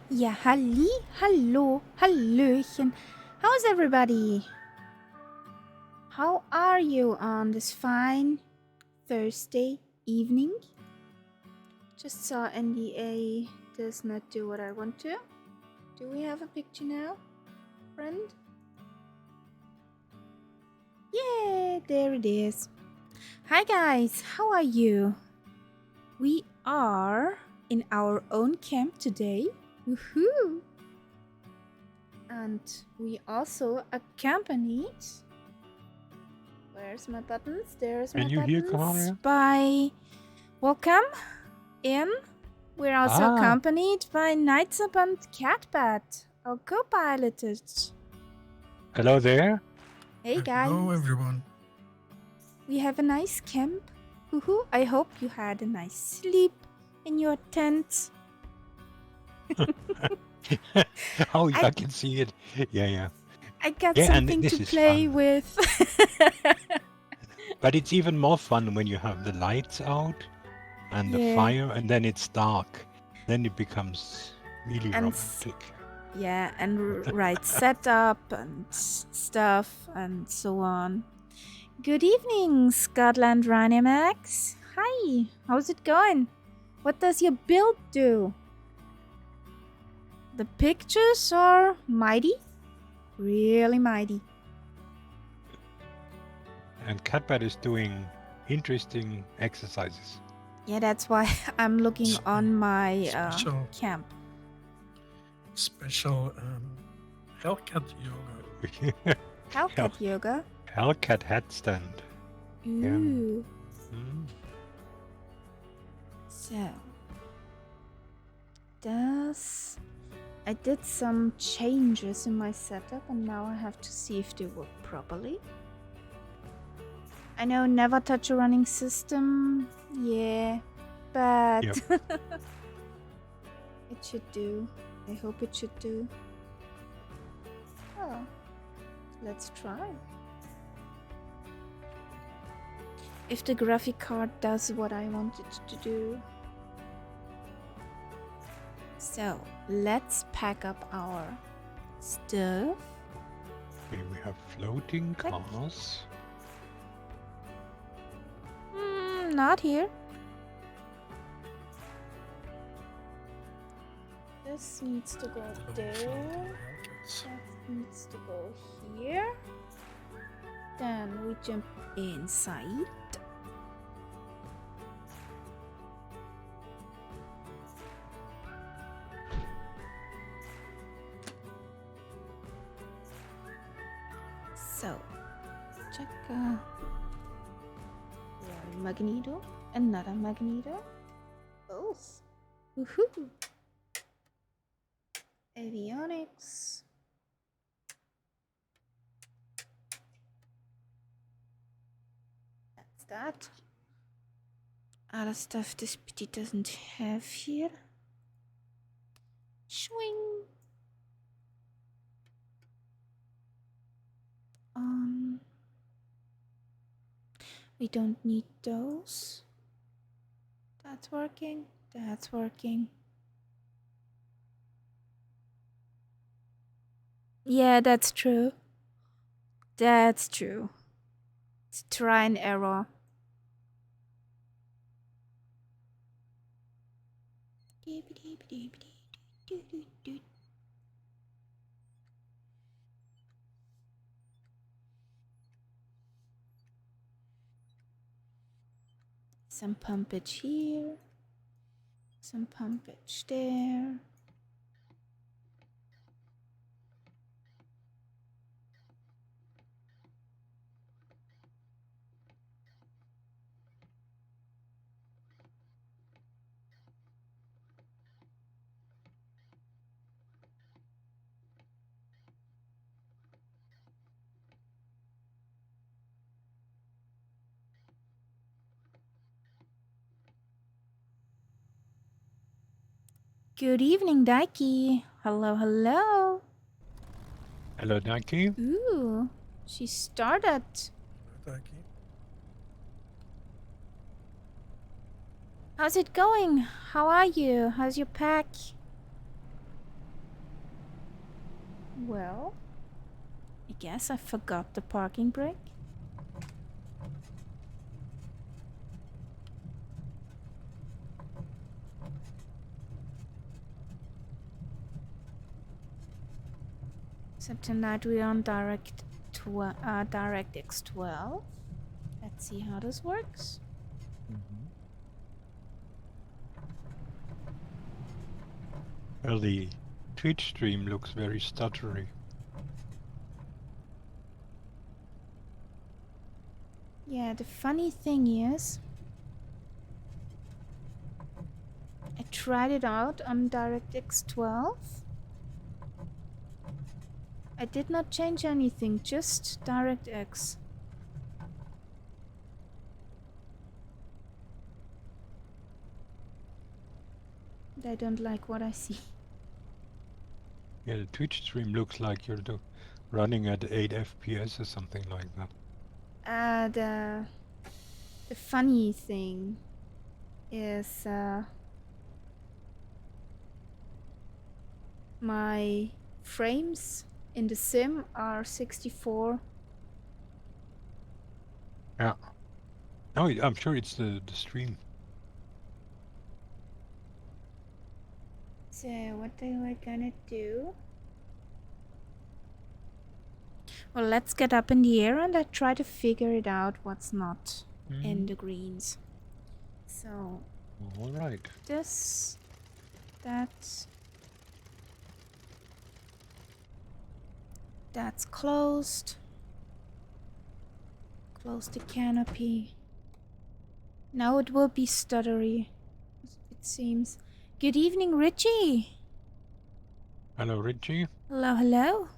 Ja, hallo, hallöchen. How's everybody? How are you on this fine Thursday evening? Just saw NDA does not do what I want to. Do we have a picture now, friend? Yeah, there it is. Hi guys, how are you? We are in our own camp today. Woohoo! And we also accompanied. Where's my buttons? There's my Can you hear Commander? By welcome in. We're also accompanied by Nightsub and Catbat, our co-piloted. Hello there. Hey guys. Hello everyone. We have a nice camp. Woohoo! I hope you had a nice sleep in your tent. Oh, I can see it. Yeah. I got something to play with. But it's even more fun when you have the lights out and the fire, and then it's dark. Then it becomes really romantic. Yeah, and right setup and stuff and so on. Good evening, Scotland Rhinimax. Hi, how's it going? What does your build do? The pictures are mighty, really mighty. And Catbat is doing interesting exercises. Yeah, that's why I'm looking on my camp. Special Hellcat yoga. Hellcat yoga? Hellcat headstand. Ooh. Yeah. So, I did some changes in my setup and now I have to see if they work properly. I know never touch a running system, yeah, but yep. It should do. I hope it should do. Oh, let's try. If the graphic card does what I want it to do. So, let's pack up our stuff. Okay, we have floating cars. Not here. This needs to go there. That needs to go here. Then we jump inside. So, check one magneto, another magneto, both. Woohoo! Avionics. That's that. Other stuff this PT doesn't have here. Swing. We don't need those. That's working. That's working. Yeah, that's true. That's true. It's try and error. Some pumpage here. Some pumpage there. Good evening, Daiki. Hello, hello. Hello, Daiki. Ooh, she started. Daiki. How's it going? How are you? How's your pack? Well, I guess I forgot the parking brake. So tonight we're on DirectX 12. Let's see how this works. Well, the Twitch stream looks very stuttery. Yeah, the funny thing is, I tried it out on DirectX 12. I did not change anything, just DirectX. I don't like what I see. Yeah, the Twitch stream looks like you're running at 8 FPS or something like that. The funny thing is my frames in the sim are 64. Yeah. No, I'm sure it's the stream. So what are we gonna do? Well, let's get up in the air and I try to figure it out what's not in the greens. So All right. this, that's closed. Close the canopy. Now it will be stuttery, it seems. Good evening, Richie. Hello, Richie. Hello, hello.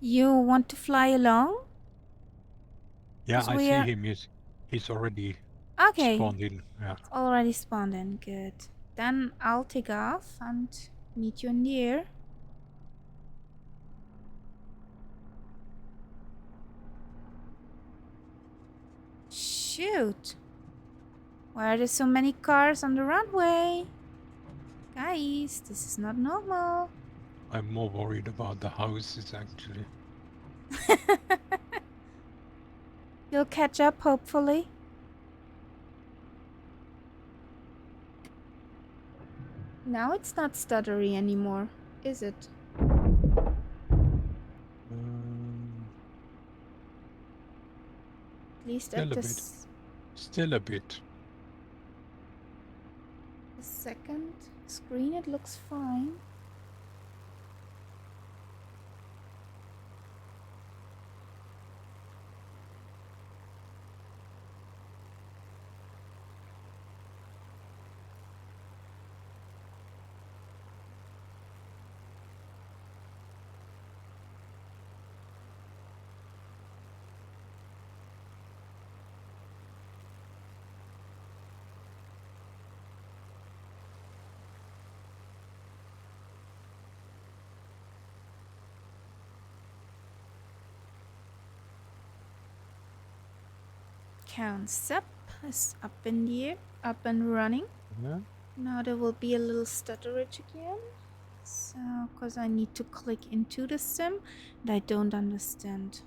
You want to fly along? Yeah, I see him. He's already spawned in. Yeah. It's already spawned in. Good. Then I'll take off and meet you in the air. Shoot. Why are there so many cars on the runway? Guys, this is not normal. I'm more worried about the houses, actually. You'll catch up, hopefully. Now it's not stuttery anymore, is it? At least Still at a the bit. Still a bit. The second screen, it looks fine. Counts up, is up in the air, up and running. Yeah. Now there will be a little stutterage again. So, because I need to click into the sim and I don't understand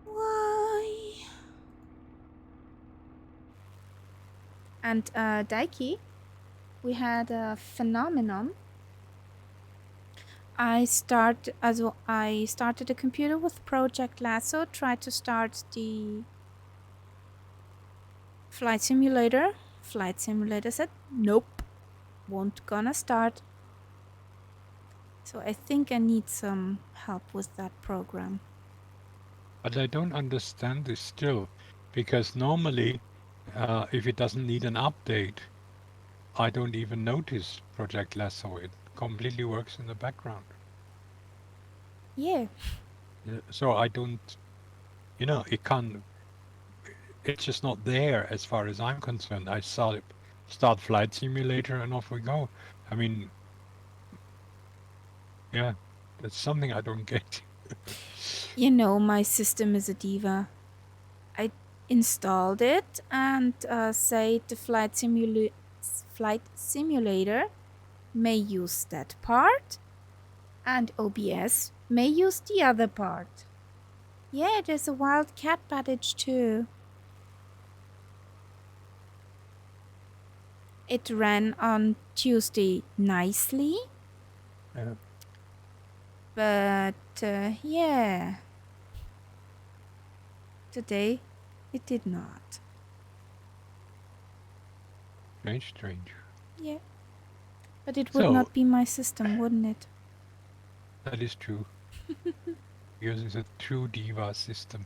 why. And Daiki, we had a phenomenon. I started the computer with Project Lasso, tried to start the flight simulator. Flight simulator said, nope, won't gonna start. So I think I need some help with that program. But I don't understand this still, because normally, if it doesn't need an update, I don't even notice Project Lasso. It completely works in the background. Yeah. So I don't, it can't, it's just not there as far as I'm concerned. I start Flight Simulator and off we go. I mean, yeah, that's something I don't get. My system is a diva. I installed it and say the flight simulator may use that part, and OBS may use the other part. Yeah, there's a wild cat badge too. It ran on Tuesday nicely, Yeah. but yeah, today it did not. Strange. Yeah, but it would So- not be my system, wouldn't it? That is true. Because it's a true diva system.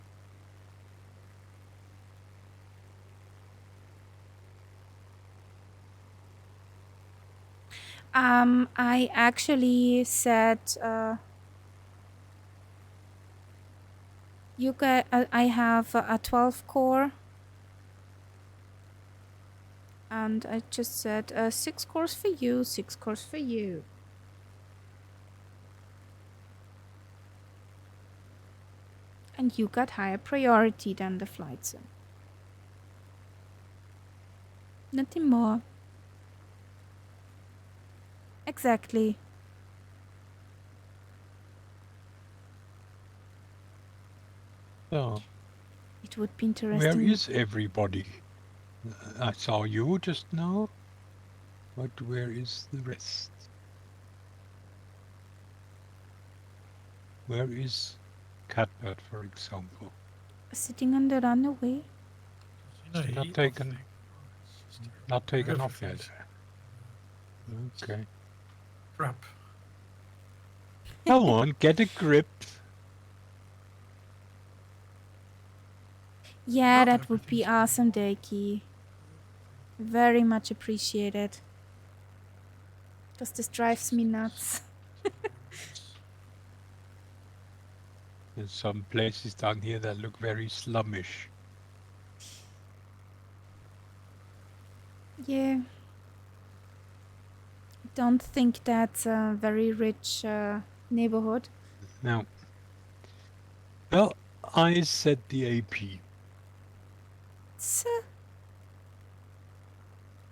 I actually said I have a 12 core, and I just said 6 cores for you, 6 cores for you. And you got higher priority than the flight sim. Nothing more. Exactly. So, It would be where interesting. is everybody? I saw you just now, but where is the rest? Where is Catbird, for example? Sitting on the runaway. She's Not taken- Not taken off yet. Everything's Okay. crap. Come on, get a grip. Yeah, Not that would be everything's awesome, Daiki. Very much appreciated. Because this drives me nuts. There's some places down here that look very slummish. Yeah. Don't think that's a very rich neighborhood. Now, well, I set the AP.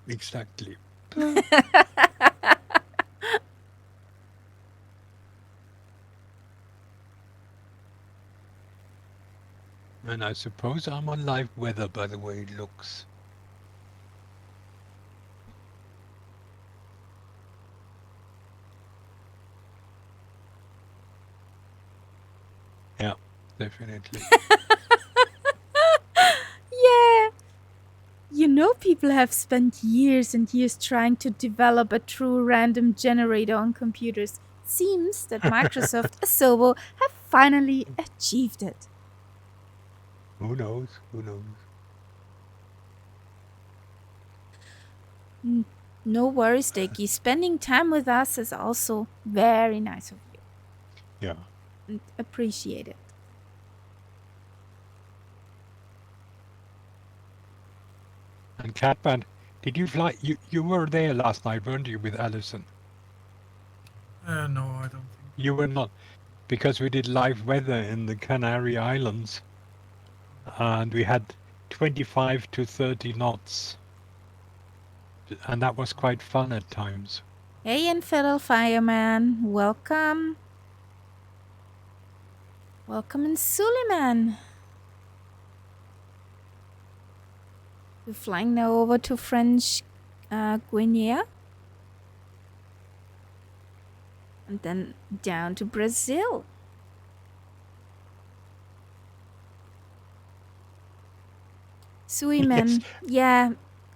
Exactly. And I suppose I'm on live weather by the way it looks. Yeah, definitely. Yeah. You know, people have spent years and years trying to develop a true random generator on computers. Seems that Microsoft Asobo have finally achieved it. Who knows? Who knows? No worries, Dickie. Spending time with us is also very nice of you. Yeah. And appreciate it. And Catman, did you fly? You were there last night, weren't you, with Alison? No, I don't think. You were not, because we did live weather in the Canary Islands, and we had 25 to 30 knots, and that was quite fun at times. Hey, Infidel Fireman. Welcome. Welcome in Suleiman. We're flying now over to French Guiana. And then down to Brazil. Suleiman. Yes. Yeah,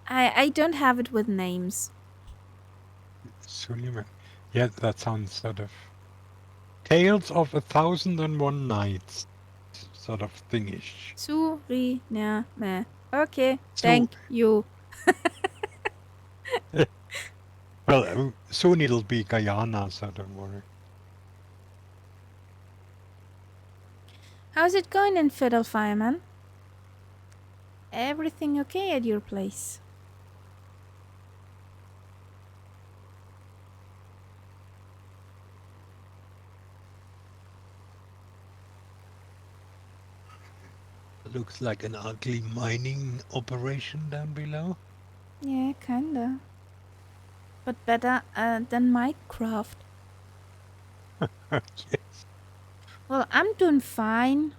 I don't have it with names. Suleiman. Yeah, that sounds sort of Tales of 1,001 Nights sort of thingish. Suriname. Okay, So- thank you. Well, soon it'll be Guyana, so don't worry. How's it going in Fiddle Fireman? Everything okay at your place? Looks like an ugly mining operation down below. Yeah, kinda. but better than Minecraft. Yes. Well, I'm doing fine.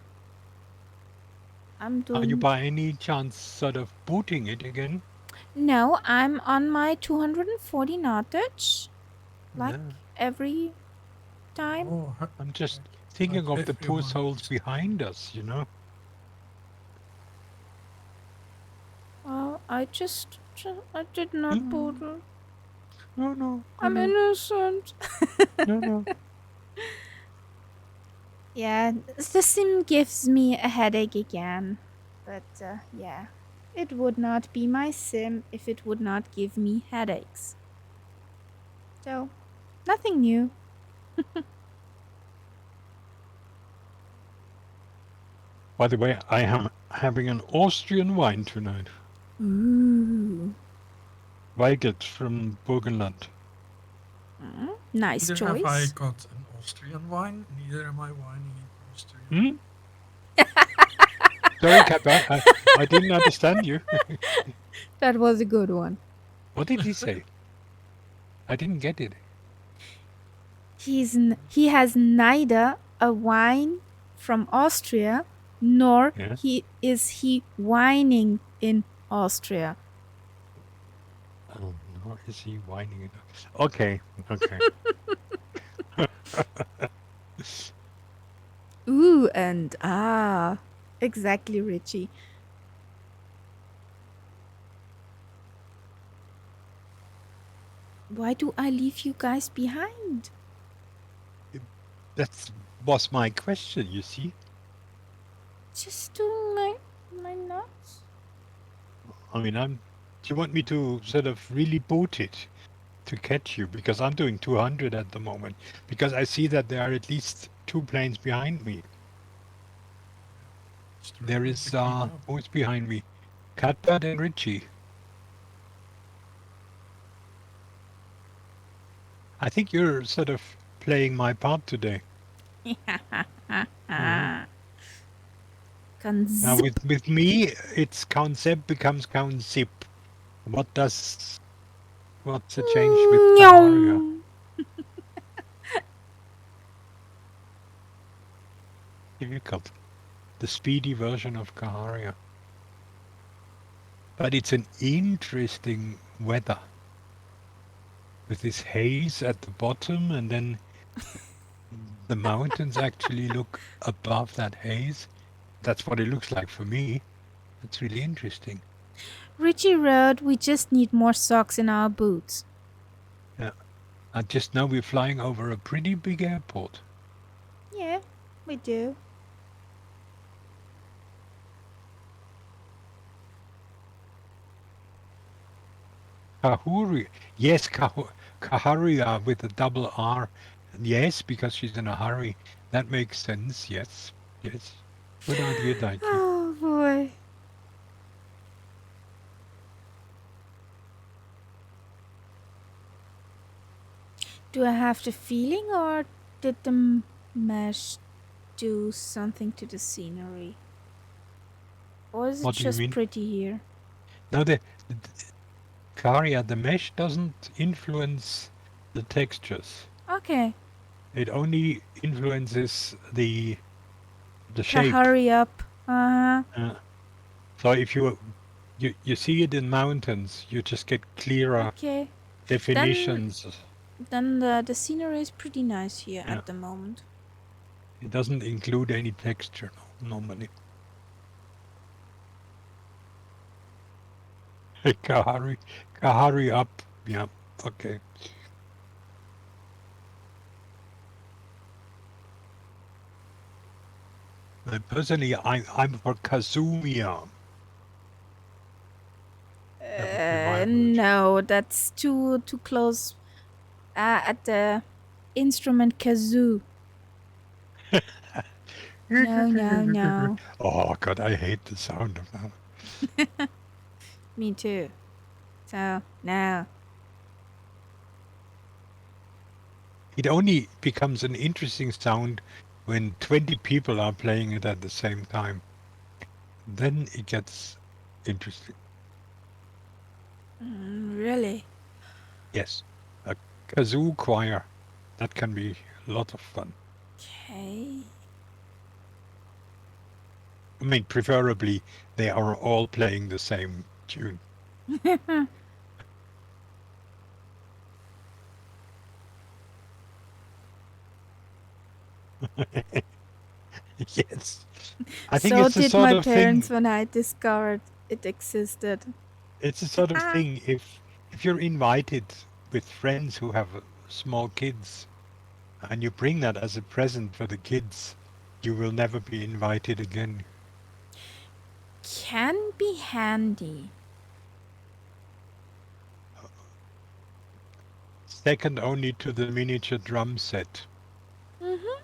Are you by any chance sort of booting it again? No, I'm on my 240 nottage. Like No. every time. Oh, I'm just thinking like of the poor everyone souls is. behind us, you know? Well, I did not boot it. No, no, I'm no, innocent. no, no. Yeah, the sim gives me a headache again. But yeah, it would not be my sim if it would not give me headaches. So, nothing new. By the way, I am having an Austrian wine tonight. Ooh. Weigelt from Burgenland. Nice Neither have I choice. got an Austrian wine, neither am I whining in Austrian. Hmm? Sorry, Kappa, I didn't understand you. That was a good one. What did he say? I didn't get it. He has neither a wine from Austria nor Yeah. he whining in Austria. Oh, nor is he whining it up. Okay, okay. Ooh and ah. Exactly, Richie. Why do I leave you guys behind? That was my question, you see. Just doing my nuts. I mean, do you want me to sort of really boot it to catch you? Because I'm doing 200 at the moment. Because I see that there are at least 2 planes behind me. There Struggling is, to keep up. who's behind me? Catbird and Richie. I think you're sort of playing my part today. Now Zip. with me, it's Count Zeb becomes Count Zip. What's the change with Kaharia? Difficult. The speedy version of Kaharia. But it's an interesting weather. With this haze at the bottom, and then the mountains actually look above that haze. That's what it looks like for me. That's really interesting. Richie wrote, we just need more socks in our boots. Yeah. I just know we're flying over a pretty big airport. Yeah, we do. Kahuri. Yes, Kaharia with a double R. Yes, because she's in a hurry. That makes sense. Yes. Yes. Good idea, Daiki. Oh boy. Do I have the feeling, or did the mesh do something to the scenery? Or is it What do you just mean? pretty here? No, the Kaharia, the mesh doesn't influence the textures. Okay. It only influences the shape. Hurry up. So if you see it in mountains, you just get clearer Okay. definitions. Then the scenery is pretty nice here Yeah. at the moment. It doesn't include any texture normally. Kahari up. Yeah, okay. Personally, I'm for Kazumia. That would be my version. No, that's too close at the instrument kazoo. No. Oh God, I hate the sound of that. Me too. So, no. It only becomes an interesting sound when 20 people are playing it at the same time. Then it gets interesting. Really? Yes. kazoo choir. That can be a lot of fun. Okay. I mean, preferably they are all playing the same tune. Yes. I think So it's the did sort my of thing. parents when I discovered it existed. It's the sort of thing if you're invited with friends who have small kids and you bring that as a present for the kids, you will never be invited again. Can be handy. Second only to the miniature drum set. Mm-hmm.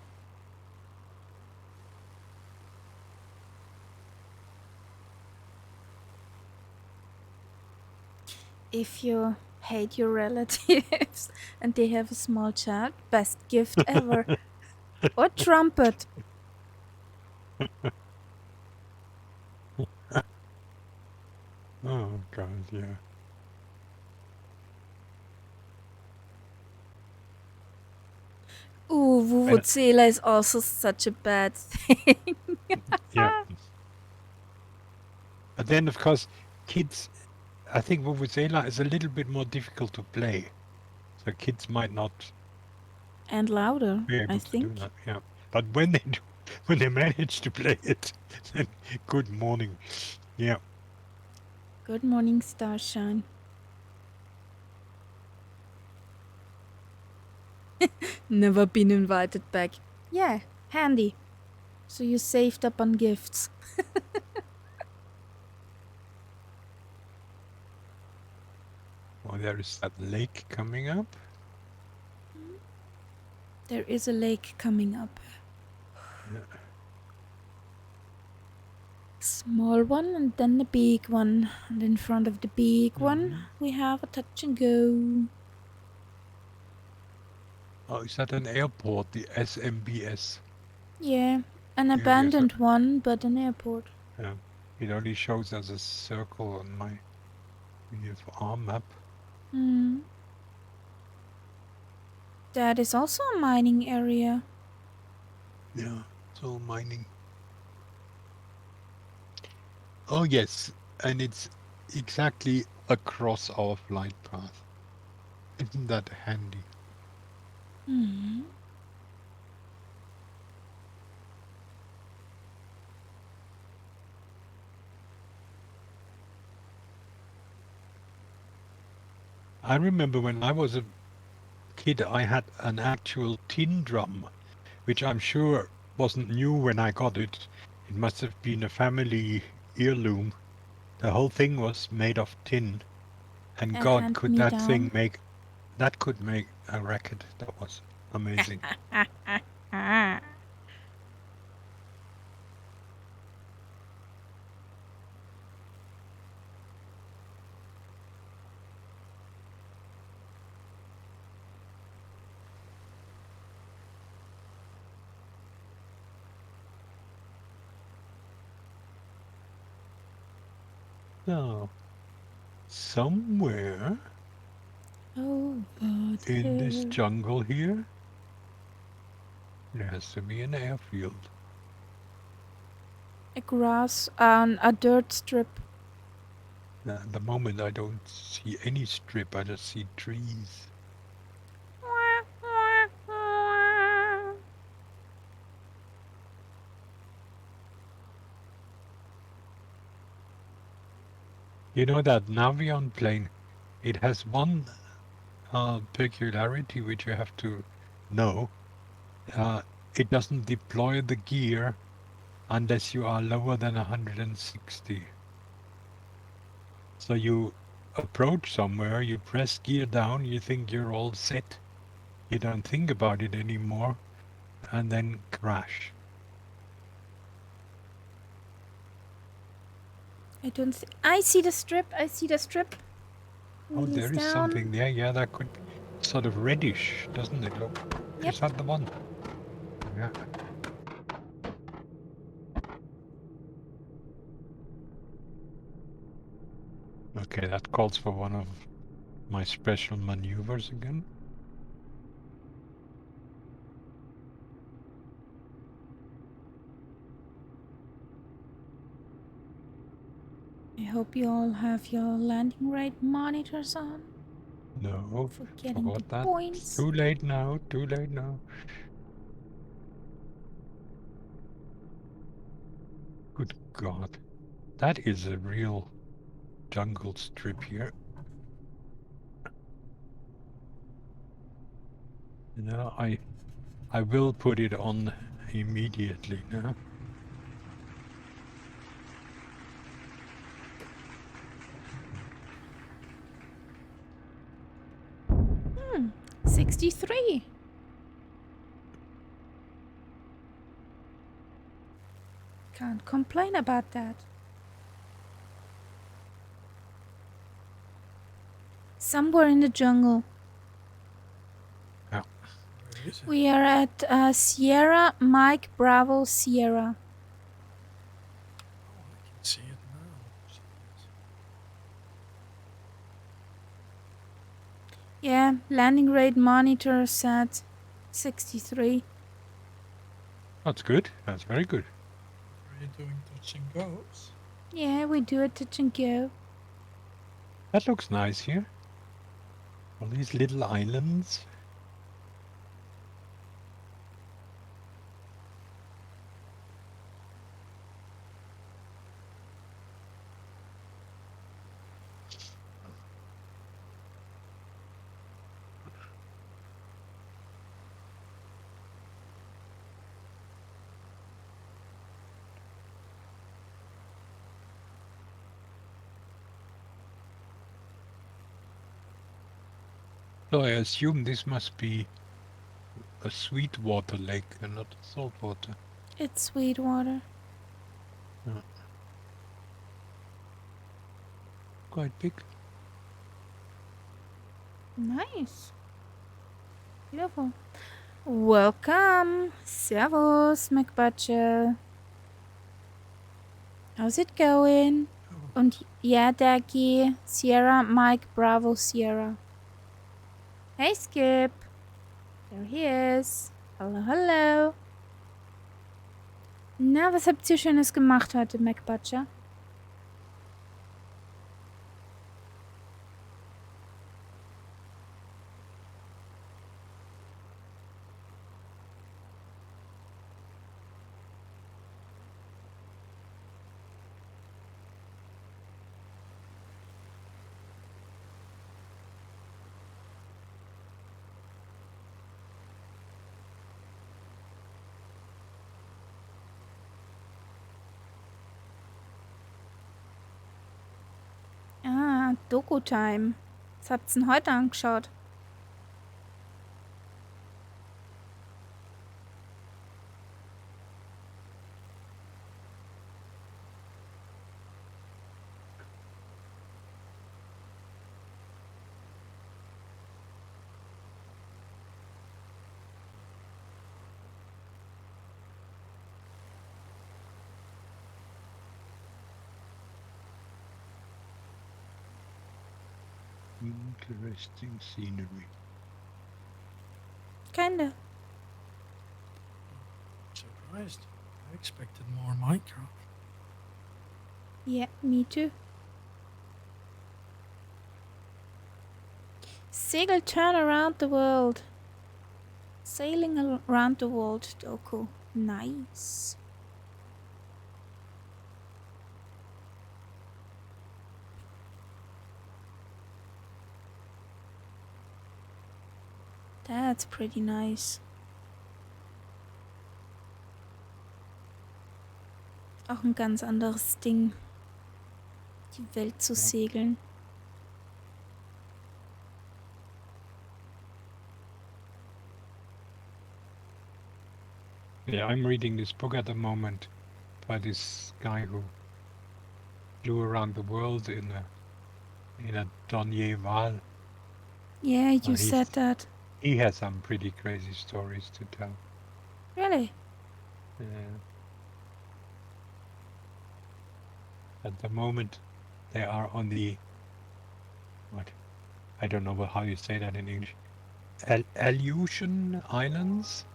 If you hate your relatives and they have a small child, best gift ever. Or trumpet. Oh God, yeah. Ooh, And, Vuvuzela is also such a bad thing. yeah. But then, of course, kids, I think Vuvuzela is a little bit more difficult to play. So kids might not And louder, be I able to do think. that. Yeah. But when they do, when they manage to play it, then good morning. Yeah. Good morning, Starshine. Never been invited back. Yeah, handy. So you saved up on gifts. Well, there is that lake coming up. There is a lake coming up. Yeah. Small one and then the big one. And in front of the big one, we have a touch and go. Oh, is that an airport? The SMBS. Yeah, an Yeah, yes. abandoned one, but an airport. Yeah. It only shows as a circle on my VFR map. Hmm. That is also a mining area. Yeah, it's all mining. Oh, yes. And it's exactly across our flight path. Isn't that handy? Hmm. I remember when I was a kid, I had an actual tin drum, which I'm sure wasn't new when I got it. It must have been a family heirloom. The whole thing was made of tin. And A God, hand could me that down. thing make, that could make a racket. That was amazing. So, somewhere Over in this there. jungle here, there has to be an airfield. A grass and a dirt strip. At the moment, I don't see any strip. I just see trees. You know that Navion plane, it has one peculiarity which you have to know. It doesn't deploy the gear unless you are lower than 160. So you approach somewhere, you press gear down, you think you're all set. You don't think about it anymore, and then crash. I see the strip. I see the strip. Oh, Wheelies there is down. something there. Yeah, that could sort of reddish, doesn't it look? Yep. Is that the one? Yeah. Okay, that calls for one of my special maneuvers again. hope you all have your landing rate monitors on No, for getting forgot the that. points. Too late now, too late now. Good God. That is a real jungle strip here. No, I will put it on immediately now. Hmm, 63. Can't complain about that. Somewhere in the jungle. Yeah. Where is it? We are at Sierra Mike Bravo Sierra. Oh, I can see it now. See it. Yeah, landing rate monitor set 63. That's good. That's very good. Are you doing touch and goes? Yeah, we do a touch and go. That looks nice here. All these little islands. So I assume this must be a sweetwater lake and not saltwater. It's sweet water. Quite big. Nice. Beautiful. Welcome. Servus, McButcher. How's it going? Oh, Und ja, Dagi. Sierra Mike Bravo Sierra. Hey, Skip. There he is. Hello, hello. Na, was habt ihr Schönes gemacht heute, McButcher? Ah, Doku-Time. Was habt's denn heute angeschaut? Interesting scenery. Kinda. surprised. I expected more Minecraft. Yeah, me too. Sail turn around the world. Sailing around the world, Doku. Nice. That's pretty nice. Auch ein ganz anderes Ding, die Welt zu segeln. Yeah, I'm reading this book at the moment by this guy who flew around the world in a Donier Val. Yeah, you Well, said that. He has some pretty crazy stories to tell. Really? At the moment, they are on the what? I don't know how you say that in English. Aleutian Islands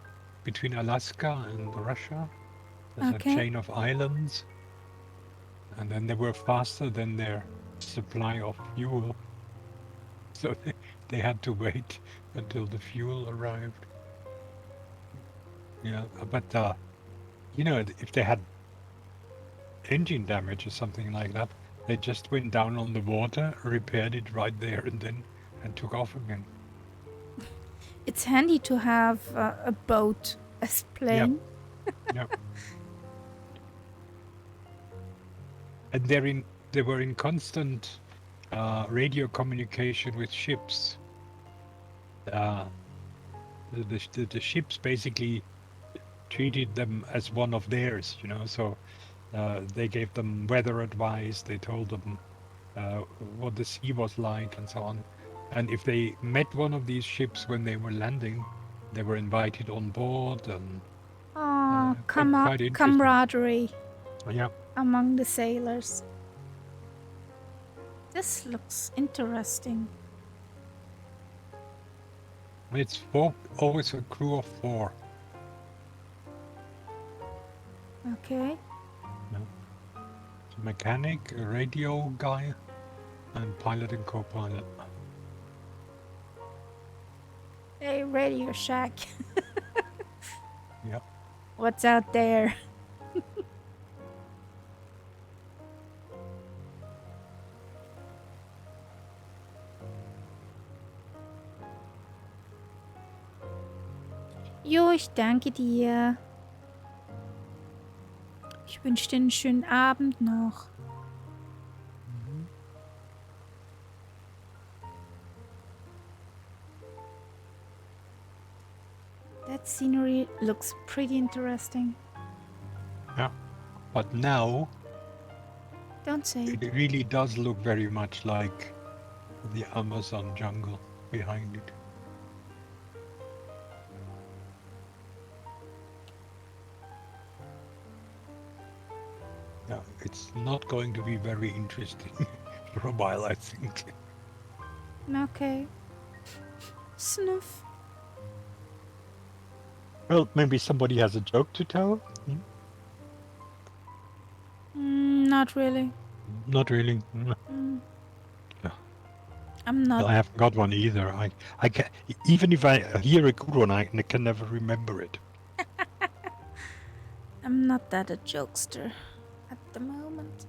between Alaska and Russia. There's Okay. a chain of islands. And then they were faster than their supply of fuel. So they had to wait until the fuel arrived. Yeah, but you know, if they had engine damage or something like that, they just went down on the water, repaired it right there and took off again. It's handy to have a boat as plane. Yep. And they were in constant radio communication with ships. The ships basically treated them as one of theirs, you know. So they gave them weather advice. They told them what the sea was like and so on. And if they met one of these ships when they were landing, they were invited on board and Oh, quite interesting. camaraderie Yeah. among the sailors. This looks interesting. It's always a crew of 4. Okay. A mechanic, a radio guy, and pilot and co-pilot. Hey, Radio Shack. Yep. What's out there? Jo, ich danke dir. Ich wünsche dir einen schönen Abend noch. That scenery looks pretty interesting. Yeah. But now Don't say it. it really does look very much like the Amazon jungle behind it. Yeah, it's not going to be very interesting for a while, I think. Okay. Sniff. Well, maybe somebody has a joke to tell? Not really. Not really. I'm not. Well, I haven't got one either. I can, even if I hear a good one, I can never remember it. I'm not that a jokester at the moment.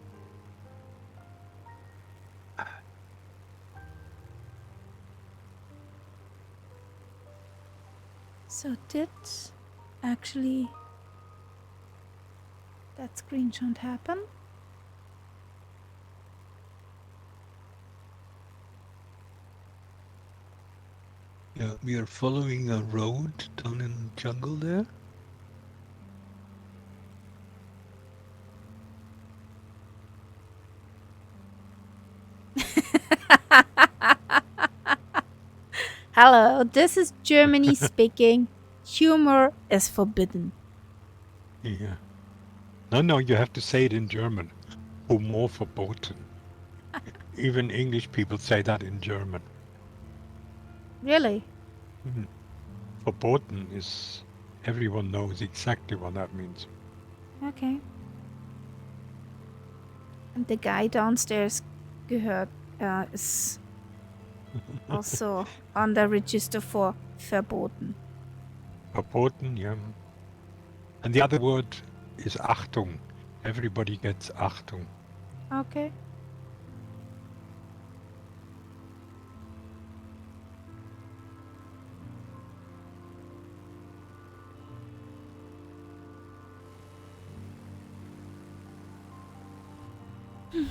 So did actually that screenshot happen? Yeah, we are following a road down in the jungle there. Hello, this is Germany speaking. Humor is forbidden. Yeah. No, you have to say it in German. Humor verboten. Even English people say that in German. Really? Verboten is... Everyone knows exactly what that means. Okay. And the guy downstairs gehört is also on the register for verboten. Verboten, yeah. And the other word is Achtung. Everybody gets Achtung. Okay. It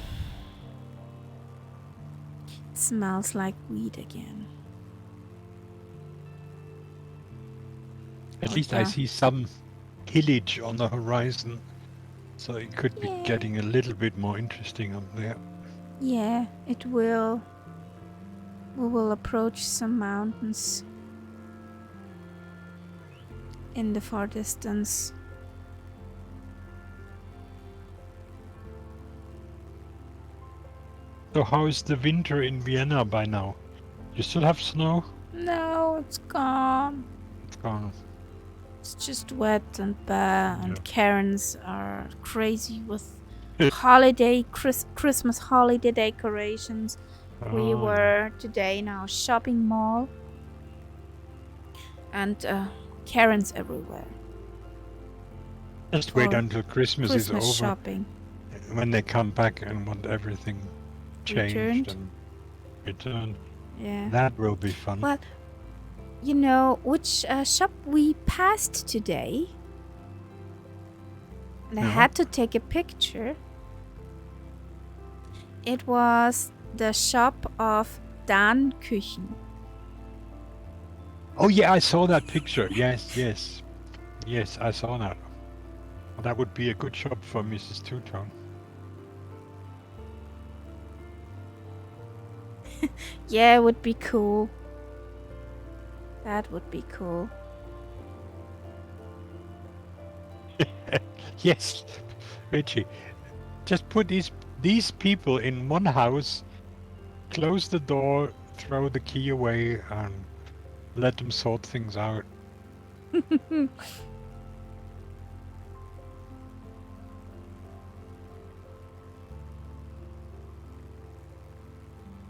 smells like weed again. At least I see some hillage on the horizon, so it could be Yeah. getting a little bit more interesting up there. Yeah, it will. We will approach some mountains in the far distance. So how is the winter in Vienna by now? You still have snow? No, it's gone. It's gone. It's just wet and bare, and Yeah. Karens are crazy with holiday Christmas holiday decorations. We Oh, were today in our shopping mall, and Karens everywhere just wait for until Christmas is Christmas over. shopping. When they come back and want everything changed Returned. and returned, Yeah. that will be fun. Well, you know which shop we passed today? And I No. had to take a picture. It was the shop of Dan Küchen. Oh yeah, I saw that picture. Yes, I saw that. That would be a good shop for Mrs. Two-Tone. Yeah, it would be cool. That would be cool. Yes, Richie, just put these people in one house, close the door, throw the key away, and let them sort things out.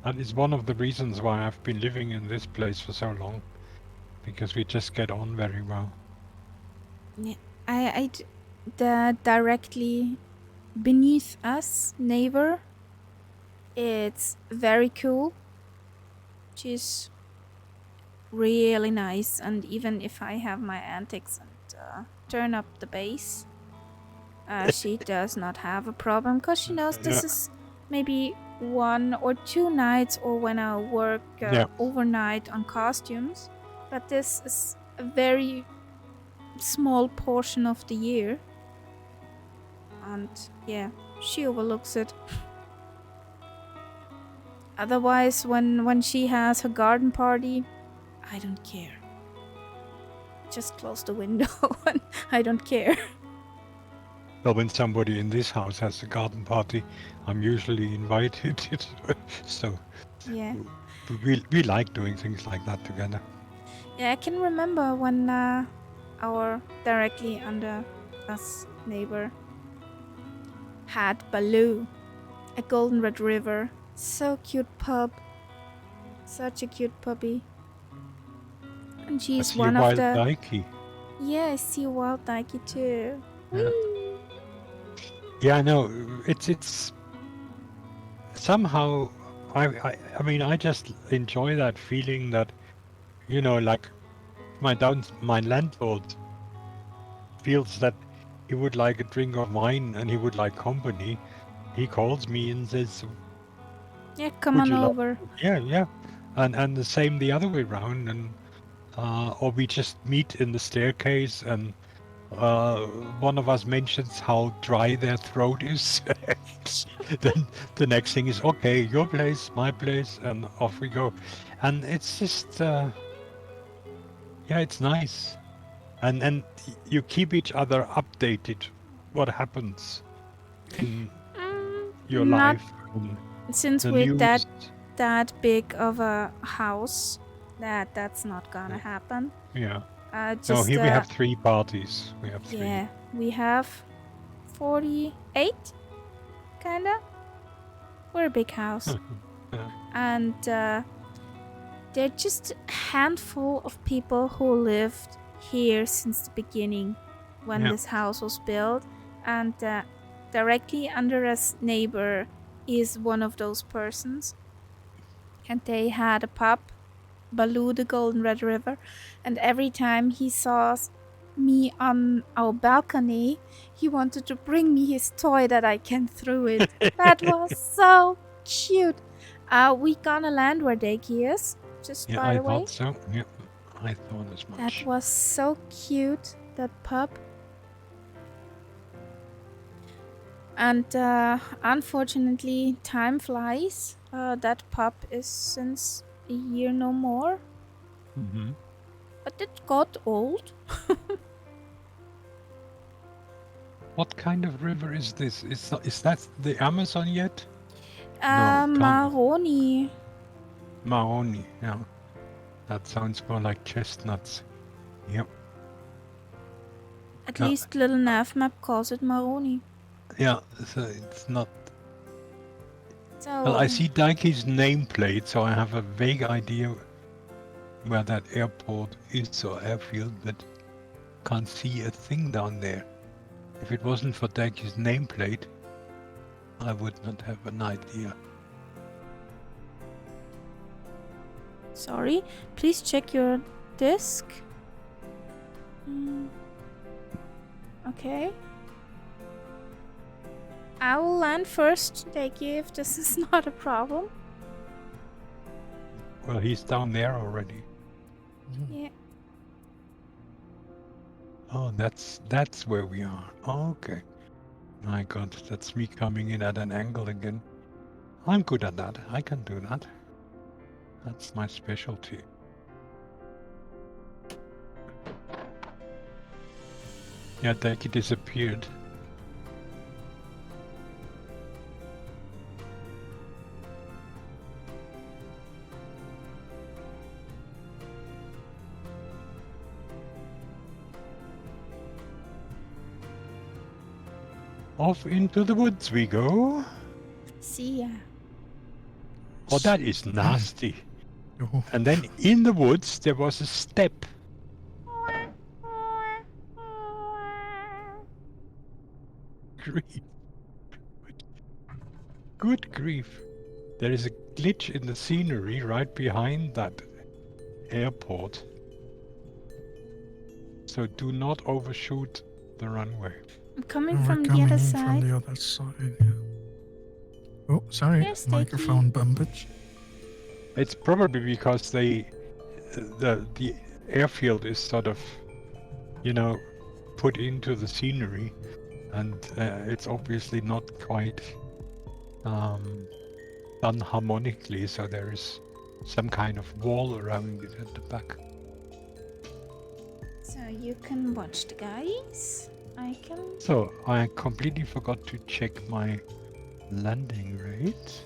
That is one of the reasons why I've been living in this place for so long, because we just get on very well. Yeah, the directly beneath us neighbor, it's very cool. She's really nice, and even if I have my antics and turn up the bass, she does not have a problem, because she knows this is maybe 1 or 2 nights, or when I work overnight on costumes, but this is a very small portion of the year, and yeah, she overlooks it. Otherwise, when she has her garden party, I don't care. Just close the window and I don't care. Well, when somebody in this house has a garden party, I'm usually invited. So Yeah. we like doing things like that together. Yeah, I can remember when our directly under us neighbor had Baloo, a golden retriever. So cute pup. Such a cute puppy. And she's one of the... Dikey. Yeah, I see a wild Dikey too. Yeah. Yeah, I know. It's somehow I mean I just enjoy that feeling that, you know, like my landlord feels that he would like a drink of wine and he would like company. He calls me and says, yeah, come on over. Yeah. And the same the other way around, and or we just meet in the staircase and one of us mentions how dry their throat is. Then the next thing is, okay, your place, my place, and off we go. And it's just, yeah, it's nice. And you keep each other updated. What happens in your life? Since we're that big of a house, that's not gonna happen. Yeah. Just, here we have 3 parties. We have 3. Yeah, we have 48, kinda. We're a big house. And they're just a handful of people who lived here since the beginning when this house was built. And directly under us neighbor is one of those persons. And they had a pup, Baloo the golden retriever, and every time he saw me on our balcony, he wanted to bring me his toy that I can throw it. That was so cute. We gonna land where Dakey is, just by the way. I thought so. Yeah, I thought as much. That was so cute, that pup. And unfortunately, time flies. That pup is since a year no more. Mm-hmm. But it got old. What kind of river is this? Is that the Amazon yet? Maroni. Maroni, yeah. That sounds more like chestnuts. Yep. At least little nav map calls it Maroni. Yeah, so it's not. So Well, I see Daiki's nameplate, so I have a vague idea where that airport is or airfield, but can't see a thing down there. If it wasn't for Daiki's nameplate, I would not have an idea. sorry. Please check your disk. Okay. I will land first, Daiki, if this is not a problem. Well, he's down there already. Yeah. Oh, that's where we are. Okay. My God, that's me coming in at an angle again. I'm good at that. I can do that. That's my specialty. Yeah, Daiki disappeared. Off into the woods we go. See ya. Oh, that is nasty. Oh, And then in the woods there was a step. Grief. Good grief. There is a glitch in the scenery right behind that airport. So do not overshoot the runway. I'm coming we're from the coming other in side. from the other side. Yeah. Oh, sorry, Here's microphone bumpage. It's probably because the airfield is sort of, you know, put into the scenery, and it's obviously not quite done harmonically. So there is some kind of wall around it at the back. So you can watch the guys. I can. So I completely forgot to check my landing rate.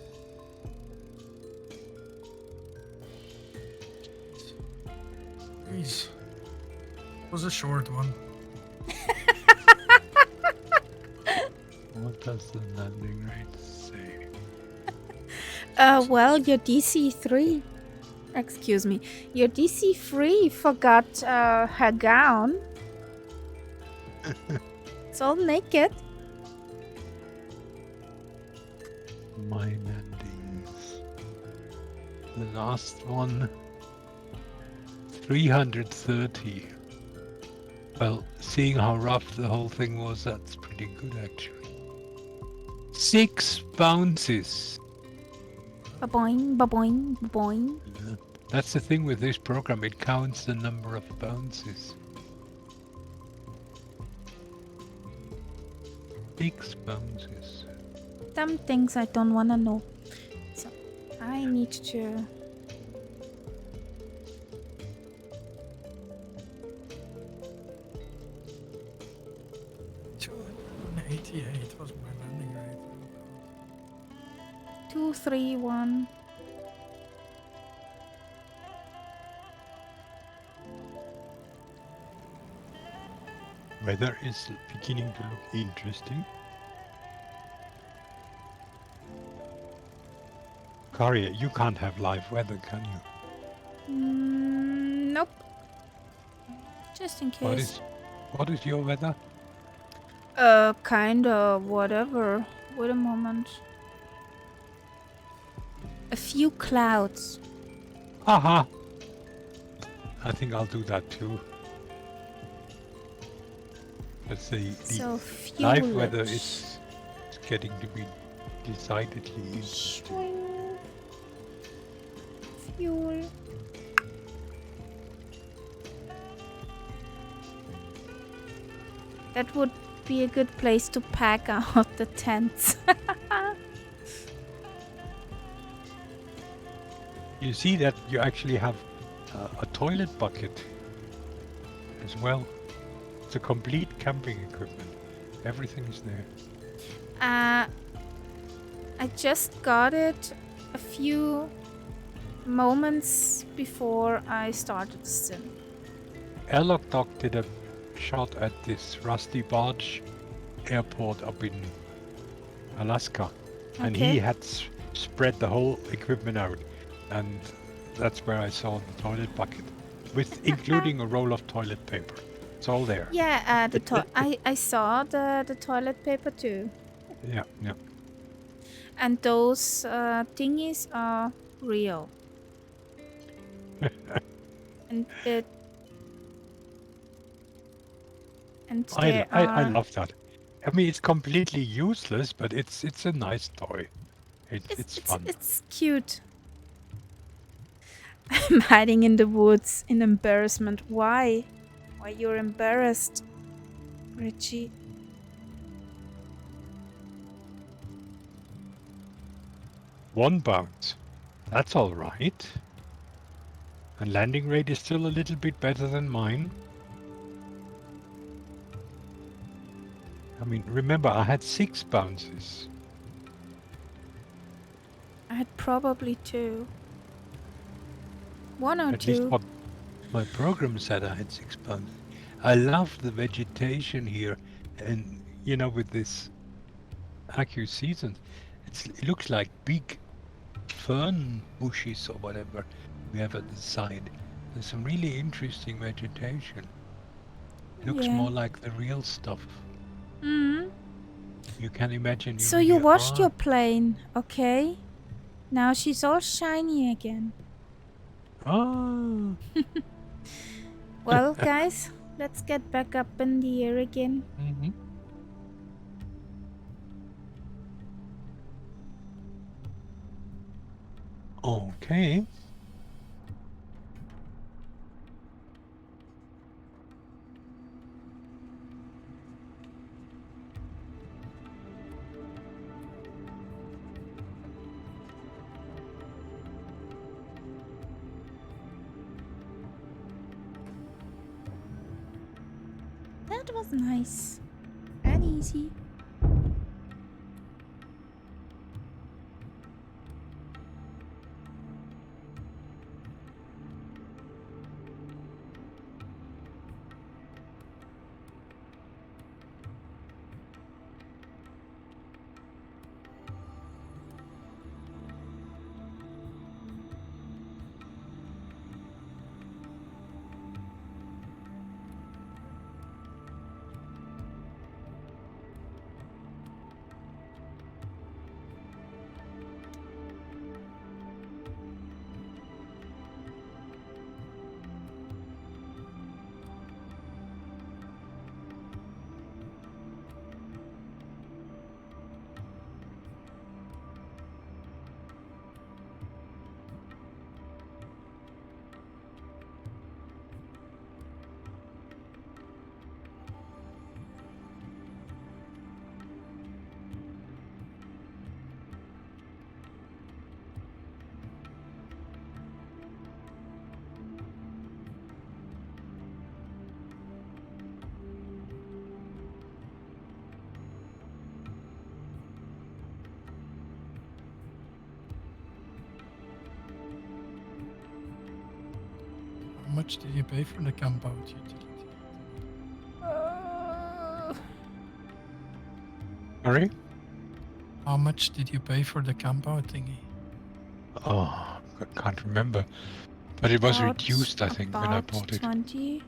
Jeez. It was a short one. What does the landing rate say? Well, your DC3. Excuse me. Your DC3 forgot her gown. It's all naked. My landings. The last one, 330. Well, seeing how rough the whole thing was, that's pretty good actually. 6 bounces. Ba-boing, ba-boing, ba-boing. Yeah. That's the thing with this program, it counts the number of bounces. 6 bounces. Some things I don't want to know. So I need to. 288 was my landing rate. 2, 3, 1. Weather is beginning to look interesting. Karia, you can't have live weather, can you? Nope. Just in case. What is your weather? Kinda whatever. Wait a moment. A few clouds. Haha! I think I'll do that too. Let's say So the live weather fuelage. is getting to be decidedly interesting. Swing. Fuel. That would be a good place to pack out the tents. You see that you actually have a toilet bucket as well. It's a complete camping equipment. Everything is there. I just got it a few moments before I started the sim. Airlock Doc did a shot at this Rusty Barge airport up in Alaska, and Okay. he had spread the whole equipment out, and that's where I saw the toilet bucket, with including a roll of toilet paper. It's all there. Yeah, I saw the toilet paper too. Yeah, yeah. And those thingies are real. and it and there I are love that. I mean, it's completely useless, but it's a nice toy. It's fun. it's cute. I'm hiding in the woods in embarrassment. Why? Why you're embarrassed, Richie? 1 bounce. That's all right. And landing rate is still a little bit better than mine. I mean, remember, I had 6 bounces. I had probably 2. 1 or At least 2. what my program said I had 6 bounces. I love the vegetation here, and you know, with this acute season, it looks like big fern bushes or whatever we have at the side. There's some really interesting vegetation. Looks Yeah. more like the real stuff. Mm. You can imagine So you really washed your are. plane, okay? Now she's all shiny again. Ah. Well, guys, let's get back up in the air again. Mm-hmm. Okay. That was nice and easy. How much did you pay for the camp out utility? Sorry? How much did you pay for the camp out thingy? Oh, I can't remember. But it was About- reduced, I think, when I about bought it. 20.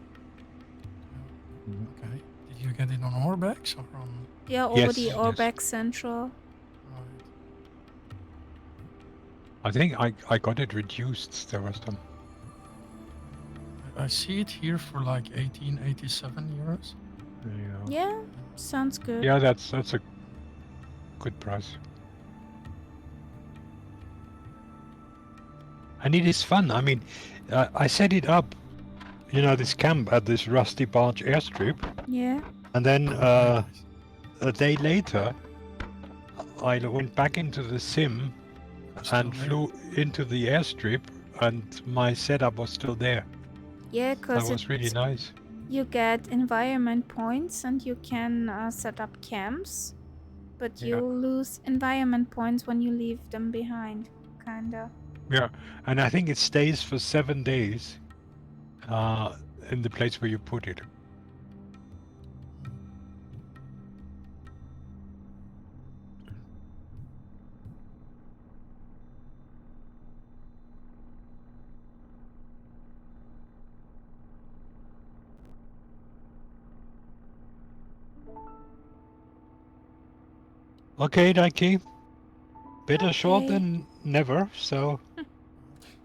Okay. Did you get it on Orbex or on? Yeah, over Yes, the yes. Orbex Central. Right. I think I got it reduced. There was some. I see it here for like 1887 euros. Yeah, sounds good. Yeah, that's a good price. And it is fun. I mean, I set it up, you know, this camp at this Rusty Barge airstrip, Yeah. and then Very nice. a day later, I went back into the sim Still and there. flew into the airstrip, and my setup was still there. Yeah, That because was really nice. you get environment points and you can set up camps, but Yeah. you lose environment points when you leave them behind, kinda. Yeah, and I think it stays for 7 days in the place where you put it. Okay, Daiki. Better short Okay. than never, so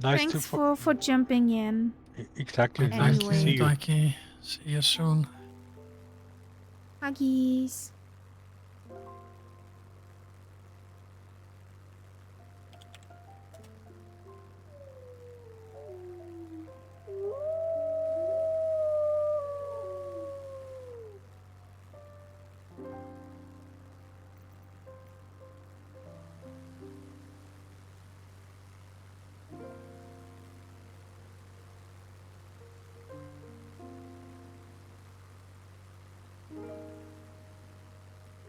nice Thanks for jumping in. exactly. Good Nice night, to see Anyway. you. Daiki. See you soon. Huggies.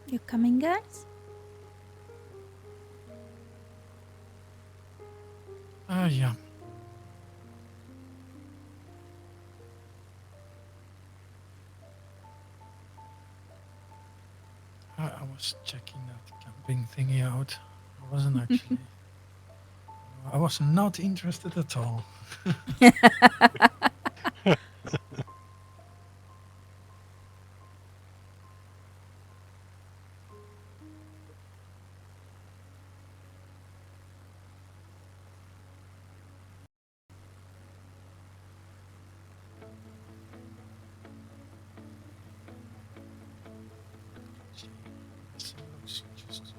You coming, guys? Yeah. I was checking that camping thingy out. I wasn't actually. I was not interested at all. Gee, this looks just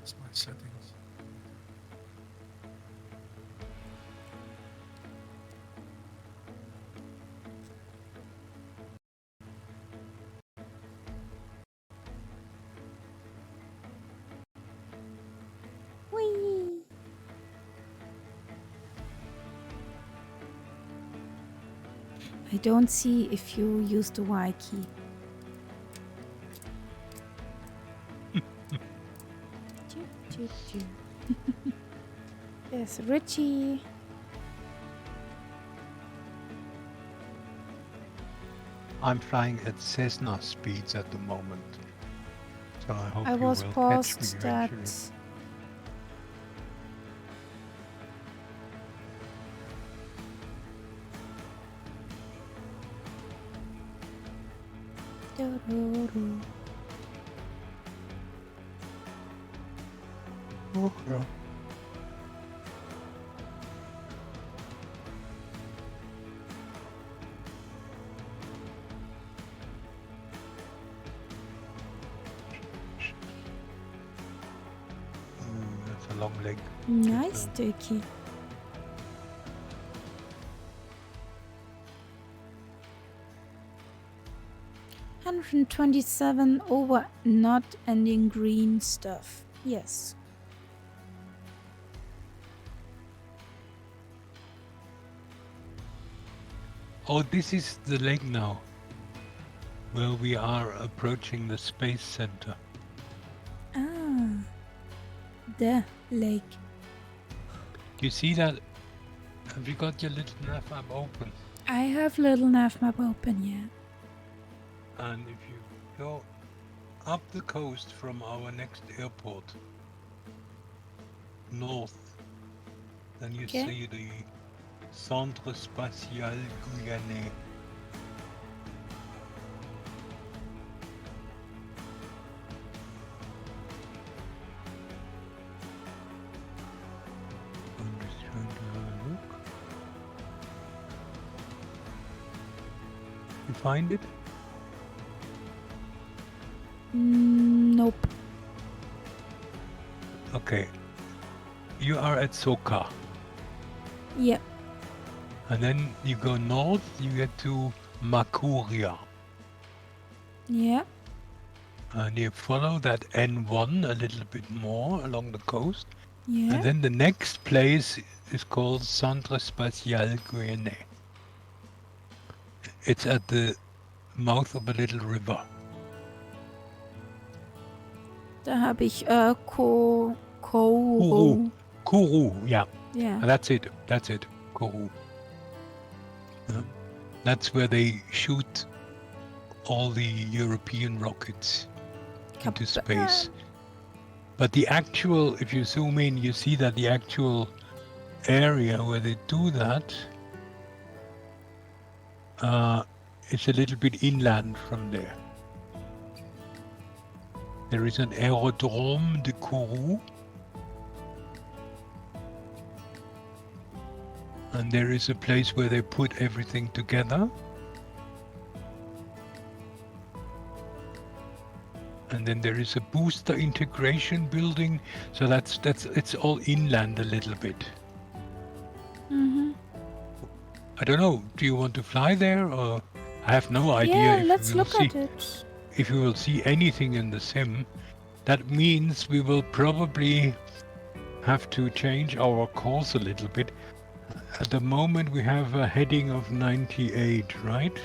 just my settings. Whee! I don't see if you use the Y key. Choo, choo, choo. There's Richie. I'm flying at Cessna speeds at the moment, so I hope I you was will catch me paused eventually. that. Do-do-do. Oh, yeah. That's a long leg. Nice, Turkey. 127 over not ending green stuff. Yes. Oh, this is the lake now, where we are approaching the space center. Ah. The lake. You see that? Have you got your little nav map open? I have little nav map open, yeah. And if you go up the coast from our next airport, north, then you Okay. see the Centre Spatial Guyanais. I'm just trying to look. You find it? Nope. Okay. You are at Soka. Yep. And then you go north, you get to Makuria. Yep. And you follow that N1 a little bit more along the coast. Yeah. And then the next place is called Centre Spatial Guyanais. It's at the mouth of a little river. Da habe ich Kourou. Kourou, yeah. Yeah. That's it. That's it. Kourou. Yeah. That's where they shoot all the European rockets into space. But the actual, if you zoom in, you see that the actual area where they do that It's a little bit inland from there. There is an aerodrome de Kourou. And there is a place where they put everything together. And then there is a booster integration building. So it's all inland a little bit. Mm-hmm. I don't know. Do you want to fly there, or I have no idea. Yeah, if let's we will look see, at it. If we will see anything in the sim. That means we will probably have to change our course a little bit. At the moment we have a heading of 98, right?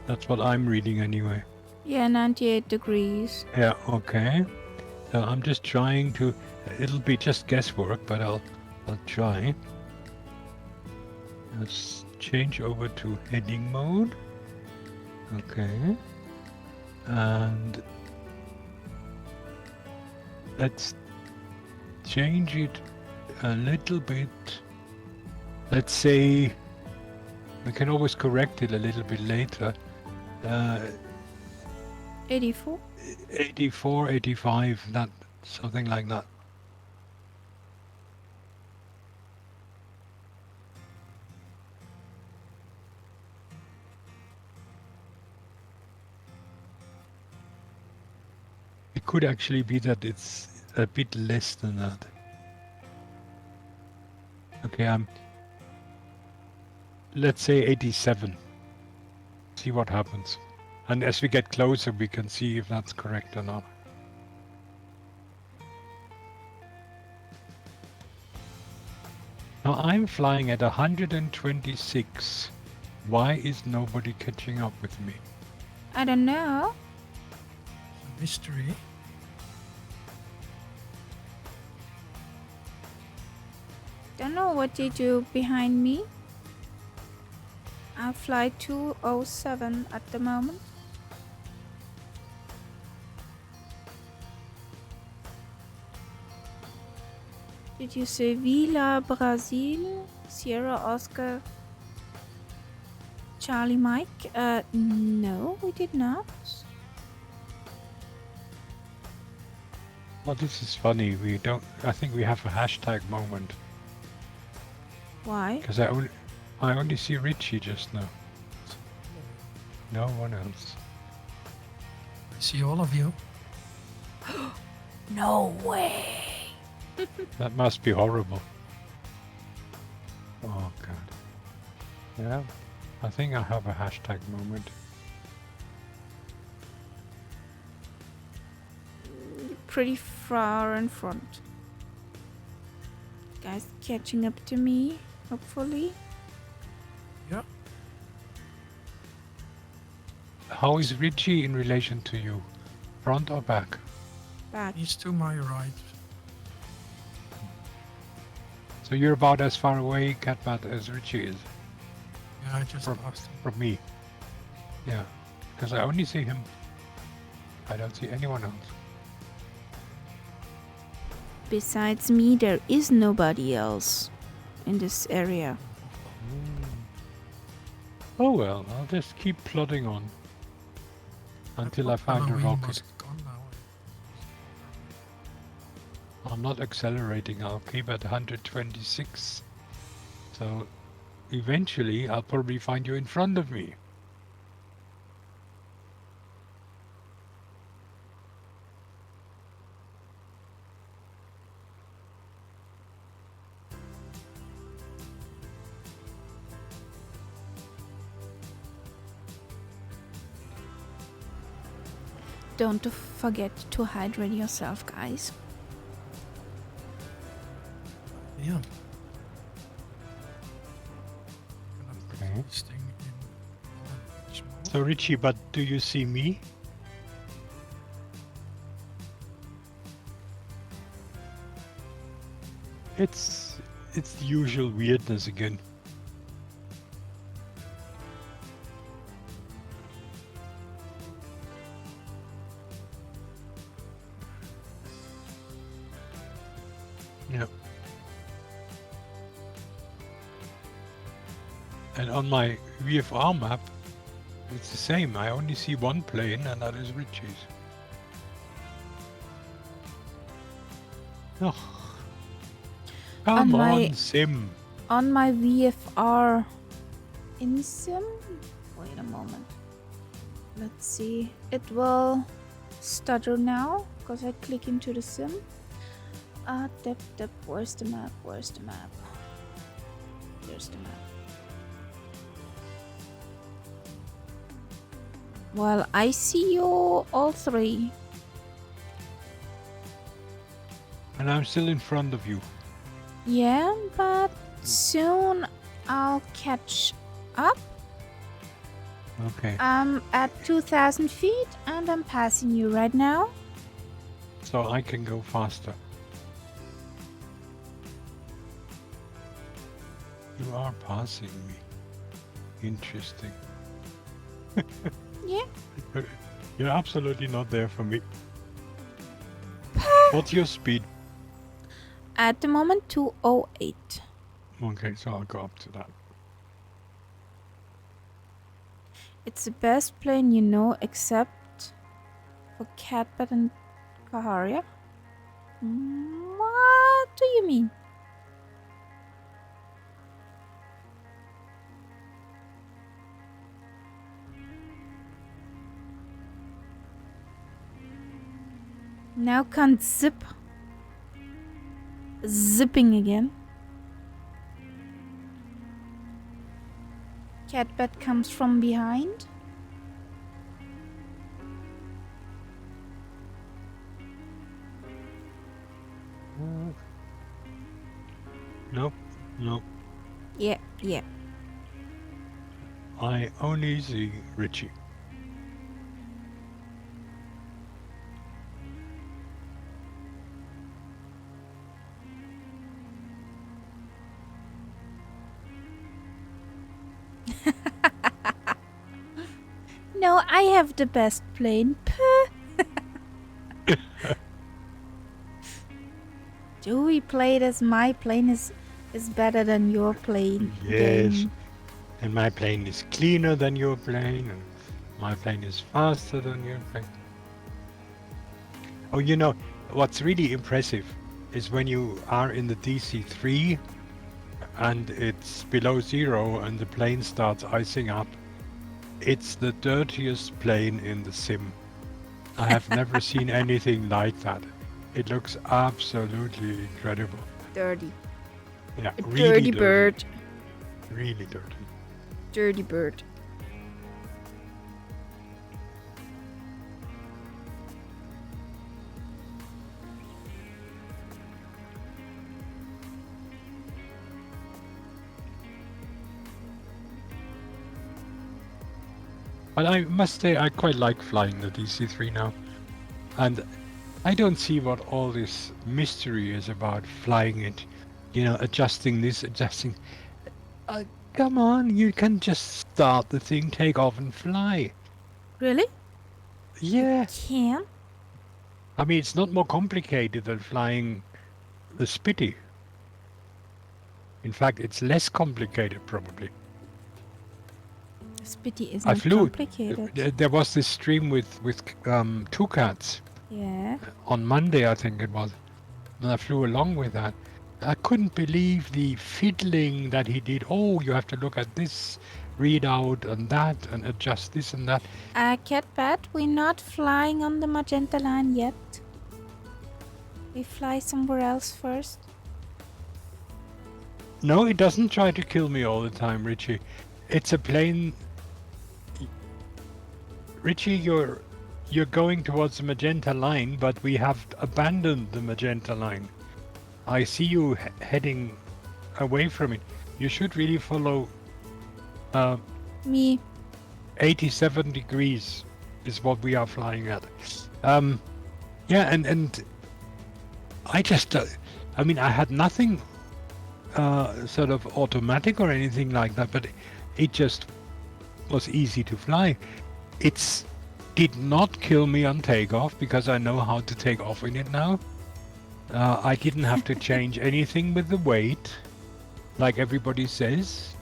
That's what I'm reading anyway. Yeah, 98 degrees. Yeah, okay. So I'm just trying to, it'll be just guesswork, but I'll try. Let's change over to heading mode. Okay. And let's change it a little bit. Let's say, we can always correct it a little bit later. 84? 84, 85, that, something like that. It could actually be that it's a bit less than that. Okay, let's say 87. See what happens. And as we get closer, we can see if that's correct or not. Now I'm flying at 126. Why is nobody catching up with me? I don't know. A mystery. Don't know what you do behind me. I fly 207 at the moment. Did you say Villa Brazil, Sierra Oscar, Charlie Mike? No, we did not. Well, this is funny. I think we have a hashtag moment. Why? Because I only see Richie just now. No one else. I see all of you. No way. That must be horrible. Oh god. Yeah, I think I have a hashtag moment. Pretty far in front. Guys catching up to me, hopefully. Yeah. How is Richie in relation to you? Front or back? Back. He's to my right. So you're about as far away, Catbat, as Richie is Yeah, I just passed him. from me. Yeah, because I only see him. I don't see anyone else. Besides me, there is nobody else in this area. Oh well, I'll just keep plodding on until I find a Halloween rocket. was gone now. I'm not accelerating, I'll keep at 126. So eventually I'll probably find you in front of me. Don't forget to hydrate yourself, guys. Yeah. Okay. This thing in small. So Richie, but do you see me? It's the usual weirdness again. Yeah. And on my VFR map, It's the same. I only see one plane, and that is Richie's. Oh. Come on, Sim. On my VFR in Sim. Wait a moment. Let's see. It will stutter now because I click into the Sim. Where's the map? Where's the map? There's the map. Well, I see you all three. And I'm still in front of you. Yeah, but soon I'll catch up. Okay. I'm at 2,000 feet and I'm passing you right now. So I can go faster. You are passing me. Interesting. Yeah. You're absolutely not there for me. What's your speed? At the moment, 208. Okay, so I'll go up to that. It's the best plane you know except for Catbird and Kaharia. What do you mean? Now can't zip. Zipping again. Catbird comes from behind. Nope, nope. Yeah. I only see Richie. No, I have the best plane. Joey played as my plane is better than your plane. Yes. Game. And my plane is cleaner than your plane, and my plane is faster than your plane. Oh, you know, what's really impressive is when you are in the DC-3 and it's below zero and the plane starts icing up. It's the dirtiest plane in the sim. I have never seen anything like that. It looks absolutely incredible. Dirty. Yeah, A really dirty bird. Really dirty. Dirty bird. But I must say, I quite like flying the DC-3 now. And I don't see what all this mystery is about flying it. You know, adjusting this, adjusting... come on, you can just start the thing, take off and fly. Really? Yeah. Can? I mean, it's not more complicated than flying the Spitty. In fact, it's less complicated, probably. Spitty isn't I flew. complicated. There was this stream with two cats Yeah. on Monday, I think it was, and I flew along with that. I couldn't believe the fiddling that he did. Oh, you have to look at this readout and that and adjust this and that. Catbird, we're not flying on the magenta line yet. We fly somewhere else first. No, it doesn't try to kill me all the time, Richie. It's a plane. Richie, you're going towards the magenta line, but we have abandoned the magenta line. I see you heading away from it. You should really follow Me. 87 degrees is what we are flying at. Yeah, and I just, I mean, I had nothing sort of automatic or anything like that, but it just was easy to fly. It did not kill me on takeoff because I know how to take off in it now. I didn't have to change anything with the weight, like everybody says.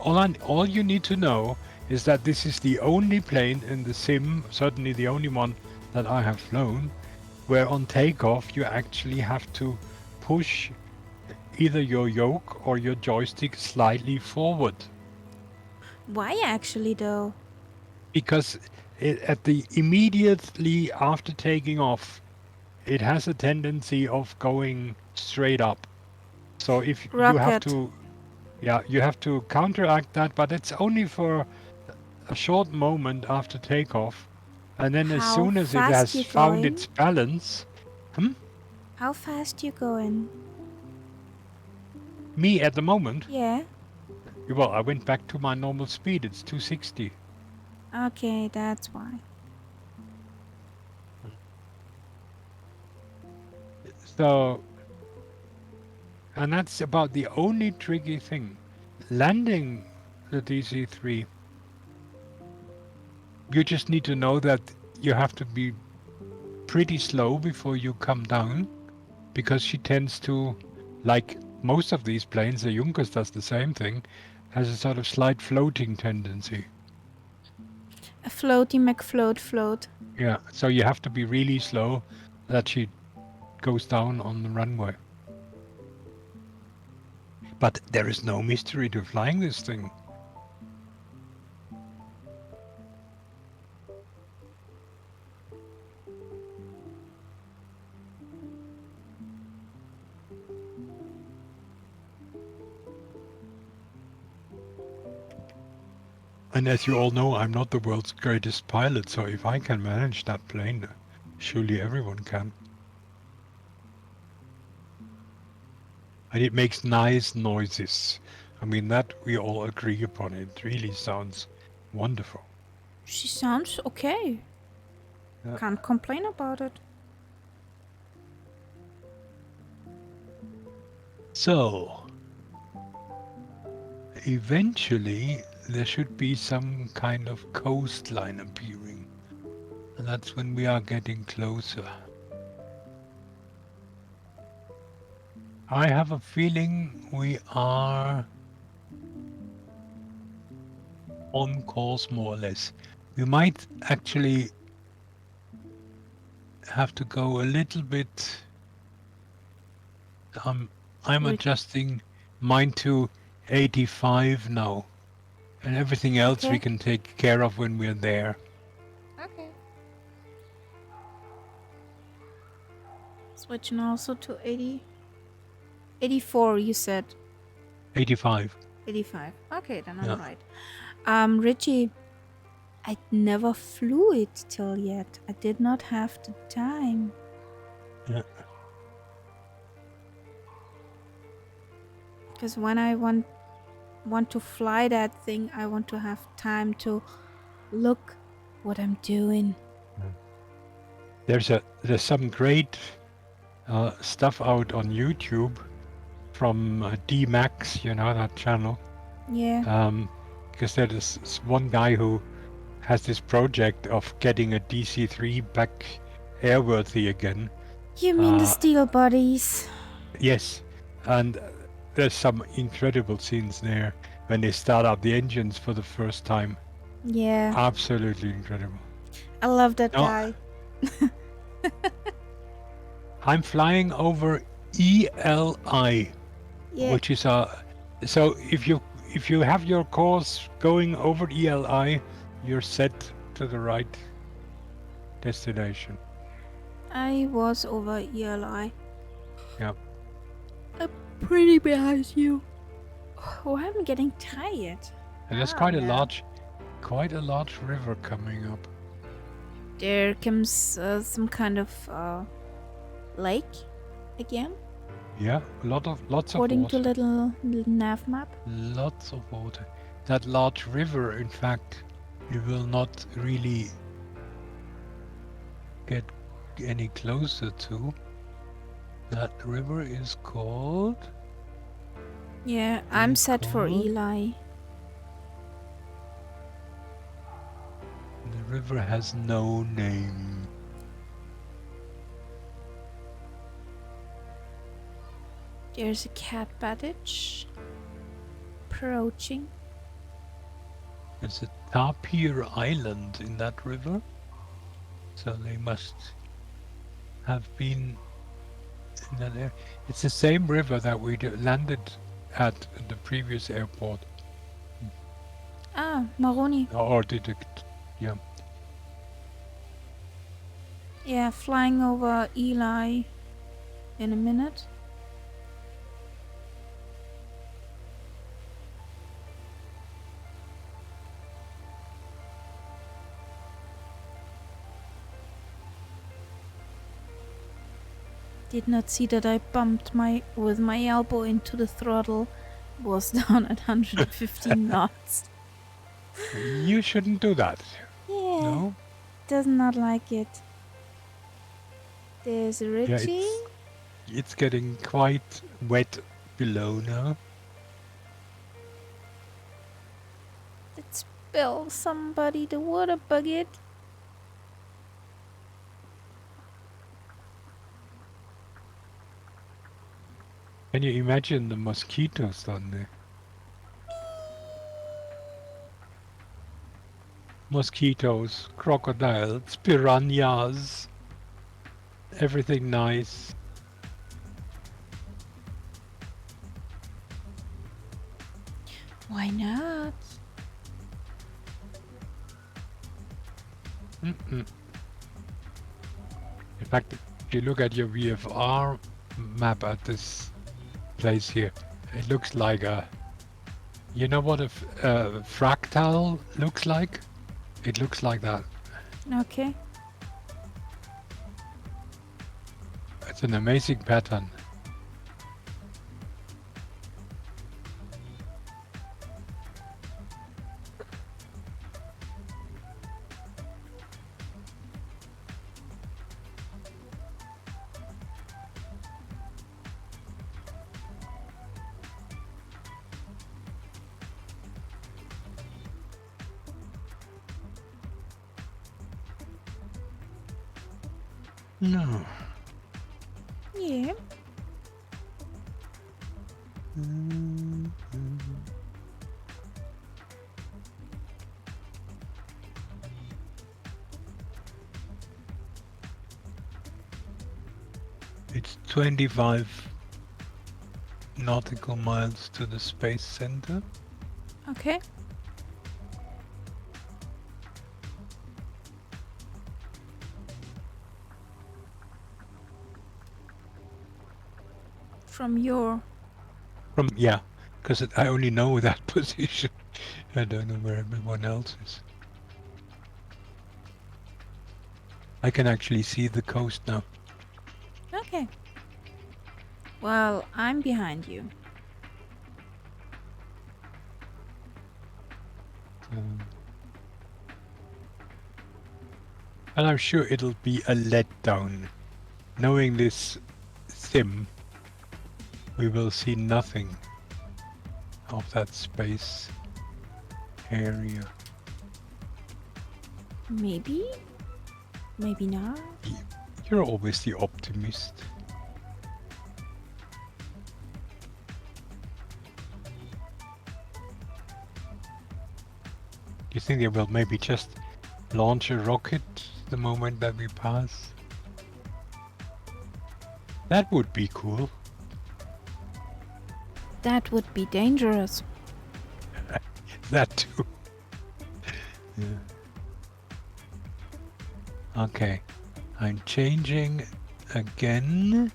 all you need to know is that this is the only plane in the sim, certainly the only one that I have flown, where on takeoff you actually have to push either your yoke or your joystick slightly forward. Why actually though? Because at the immediately after taking off, it has a tendency of going straight up. So if you have Rocket. to, yeah, you have to counteract that, but it's only for a short moment after takeoff. And then as How soon as it fast has you found going? its balance, How fast you going? me at the moment, Yeah. well, I went back to my normal speed. It's 260. Okay, that's why. So, and that's about the only tricky thing. Landing the DC-3, you just need to know that you have to be pretty slow before you come down, because she tends to, like most of these planes, the Junkers does the same thing, has a sort of slight floating tendency. A floaty McFloat float. Yeah, so you have to be really slow that she goes down on the runway. But there is no mystery to flying this thing. And as you all know, I'm not the world's greatest pilot, so if I can manage that plane, surely everyone can. And it makes nice noises. I mean, that we all agree upon. It really sounds wonderful. She sounds okay. Yeah. Can't complain about it. So, eventually, there should be some kind of coastline appearing. And that's when we are getting closer. I have a feeling we are on course, more or less. We might actually have to go a little bit. I'm Wait. adjusting mine to 85 now, and everything else we Okay. can take care of when we're there. Okay. Switching also to 80. 84, you said. 85. 85. Okay, then I'm Yeah. right. Richie, I never flew it till yet. I did not have the time. Yeah. Because when I want to fly that thing, I want to have time to look what I'm doing. There's some great stuff out on YouTube from D-Max, you know, that channel. Yeah. Because there is one guy who has this project of getting a DC-3 back airworthy again. You mean the steel bodies? Yes, and there's some incredible scenes there when they start up the engines for the first time. Yeah. Absolutely incredible. I love that No. guy. I'm flying over ELI, Yeah. which is so if you have your course going over ELI, you're set to the right destination. I was over ELI. Yeah. I'm pretty behind you. Oh, I'm getting tired. And there's Oh, quite no. a large river coming up. There comes some kind of lake again. Yeah, lots of According water. to little nav map. Lots of water. That large river, in fact, you will not really get any closer to. That river is called... Yeah, I'm set for called? Eli. The river has no name. There's a cat cottage approaching. There's a tapir island in that river, so they must have been in that area. It's the same river that we landed at the previous airport. Ah, Maroni. Or did it? Yeah. Yeah, flying over Eli in a minute. Did not see that I bumped with my elbow into the throttle. Was down at 115 knots. You shouldn't do that. Yeah, No? does not like it. There's Richie. It's getting quite wet below now. Let's spill somebody the water bucket. Can you imagine the mosquitoes down there? Mosquitoes, crocodiles, piranhas, everything nice. Why not? In fact, if you look at your VFR map at this place here, it looks like a... You know what a fractal looks like? It looks like that. Okay. It's an amazing pattern. No. Yeah. It's 25 nautical miles to the space center. Okay. From your... Yeah, because I only know that position. I don't know where everyone else is. I can actually see the coast now. Okay. Well, I'm behind you. And I'm sure it'll be a letdown. Knowing this sim, we will see nothing of that space area. Maybe? Maybe not? You're always the optimist. Do you think they will maybe just launch a rocket the moment that we pass? That would be cool. That would be dangerous. That too. Yeah. Okay, I'm changing again.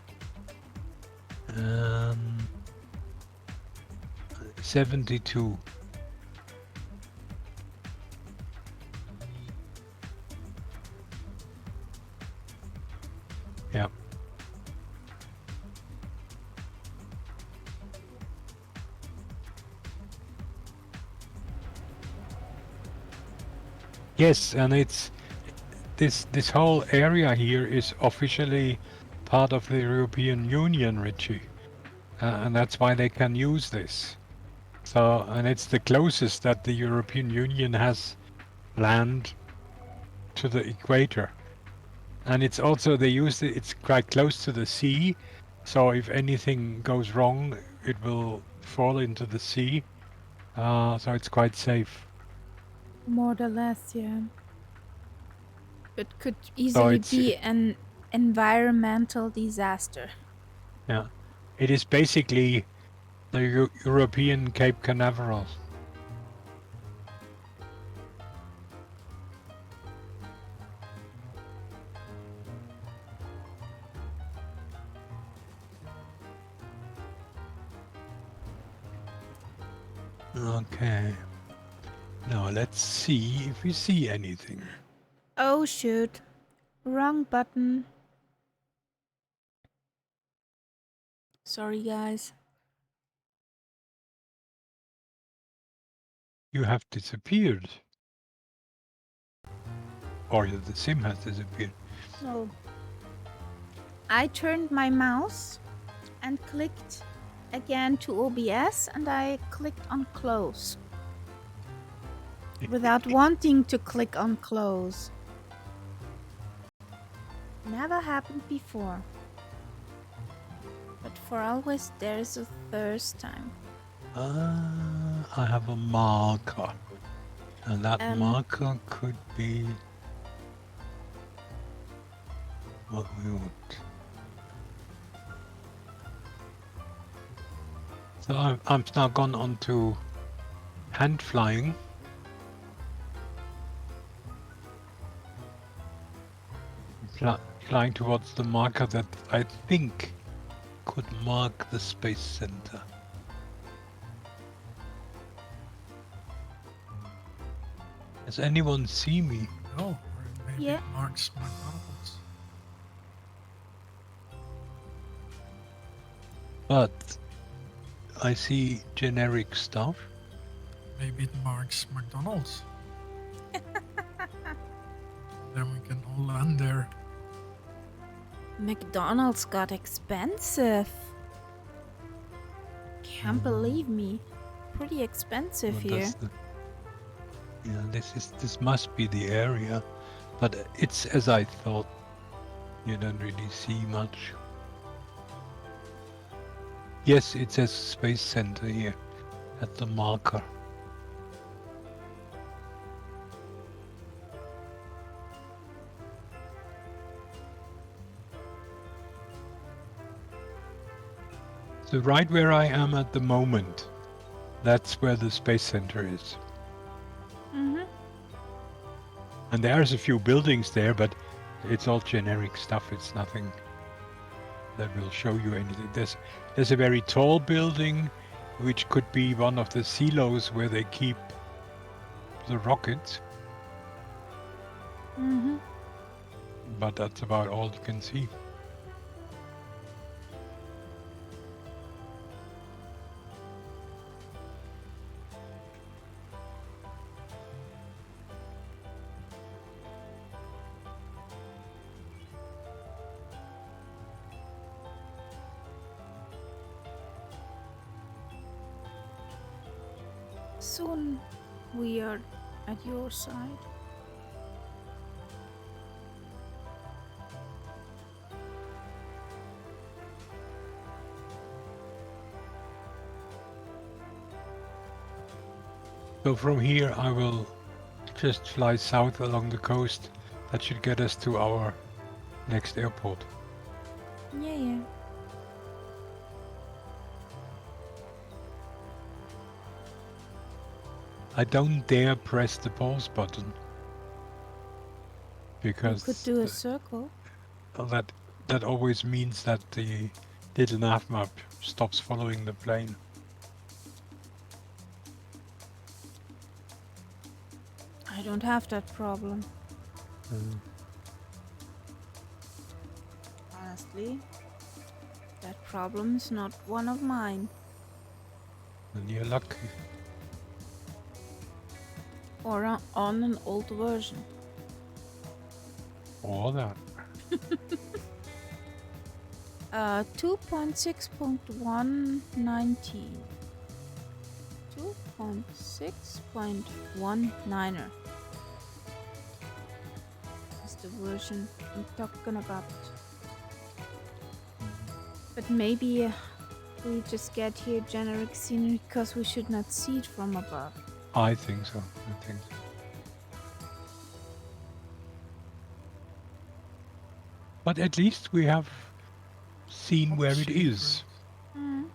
72. Yeah. Yes, and it's this whole area here is officially part of the European Union, Richie, and that's why they can use this. So, and it's the closest that the European Union has land to the equator, and it's also they use it. It's quite close to the sea, so if anything goes wrong, it will fall into the sea. So it's quite safe. More or less, yeah. It could easily it's- be an environmental disaster. Yeah. It is basically the European Cape Canaveral. Okay. Now let's see if we see anything. Oh shoot. Wrong button. Sorry, guys. You have disappeared. Or the sim has disappeared. So I turned my mouse and clicked again to OBS, and I clicked on close without wanting to click on close. Never happened before. But for always there's a first time. I have a marker. And that marker could be what we want. So I'm now gone on to hand flying. Flying towards the marker that I think could mark the space center. Does anyone see me? Oh, or maybe Yeah. it marks McDonald's. But I see generic stuff. Maybe it marks McDonald's. Then we can all land there. McDonald's got expensive. Can't believe me. Pretty expensive Well, here. Yeah, this must be the area, but it's as I thought. You don't really see much. Yes, it says Space Center here at the marker. So right where I am at the moment, that's where the Space Center is. Mm-hmm. And there's a few buildings there, but it's all generic stuff. It's nothing that will show you anything. There's a very tall building, which could be one of the silos where they keep the rockets. Mm-hmm. But that's about all you can see. Soon we are at your side. So from here I will just fly south along the coast. That should get us to our next airport. Yeah. I don't dare press the pause button. You Because could do a circle. that always means that the little nav map stops following the plane. I don't have that problem. Honestly, that problem's not one of mine. And you're lucky. Or on an old version. Or that. 2.6.119. 2.6.19er is the version I'm talking about. But maybe we just get here generic scenery because we should not see it from above. I think so. But at least we have seen Not where it safer. is. Mm.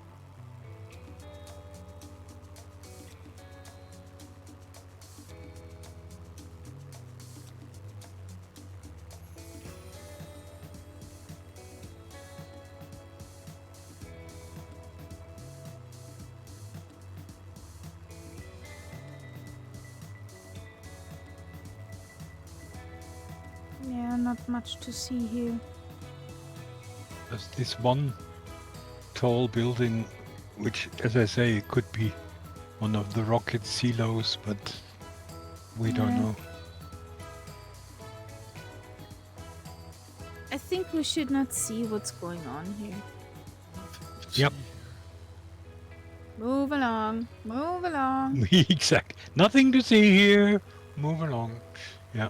Yeah, not much to see here. There's this one tall building, which, as I say, could be one of the rocket silos, but we don't Yeah. know. I think we should not see what's going on here. Nothing to Yep. see here. Move along. Move along. Exact. Nothing to see here. Move along. Yeah.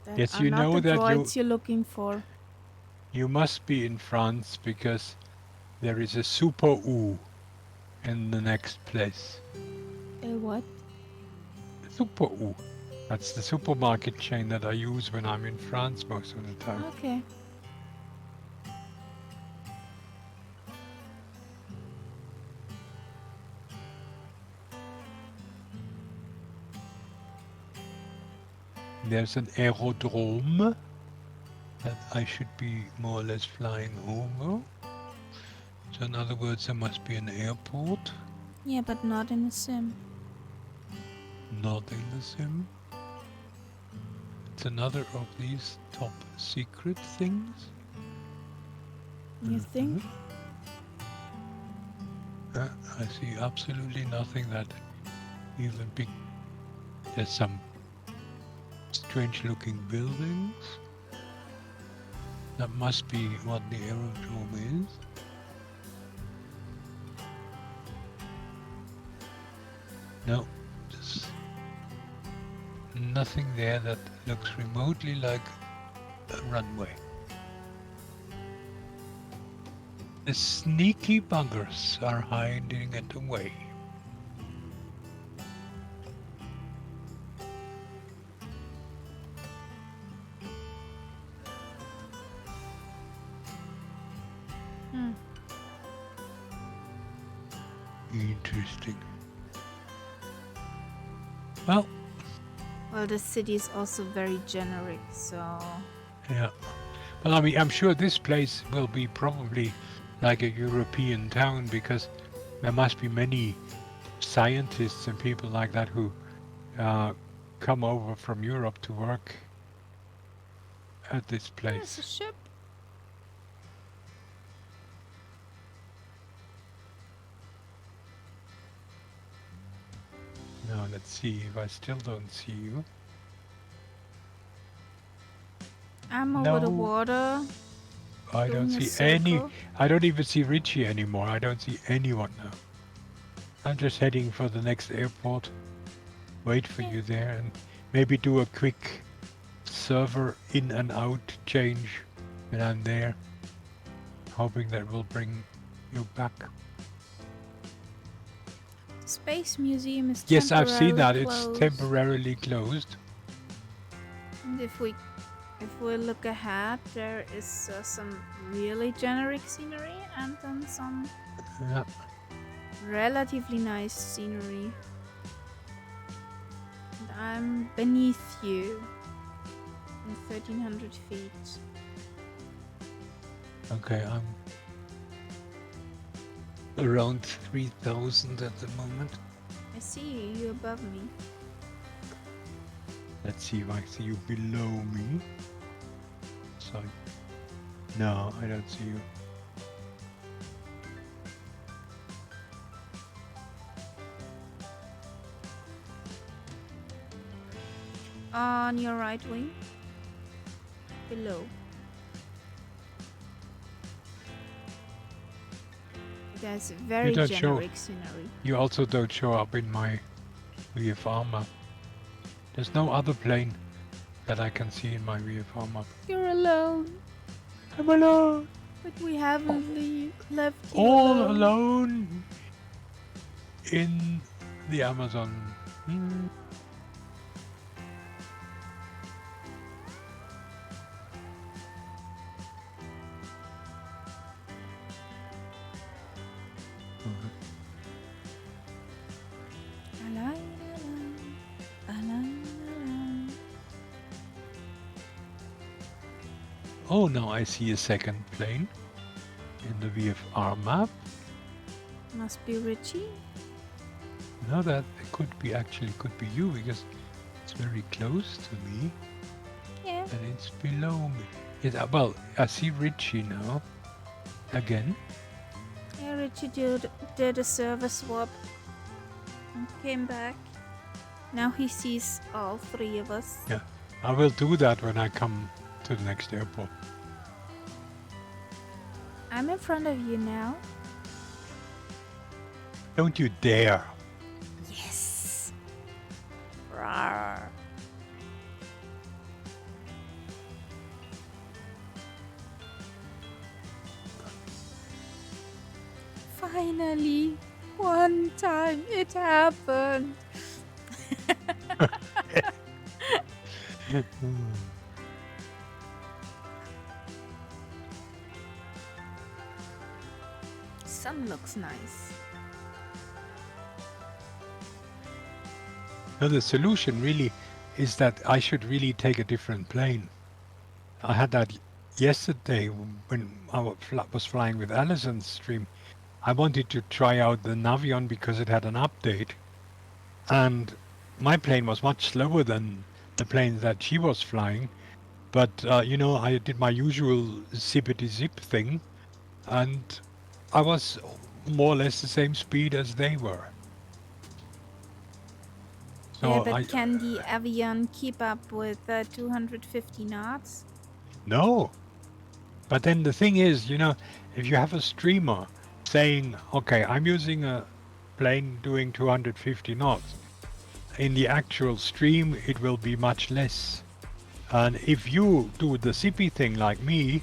That Yes, are you not know the that droids you're looking for. you must be in France because there is a Super U in the next place. What? Super U. That's the supermarket chain that I use when I'm in France most of the time. Okay. There's an aerodrome that I should be more or less flying over. So in other words, there must be an airport, Yeah, but not in a sim. not in the sim. It's another of these top secret things. You think? I see absolutely nothing that even big. There's some strange looking buildings. That must be what the aerodrome is. No, there's nothing there that looks remotely like a runway. The sneaky buggers are hiding it away. Hmm. Interesting. Well, Well, the city is also very generic, so... yeah. Well, I mean, I'm sure this place will be probably like a European town because there must be many scientists and people like that who come over from Europe to work at this There's a place. ship. Now let's see if I still don't see you. I'm over the No. water. I don't doing a see any. circle. I don't even see Richie anymore. I don't see anyone now. I'm just heading for the next airport. Wait for you there and maybe do a quick server in and out change when I'm there. Hoping that will bring you back. Space Museum is Yes, I've seen that. closed. It's temporarily closed. And if we look ahead, there is some really generic scenery and then some Yeah. relatively nice scenery. And I'm beneath you in 1300 feet. Okay, I'm around 3,000 at the moment. I see you above me. Let's see if I see you below me. So, no, I don't see you. On your right wing. Below. There's very don't show- generic scenery. You also don't show up in my VFR map. There's no other plane that I can see in my VFR map. You're alone. I'm alone. But we haven't left you All alone in the Amazon. Oh, now I see a second plane in the VFR map. Must be Richie. Now that it could be you because it's very close to me Yeah. and it's below me. Well, I see Richie now. Again. Yeah, Richie did a server swap and came back. Now he sees all three of us. Yeah. I will do that when I come to the next airport. I'm in front of you now. Don't you dare. Yes. Rawr. Finally, one time it happened. Sun looks nice. No, the solution really is that I should really take a different plane. I had that yesterday when I was flying with Alison's stream. I wanted to try out the Navion because it had an update. And my plane was much slower than the plane that she was flying. But, I did my usual zippity zip thing. And I was more or less the same speed as they were. So Yeah, but can the Avion keep up with 250 knots? No. But then the thing is, if you have a streamer saying, okay, I'm using a plane doing 250 knots, in the actual stream it will be much less. And if you do the zippy thing like me,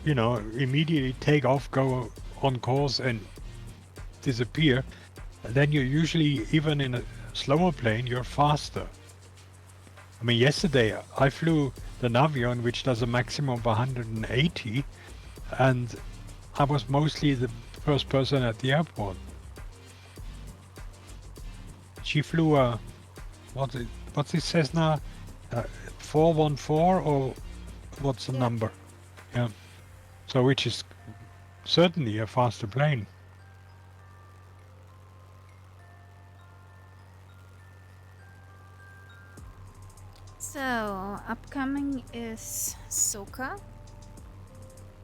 immediately take off, go on course and disappear, then you're usually, even in a slower plane, you're faster. I mean, yesterday I flew the Navion, which does a maximum of 180, and I was mostly the first person at the airport. She flew a, what's it Cessna 414, or what's the number? Yeah. So which is certainly a faster plane. So, upcoming is Soka.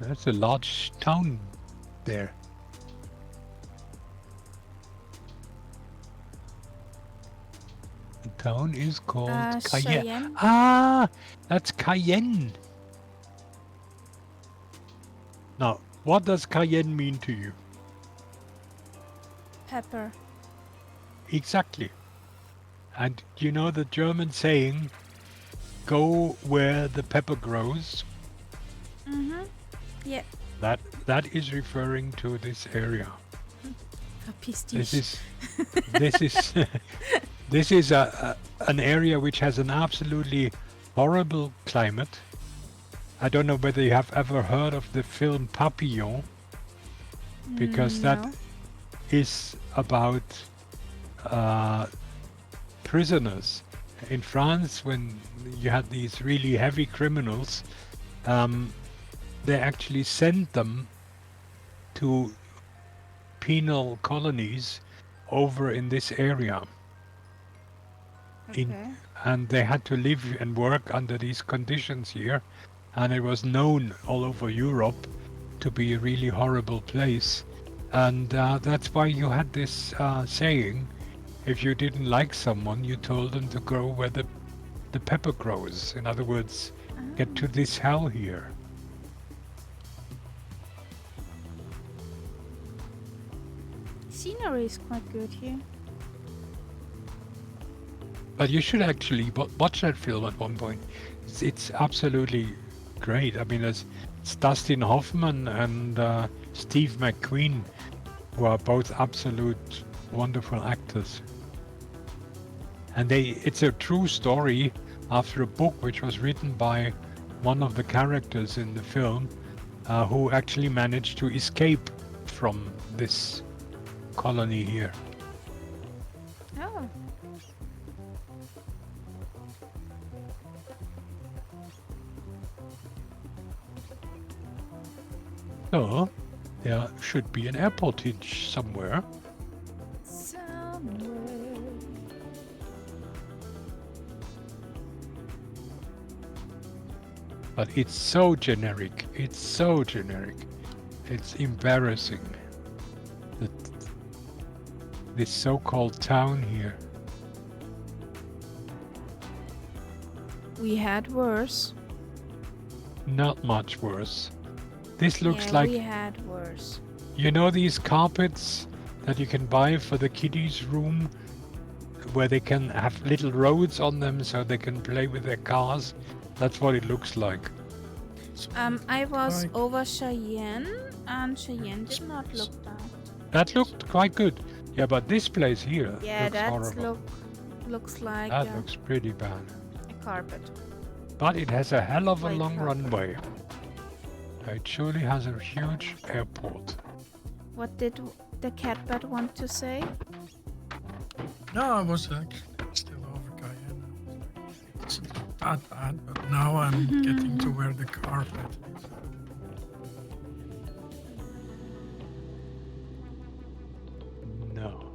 That's a large town there. The town is called Cayenne. Cheyenne. Ah, that's Cayenne. Now, what does Cayenne mean to you? Pepper. Exactly. And you know the German saying, go where the pepper grows? Mm-hmm. Yeah. That is referring to this area. Verpiss This dich. this is an area which has an absolutely horrible climate. I don't know whether you have ever heard of the film Papillon, because that No. is about prisoners in France. When you had these really heavy criminals, they actually sent them to penal colonies over in this area. Okay. And they had to live and work under these conditions here, and it was known all over Europe to be a really horrible place. And that's why you had this saying, if you didn't like someone, you told them to go where the pepper grows. In other words, get to this hell here. Scenery is quite good here. But you should actually watch that film at one point. It's absolutely great. I mean, it's Dustin Hoffman and Steve McQueen, who are both absolute wonderful actors. And it's a true story after a book which was written by one of the characters in the film, who actually managed to escape from this colony here. Oh. So there should be an airport hitch somewhere. Somewhere. But it's so generic. It's so generic. It's embarrassing. That this so-called town here. We had worse. Not much worse. This looks Yeah, like, we had worse. you know, these carpets that you can buy for the kiddies' room, where they can have little roads on them so they can play with their cars. That's what it looks like. I was Like- over Cheyenne, and Cheyenne did not look bad. That looked quite good. Yeah, but this place here Yeah, looks that horrible. looks like That looks pretty bad. a carpet. But it has a hell of a Like long carpet. runway. It surely has a huge airport. What did the catbird want to say? No, I was still over Cayenne. It's not that bad, but now I'm getting to where the carpet is. No.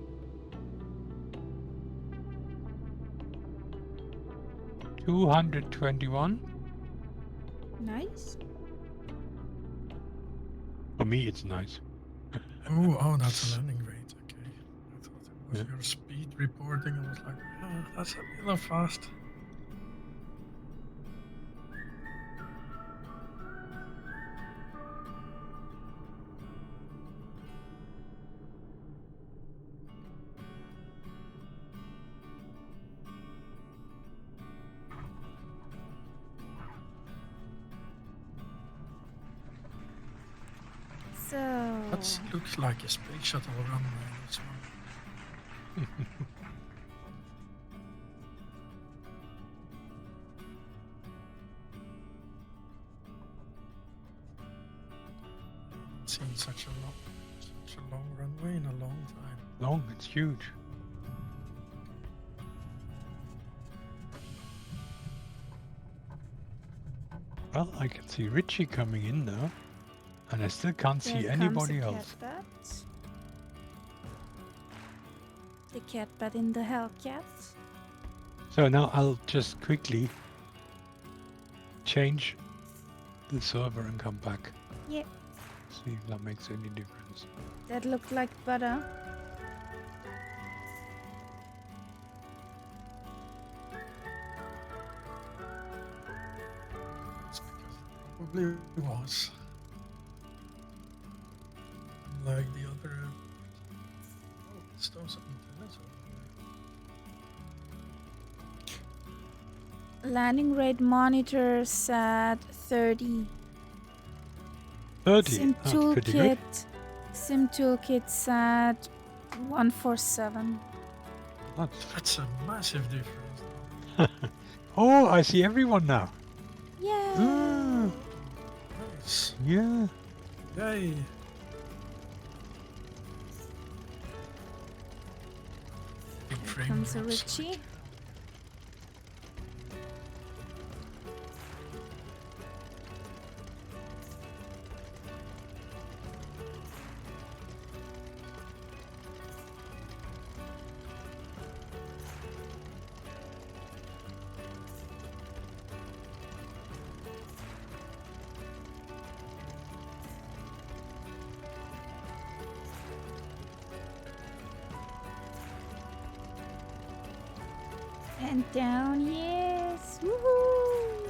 $221? Nice. For me, it's nice. Oh, that's a landing rate. Okay. I thought it was Yeah. your speed reporting. I was like, that's a little fast. So That looks like a space shuttle runway. That's one. Seen such a long runway in a long time. Long, it's huge. Well, I can see Richie coming in now. And I still can't see there anybody comes a else. catbird. The catbird in the Hellcat. So now I'll just quickly change the server and come back. Yeah, See if that makes any difference. that looked like butter. It's because it probably was. Like the other. Oh, it's those antennas over there. Landing rate monitor said 30. 30. Sim That's pretty good. Toolkit said 147. That's a massive difference. Oh, I see everyone now. Yeah. Ah, Nice. yeah. Yay. Big Here frame comes a drops. Richie. And down, yes. Woohoo!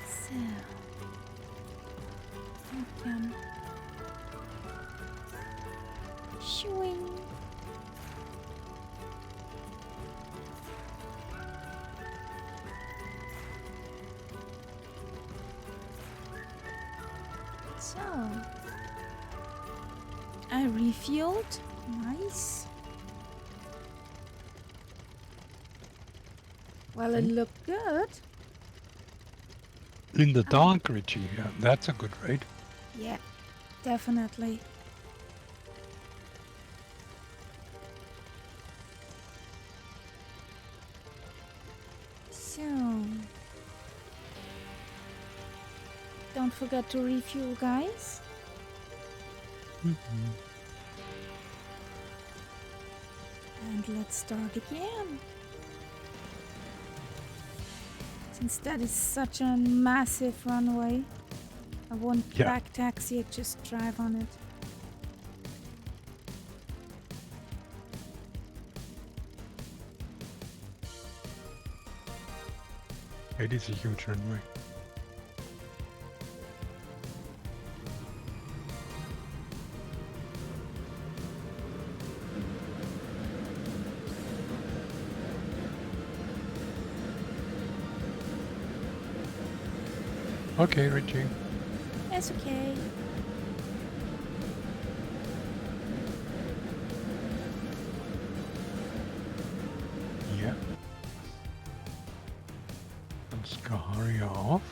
So, we can swing. So, I refueled. Nice. Well, it looked good. In the dark, Richie. Yeah, that's a good rate. Yeah. Definitely. So, don't forget to refuel, guys. And let's start again. Since that is such a massive runway, I won't Yeah. back taxi it, just drive on it. It is a huge runway. Okay, Richie. It's okay. Yeah. And Skaharia off.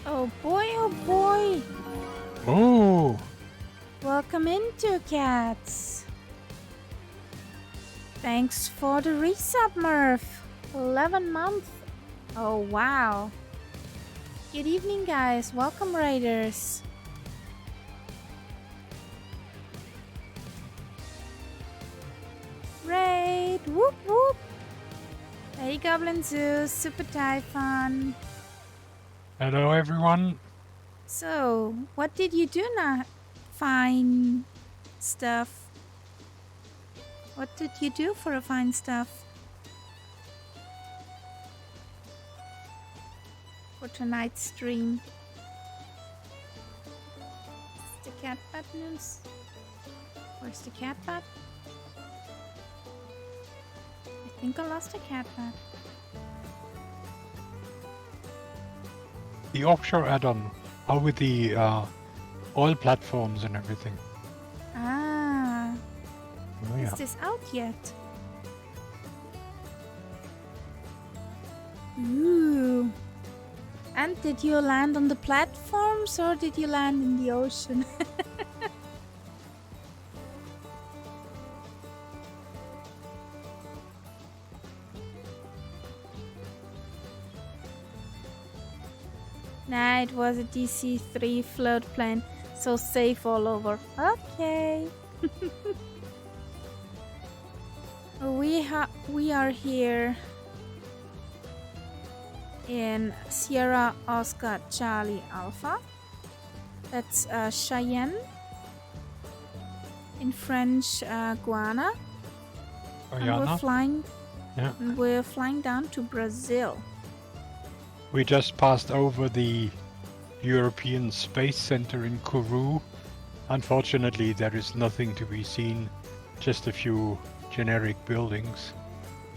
Oh boy, oh boy. Oh! Welcome into Cats. Thanks for the resub, Murph. 11 months. Oh wow. Good evening, guys. Welcome, Raiders. Raid! Whoop whoop! Hey, Goblin Zeus, Super Typhon. Hello, everyone. So, what did you do now? Fine stuff. What did you do for a fine stuff? For tonight's stream. Is the cat bat news? Where's the cat bat? I think I lost a cat bat. The offshore add-on. How with the oil platforms and everything? Ah, Oh, yeah. is this out yet? Ooh. And did you land on the platforms or did you land in the ocean? Nah, it was a DC-3 float plane, so safe all over. Okay. We are here in Sierra Oscar Charlie Alpha. That's Cheyenne. In French, Guiana. And Guyana. Yeah. we're flying down to Brazil. We just passed over the European Space Center in Kourou. Unfortunately, there is nothing to be seen, just a few generic buildings.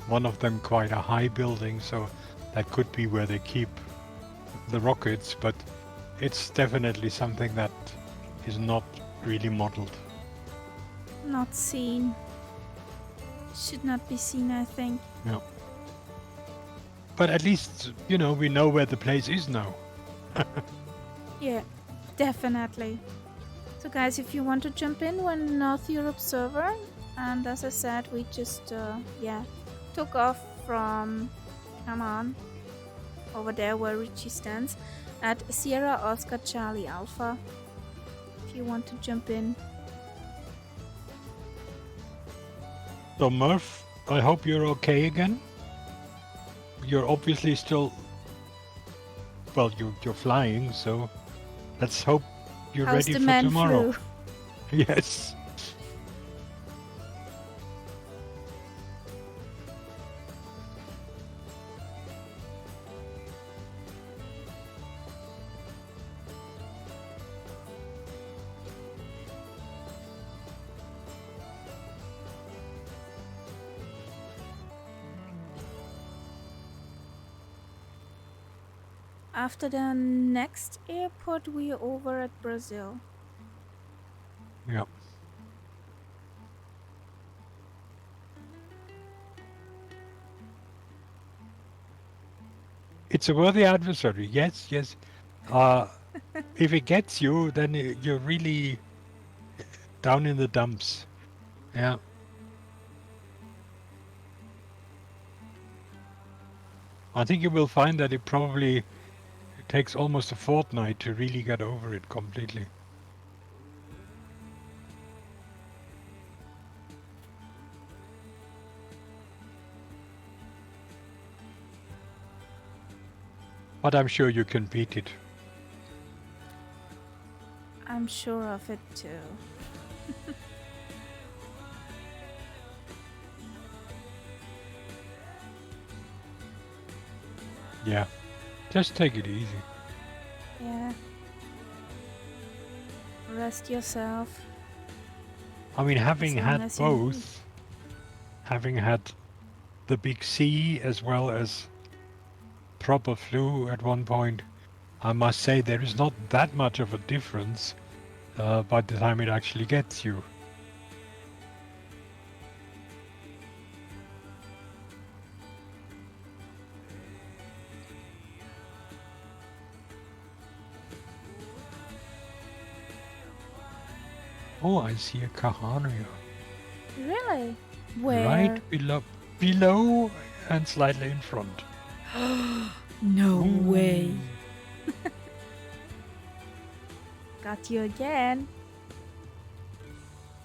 One of them quite a high building, so that could be where they keep the rockets, but it's definitely something that is not really modeled. Not seen. Should not be seen, I think. No. But at least, we know where the place is now. Yeah, definitely. So guys, if you want to jump in, we're North Europe server, and as I said, we just took off from, come on, over there where Richie stands, at Sierra Oscar Charlie Alpha. If you want to jump in. So Murph, I hope you're okay again. You're obviously still, well, you're flying, so let's hope you're How's ready the for man tomorrow. flu? Yes. After the next airport, we're over at Brazil. Yeah. It's a worthy adversary. Yes, yes. If it gets you, then you're really down in the dumps. Yeah. I think you will find that it probably takes almost a fortnight to really get over it completely. But I'm sure you can beat it. I'm sure of it too. Yeah. Just take it easy. Yeah. Rest yourself. I mean, having As long had as you need. both, having had the big C as well as proper flu at one point, I must say there is not that much of a difference by the time it actually gets you. Oh, I see a Kahania. Really? Where? Right below and slightly in front. No Ooh. way. Got you again.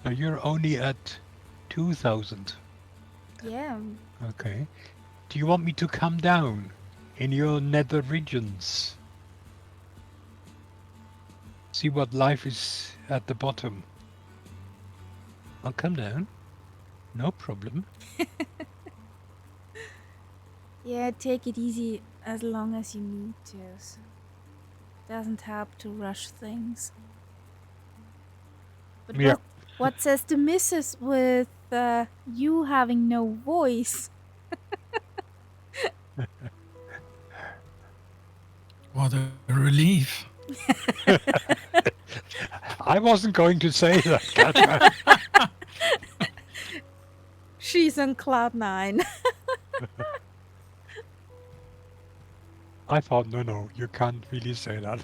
Now you're only at 2,000. Yeah. Okay. Do you want me to come down in your nether regions? See what life is at the bottom. I'll come down. No problem. Yeah, take it easy as long as you need to. So doesn't help to rush things. But Yeah. what says the missus with you having no voice? What a relief. I wasn't going to say that, Katma. She's on cloud 9. I thought, no, you can't really say that.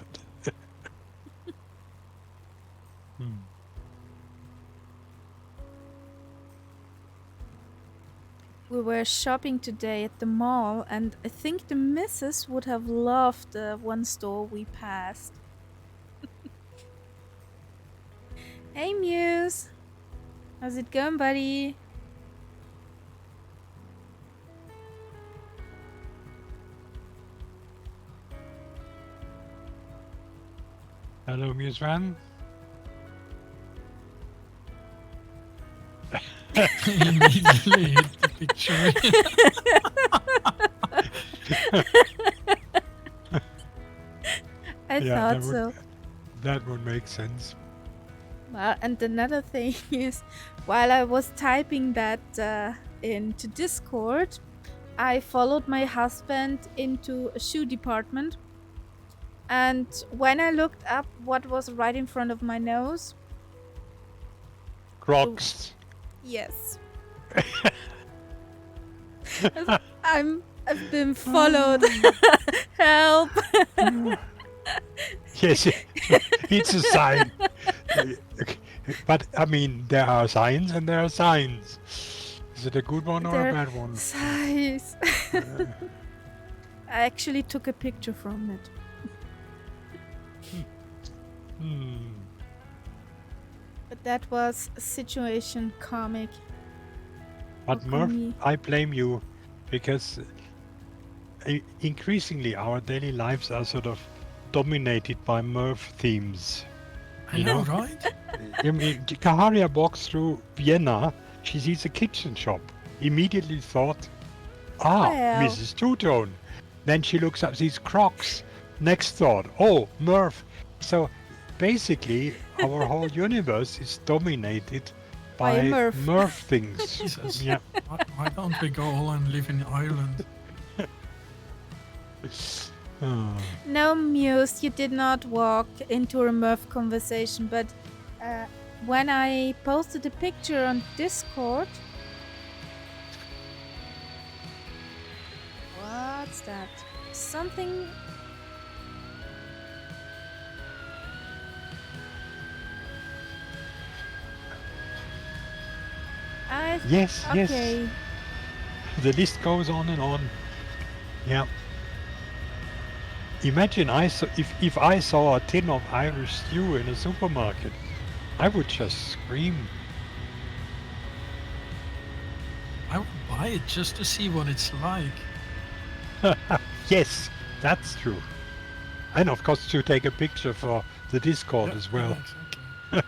We were shopping today at the mall, and I think the missus would have loved the one store we passed. Hey Muse! How's it going, buddy? Hello, Musran. Immediately hit the picture. I Yeah, thought so. That would make sense. Well, and another thing is, while I was typing that into Discord, I followed my husband into a shoe department. And when I looked up what was right in front of my nose, Crocs. yes. I've been followed. Help! Yes, it's a sign. Okay, but I mean, there are signs and there are signs. Is it a good one or a Their bad one? size. Uh, I actually took a picture from it. hmm. But that was a situation comic. But How Murph, come you- I blame you because increasingly our daily lives are sort of dominated by Murph themes. I You know, know? right? I mean, Kaharia walks through Vienna, she sees a kitchen shop, immediately thought, Well, Mrs. Two-Tone. Then she looks up, sees Crocs. Next thought, oh, Murph. So basically, our whole universe is dominated By a by Murph. Murph things. Jesus. Yeah. Why don't we go all and live in Ireland? Ah. No, Muse, you did not walk into a Murph conversation, but when I posted a picture on Discord. What's that? Something. Yes, Okay. yes. The list goes on and on. Yeah. Imagine if I saw a tin of Irish stew in a supermarket, I would just scream. I would buy it just to see what it's like. Yes, that's true. And of course to take a picture for the Discord Yeah, as well. yeah, exactly.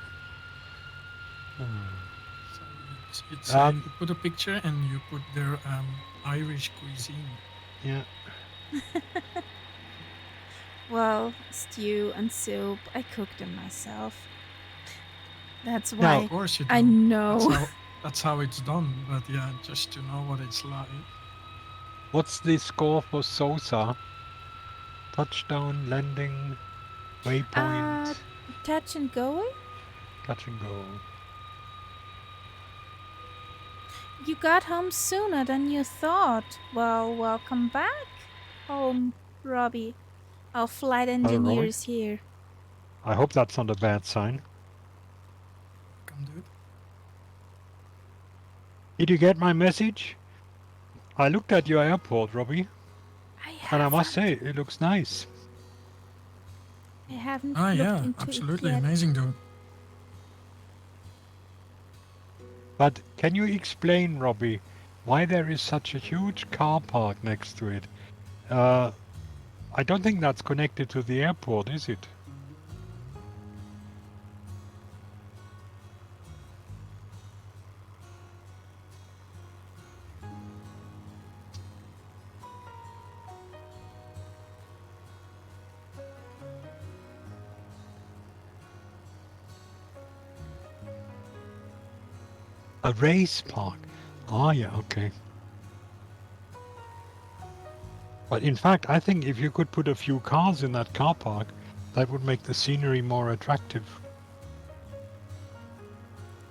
So it's you put a picture and you put their Irish cuisine. Yeah. Well, stew and soup, I cooked them myself. That's Now- why Of course you do. I know. That's how it's done. But yeah, just to know what it's like. What's the score for Sosa? Touchdown, landing, waypoint, Touch and go? touch and go. You got home sooner than you thought. Well, welcome back home, Robbie. Our flight engineer is here. I hope that's not a bad sign. Come, dude. Did you get my message? I looked at your airport, Robbie, and I must say, it looks nice. I haven't Ah, looked yeah, into absolutely it yet. amazing, dude. But can you explain, Robbie, why there is such a huge car park next to it? I don't think that's connected to the airport, is it? A race park. Oh, yeah, okay. But in fact, I think if you could put a few cars in that car park, that would make the scenery more attractive.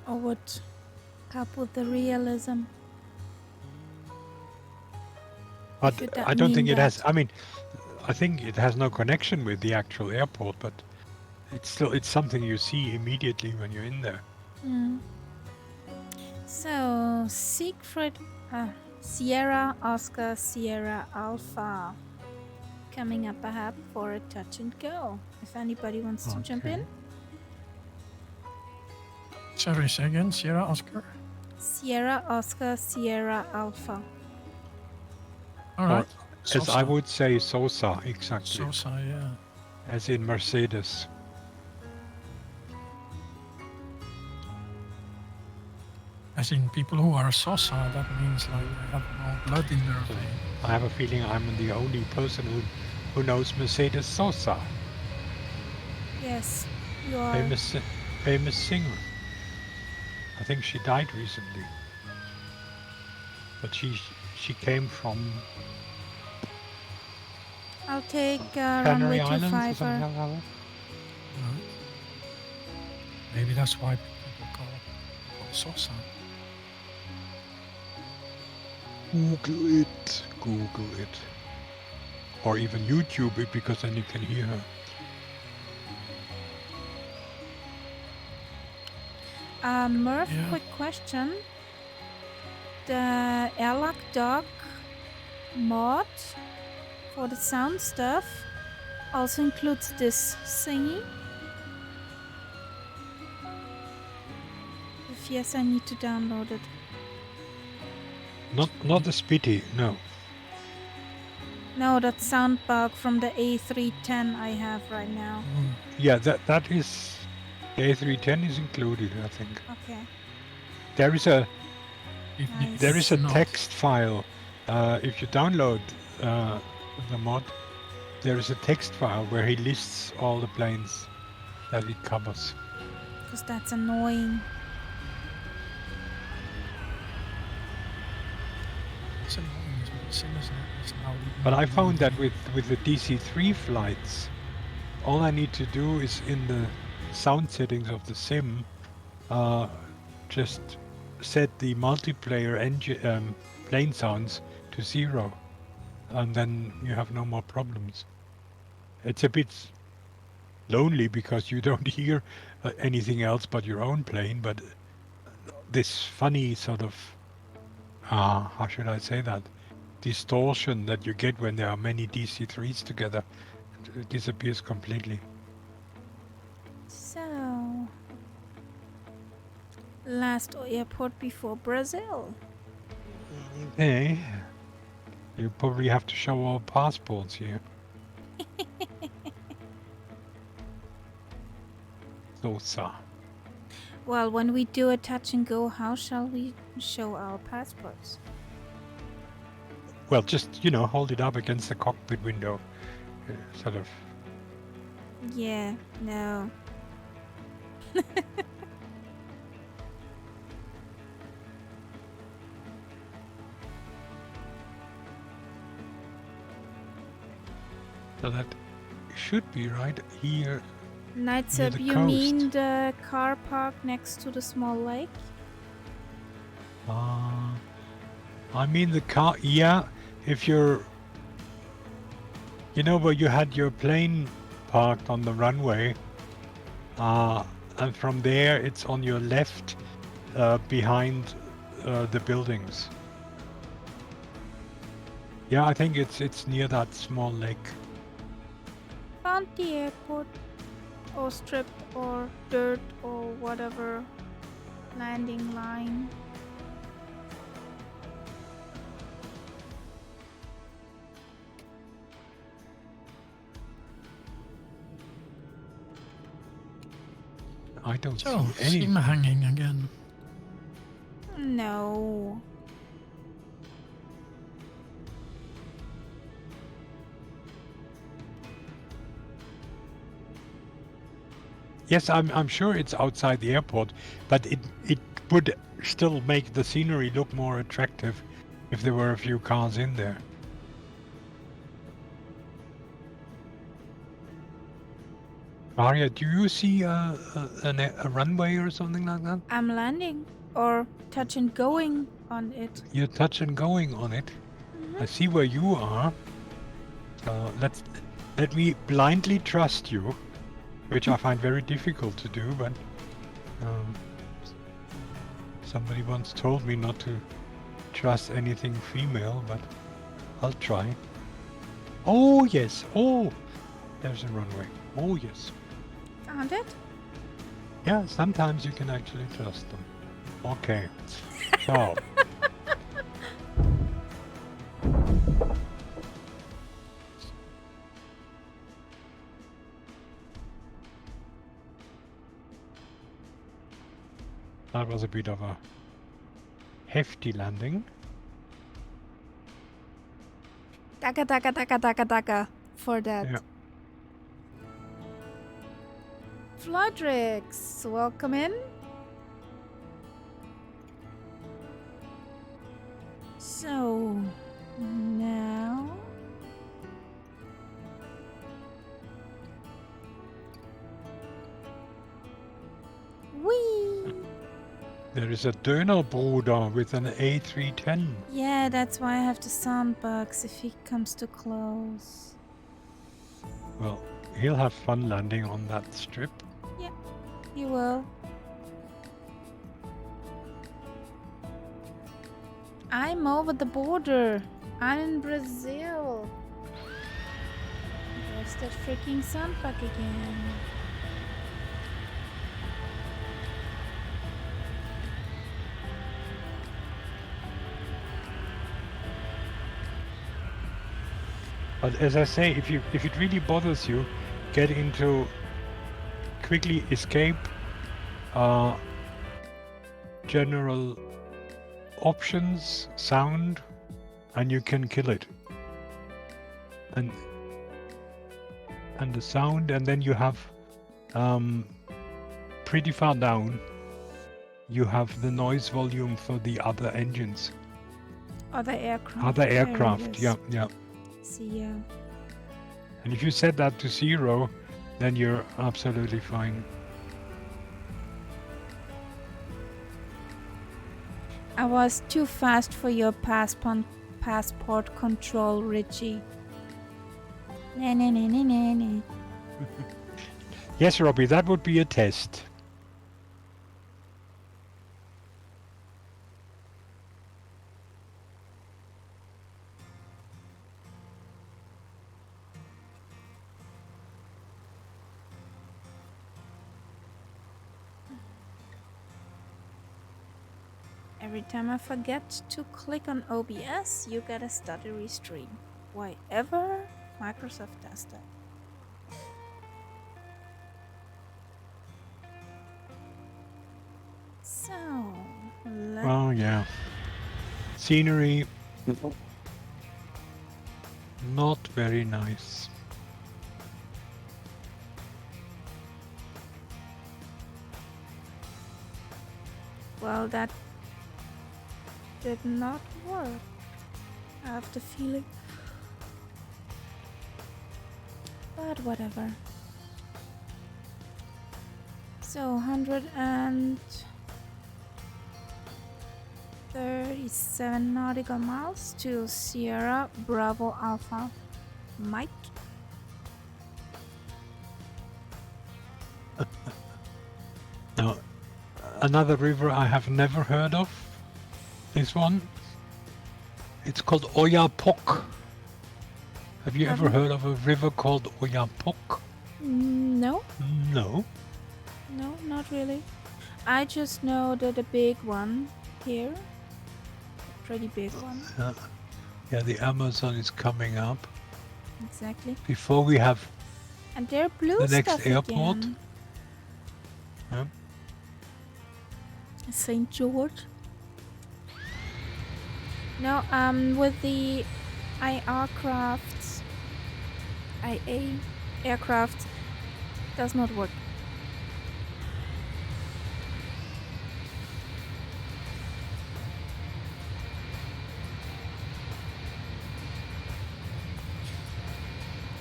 Or would help with the realism. But you don't I don't think mean it has. that. I mean, I think it has no connection with the actual airport, but it's something you see immediately when you're in there. So, Siegfried, Sierra Oscar Sierra Alpha. Coming up ahead for a touch and go. If anybody wants to jump in. Sorry, say again, Sierra Oscar. Sierra Oscar Sierra Alpha. All right. As I would say, Sosa, exactly. Sosa, yeah. As in Mercedes. As in people who are Sosa, that means like they have no blood in their vein. I have a feeling I'm the only person who knows Mercedes Sosa. Yes, you are. Famous singer. I think she died recently. But she came from I'll take Canary runway Islands or 25. something like that. Right. Maybe that's why people call it Sosa. Google it. Google it. Or even YouTube it, because then you can hear her. Murph, Yeah. quick question. The airlock dock mod for the sound stuff also includes this thingy? If yes, I need to download it. Not the Spitty, no. No, that sound bug from the A310 I have right now. Yeah, that is the A310 is included, I think. Okay. There is a Nice. there is a Not. text file. If you download the mod, there is a text file where he lists all the planes that it covers. Because that's annoying. It's annoying as it's now. But I found that with the DC-3 flights, all I need to do is in the sound settings of the sim, just set the multiplayer plane sounds to 0, and then you have no more problems. It's a bit lonely because you don't hear anything else but your own plane, but this funny sort of, how should I say that, distortion that you get when there are many DC-3s together disappears completely. So, last airport before Brazil. Hey, you probably have to show our passports here. Those Well, when we do a touch and go, how shall we show our passports? Well, just, hold it up against the cockpit window. Sort of. Yeah, no. So that should be right here. Nightsub, the you coast. mean the car park next to the small lake? I mean the car, yeah, if you're, where you had your plane parked on the runway, and from there it's on your left, behind the buildings. Yeah, I think it's near that small lake. Found the airport, or strip, or dirt, or whatever landing line. I don't So, see any. sim hanging again. No. Yes, I'm sure it's outside the airport, but it would still make the scenery look more attractive if there were a few cars in there. Maria, do you see a runway or something like that? I'm landing, or touch and going on it. You're touch and going on it. I see where you are. So let me blindly trust you, which I find very difficult to do, but somebody once told me not to trust anything female, but I'll try. Oh yes, oh, there's a runway. Oh yes. Found it? Yeah, sometimes you can actually trust them. Okay, so. That was a bit of a hefty landing. Taka for that. Yeah. Flodrix, welcome in. So, now... Whee! There is a Dönerbruder with an A310. Yeah, that's why I have the sound bugs if he comes too close. Well, he'll have fun landing on that strip. He will. I'm over the border. I'm in Brazil. There's that freaking sandbag again. But as I say, if it really bothers you, get into quickly escape general options, sound, and you can kill it. And the sound, and then you have pretty far down you have the noise volume for the other engines. Other aircraft. Other There it aircraft, is. yeah, yeah. See, yeah. And if you set that to 0, then you're absolutely fine. I was too fast for your passport control, Richie. Nee. Yes, Robbie, that would be a test. Every time I forget to click on OBS, you get a study restream. Why ever Microsoft does that? So, Oh, yeah. Scenery. Not very nice. well, that did not work. I have the feeling. But whatever. So 137 nautical miles to Sierra Bravo Alpha Mike. Now, another river I have never heard of. This one. It's called Oyapock. Have you ever heard of a river called Oyapock? No, No. no, not really. I just know that the big one here, a pretty big one. Yeah, the Amazon is coming up. Exactly. Before we have And they're blue the next stuff airport. again. Yeah. St. George. No, with the IA aircraft does not work.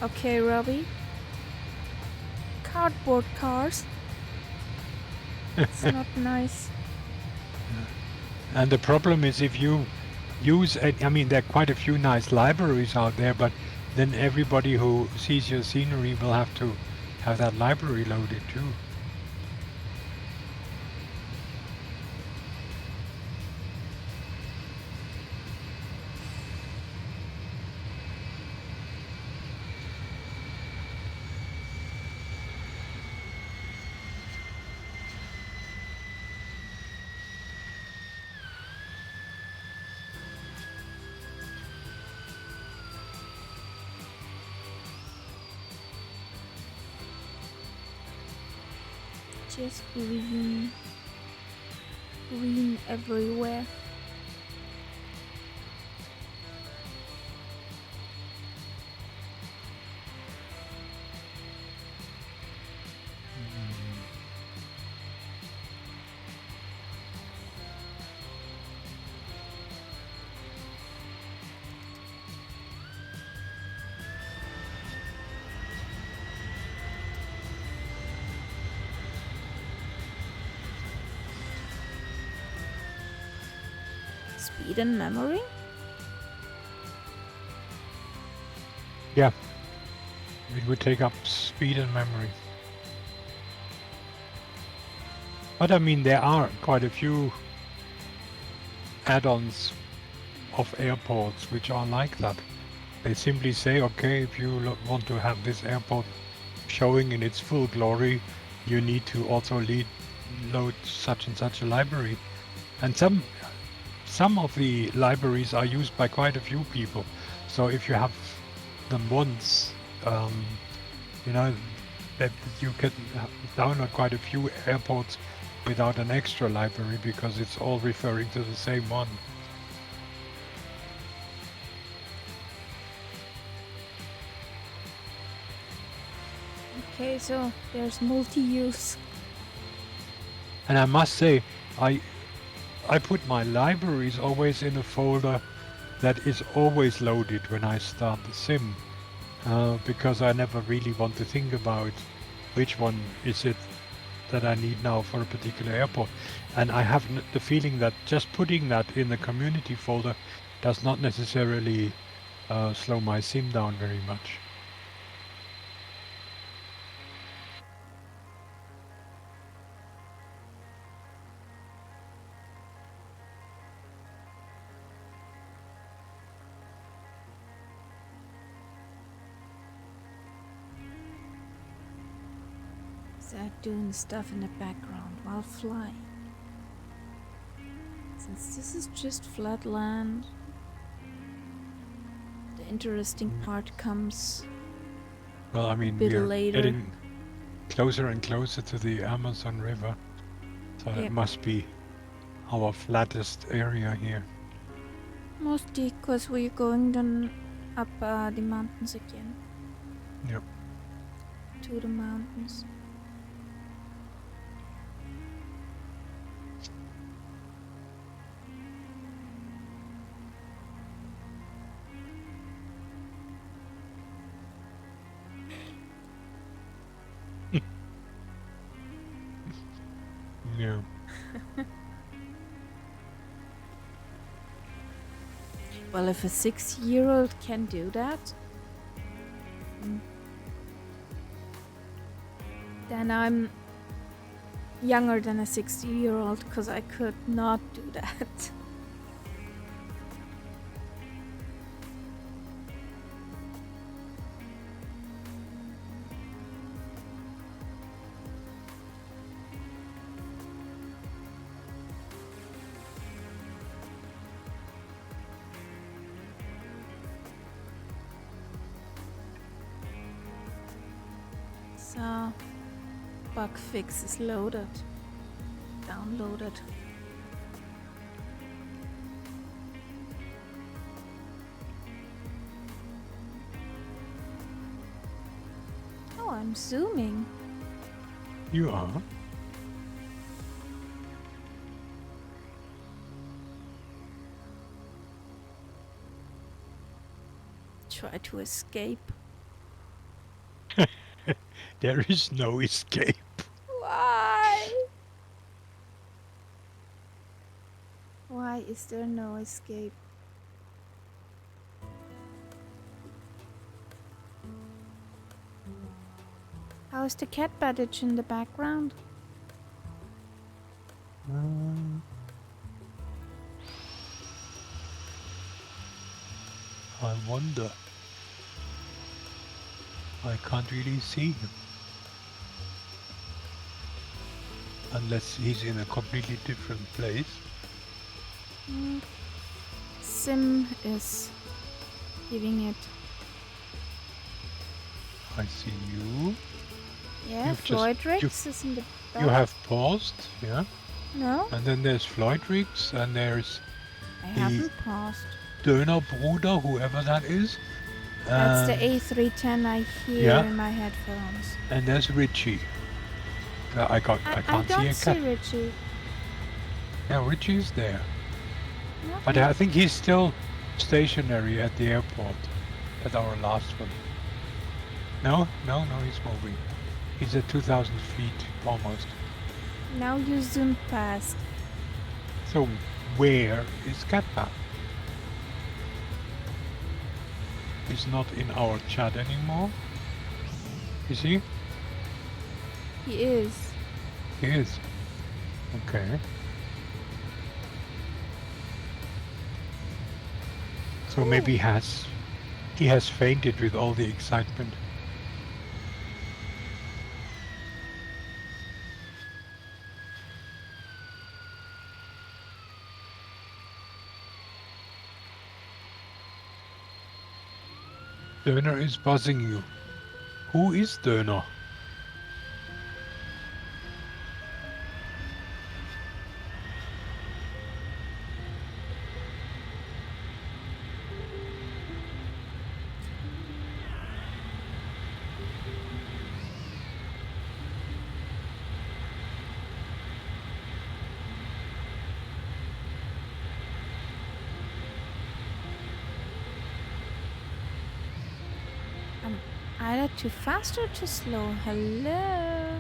Okay, Robbie. Cardboard cars. It's not nice. And the problem is if you use, I mean, there are quite a few nice libraries out there, but then everybody who sees your scenery will have to have that library loaded too. Just green. Green everywhere. Speed and memory? Yeah. It would take up speed and memory. But I mean, there are quite a few add-ons of airports which are like that. They simply say, okay, if you want to have this airport showing in its full glory, you need to also load such and such a library. And some of the libraries are used by quite a few people. So if you have them once, you know, that you can download quite a few airports without an extra library because it's all referring to the same one. Okay, so there's multi-use. And I must say, I put my libraries always in a folder that is always loaded when I start the sim, because I never really want to think about which one is it that I need now for a particular airport. And I have the feeling that just putting that in the community folder does not necessarily slow my sim down very much. Zach doing stuff in the background while flying. Since this is just flat land, the interesting part comes. Well, I mean, bit we're later. getting closer and closer to the Amazon River, so Yep. it must be our flattest area here. Mostly because we're going then up the mountains again. Yep. To the mountains. Yeah. Well, if a 6-year-old can do that, then I'm younger than a 60-year-old because I could not do that. So, bug fix is loaded, downloaded. Oh, I'm zooming. You are? Try to escape. There is no escape. Why? Why is there no escape? How's the cat badge in the background? I wonder. I can't really see him. Unless he's in a completely different place. Sim is giving it. I see you. Yeah, You've just- Floydrix is in the back. You have paused, yeah? No, And then there's Floydrix, and there's I haven't paused. Döner Bruder, whoever that is. That's the And- A310 I hear Yeah. in my headphones. And there's Richie. I can't I see don't a see cat. Richie. Yeah, Richie is there. No, But I think he's still stationary at the airport, at our last one. No, he's moving. He's at 2,000 feet, almost. now you zoomed past. So where is Kappa? He's not in our chat anymore. Is he? He is. He is. Okay. So maybe he has fainted with all the excitement. Döner is buzzing you. Who is Döner? Either too fast or too slow. Hello.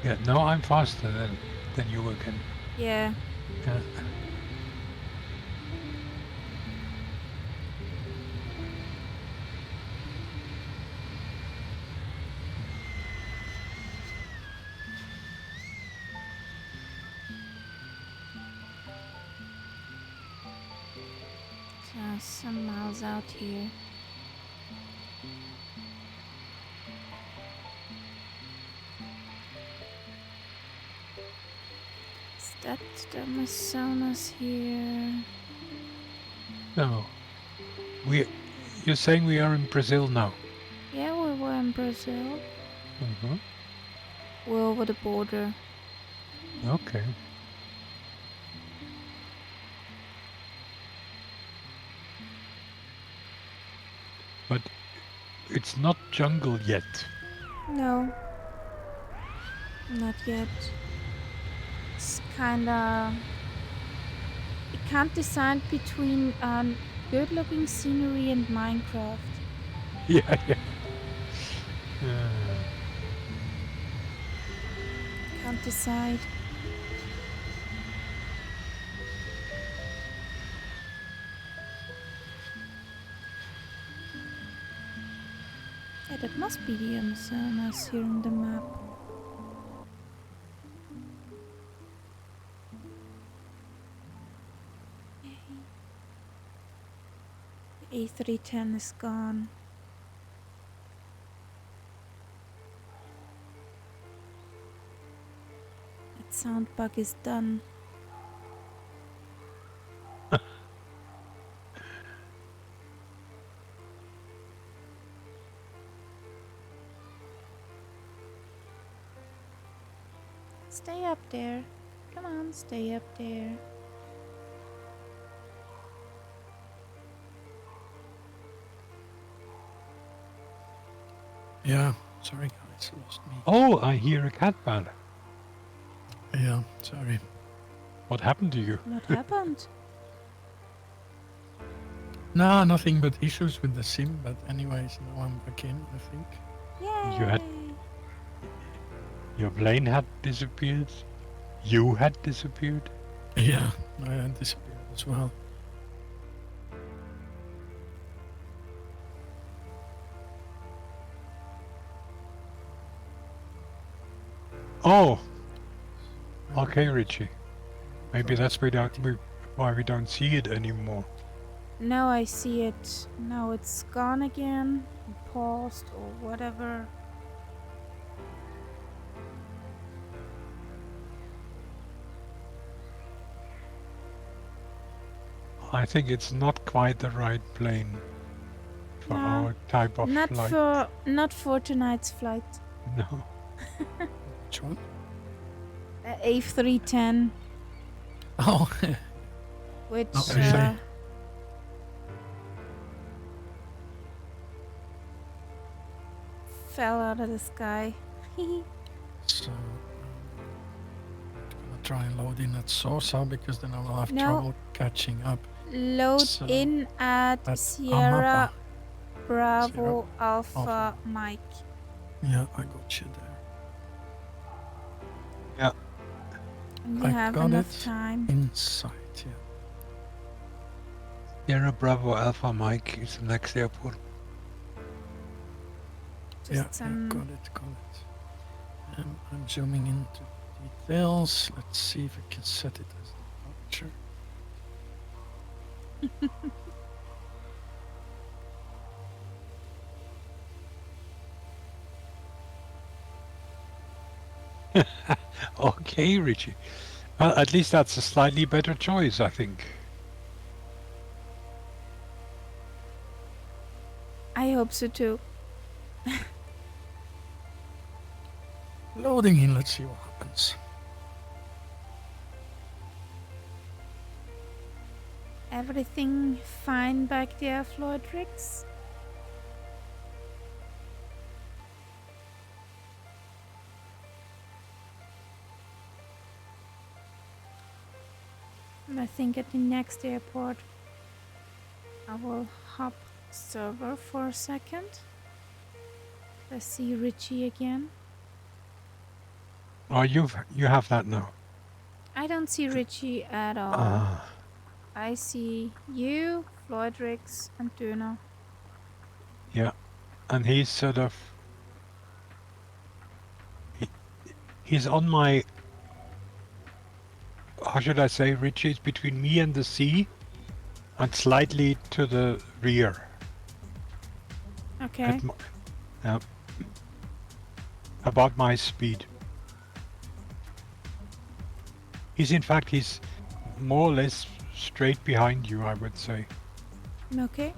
Yeah, now I'm faster than you again. Yeah. Yeah. Just some miles out here. Is that the Amazonas here? No. You're saying we are in Brazil now? Yeah, we were in Brazil. Uh-huh. We're over the border. Okay. But it's not jungle yet. No. Not yet. It's kinda... You can't decide between good-looking scenery and Minecraft. Yeah, yeah. Can't decide. Yeah, that must be the Amazonas here on the map. The A310 is gone. That sound bug is done. Stay up there. Come on, stay up there. Yeah, sorry guys, lost me. Oh, I hear a cat bell. Yeah, sorry. What happened to you? What happened? No, nothing but issues with the sim, but anyways, now I'm back in, I think. Yay! You had- Your plane had disappeared. You had disappeared. Yeah, I had disappeared as well. Oh. Okay, Richie. Maybe that's why we don't see it anymore. Now I see it. Now it's gone again. Paused or whatever. I think it's not quite the right plane for No, our type of not flight. not for tonight's flight. No. Which one? A310, Oh, which Not really. fell out of the sky. so gonna try and load in at Sosa because then I will have No. trouble catching up. Load So, in at at Sierra Amapa. Bravo Sierra Alpha Alpha. Mike. Yeah, I got you there. And you I have got enough it. time. Inside, yeah. Sierra Bravo Alpha Mike is the next airport. Just Yeah, some got it. I'm zooming into details. Let's see if I can set it as departure. Okay, Richie. Well, at least that's a slightly better choice, I think. I hope so too. Loading in, let's see what happens. Everything fine back there, Floydrix? I think at the next airport I will hop server for a second. Let's see Richie again. Oh, you have that now. I don't see Richie at all. Ah, I see you, Floydrix, and Tuna. yeah. And he's sort of he's on my, how should I say, Richie is between me and the sea and slightly to the rear. Okay. About my speed. In fact, he's more or less straight behind you, I would say. Okay.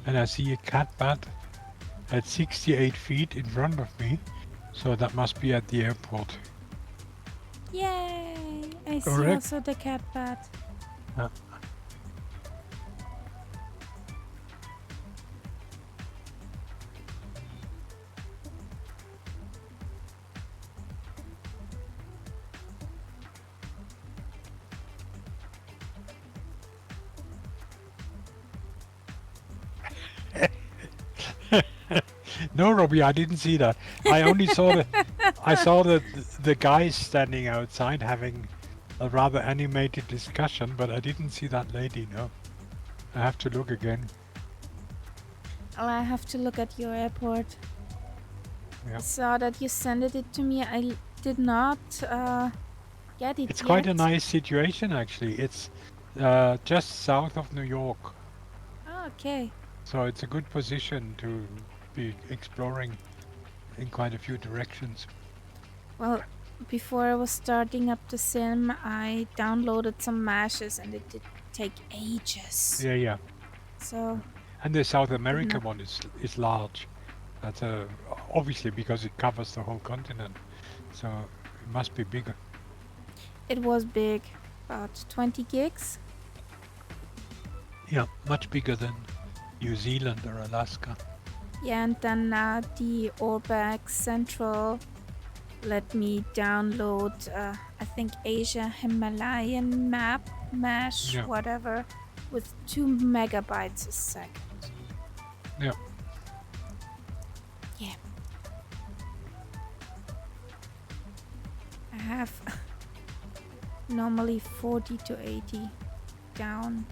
And I see a cat bat at 68 feet in front of me, so that must be at the airport. Yay! I see Correct. also the cat bat. No, Robbie, I didn't see that. I only saw the guys standing outside having a rather animated discussion, but I didn't see that lady. No, I have to look again. Well, I have to look at your airport. Yeah. I saw that you sent it to me. I did not get it It's yet. quite a nice situation, actually. It's just south of New York, Oh, okay. so it's a good position to be exploring in quite a few directions. Well, before I was starting up the sim, I downloaded some meshes and it did take ages. Yeah, yeah. So, And the South America not- one is large. That's obviously because it covers the whole continent, so it must be bigger. it was big, about 20 gigs. Yeah, much bigger than New Zealand or Alaska. Yeah, and then the Orbex Central let me download, I think, Asia Himalayan map, mesh, Yeah. whatever, with 2 megabytes a second. Yeah. Yeah. I have normally 40 to 80 down.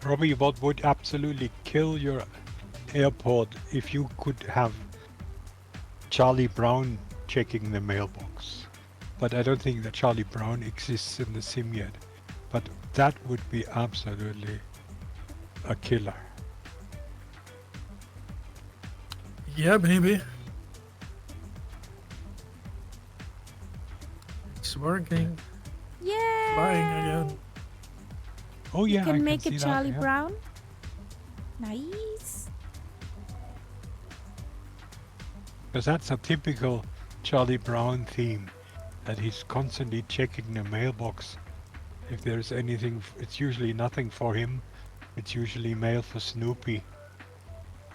Robbie, what would absolutely kill your airport if you could have Charlie Brown checking the mailbox? But I don't think that Charlie Brown exists in the sim yet. But that would be absolutely a killer. Yeah, baby. It's working. Yeah. Flying again. Oh yeah, You can I make can a see Charlie that, yeah. Brown. Nice. Because that's a typical Charlie Brown theme, that he's constantly checking the mailbox. If there's anything, it's usually nothing for him. It's usually mail for Snoopy.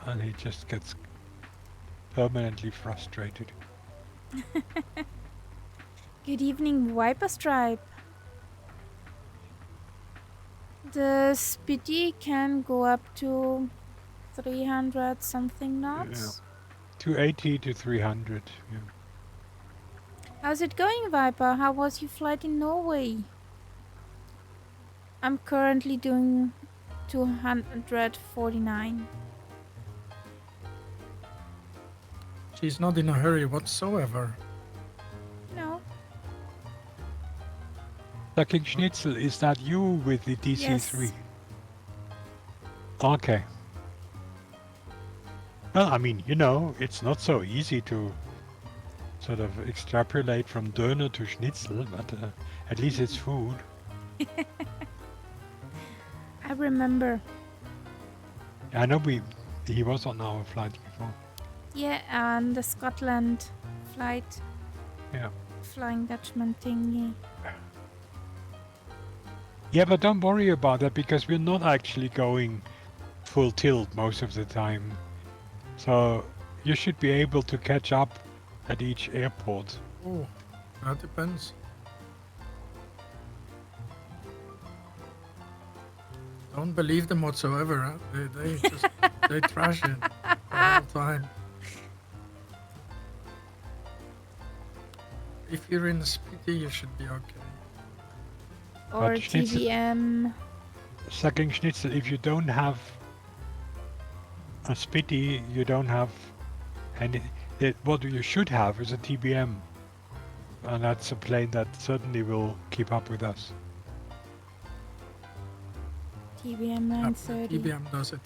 And he just gets permanently frustrated. Good evening, Viper Stripe. The speedy can go up to 300 something knots. 280 to 300. Yeah. How's it going, Viper? How was your flight in Norway? I'm currently doing 249. She's not in a hurry whatsoever. No. Sucking Schnitzel, is that you with the DC3? Yes. Okay. Well, I mean, you know, it's not so easy to sort of extrapolate from Döner to Schnitzel, but at least it's food. I remember. I know he was on our flight before. Yeah, and the Scotland flight. Yeah. Flying Dutchman thingy. Yeah, but don't worry about that because we're not actually going full tilt most of the time. So you should be able to catch up at each airport. Oh, that depends. Don't believe them whatsoever. Huh? They just they trash it the whole time. If you're in a Spitty, you should be okay. Or But Schnitzel- TVM. Sucking Schnitzel, if you don't have a Spitty, you don't have any. What you should have is a TBM. And that's a plane that certainly will keep up with us. TVM 930. TBM does it.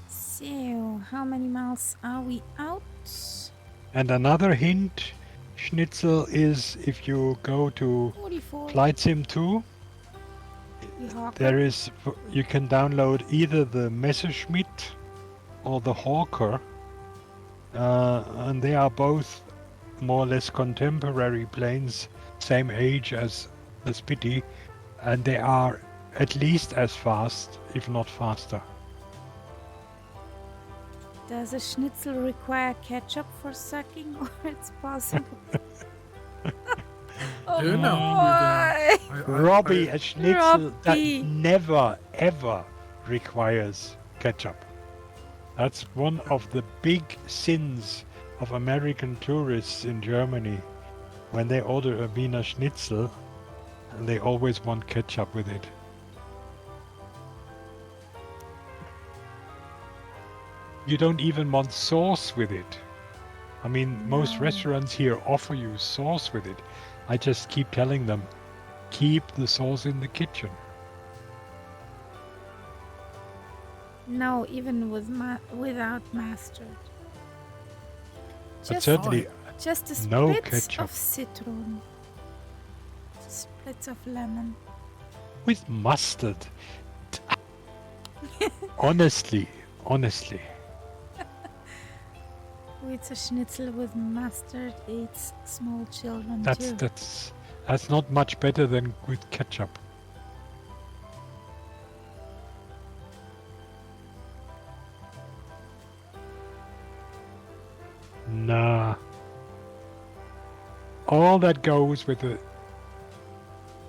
So, how many miles are we out? And another hint, Schnitzel, is if you go to 44. Flight Sim 2, there is, you can download either the Messerschmitt or the Hawker, and they are both more or less contemporary planes, same age as the Spitty, and they are at least as fast, if not faster. Does a schnitzel require ketchup for sucking, or it's possible? Oh You know, boy! Robbie, a Schnitzel Robbie. that never ever requires ketchup. That's one of the big sins of American tourists in Germany. When they order a Wiener Schnitzel, they always want ketchup with it. You don't even want sauce with it. I mean, most No. restaurants here offer you sauce with it. I just keep telling them, keep the sauce in the kitchen. No, even with without mustard. But certainly, just a no split ketchup. of citron. Splits of lemon. with mustard. Honestly. Who eats a schnitzel with mustard eats small children too. That's not much better than with ketchup. Nah. All that goes with the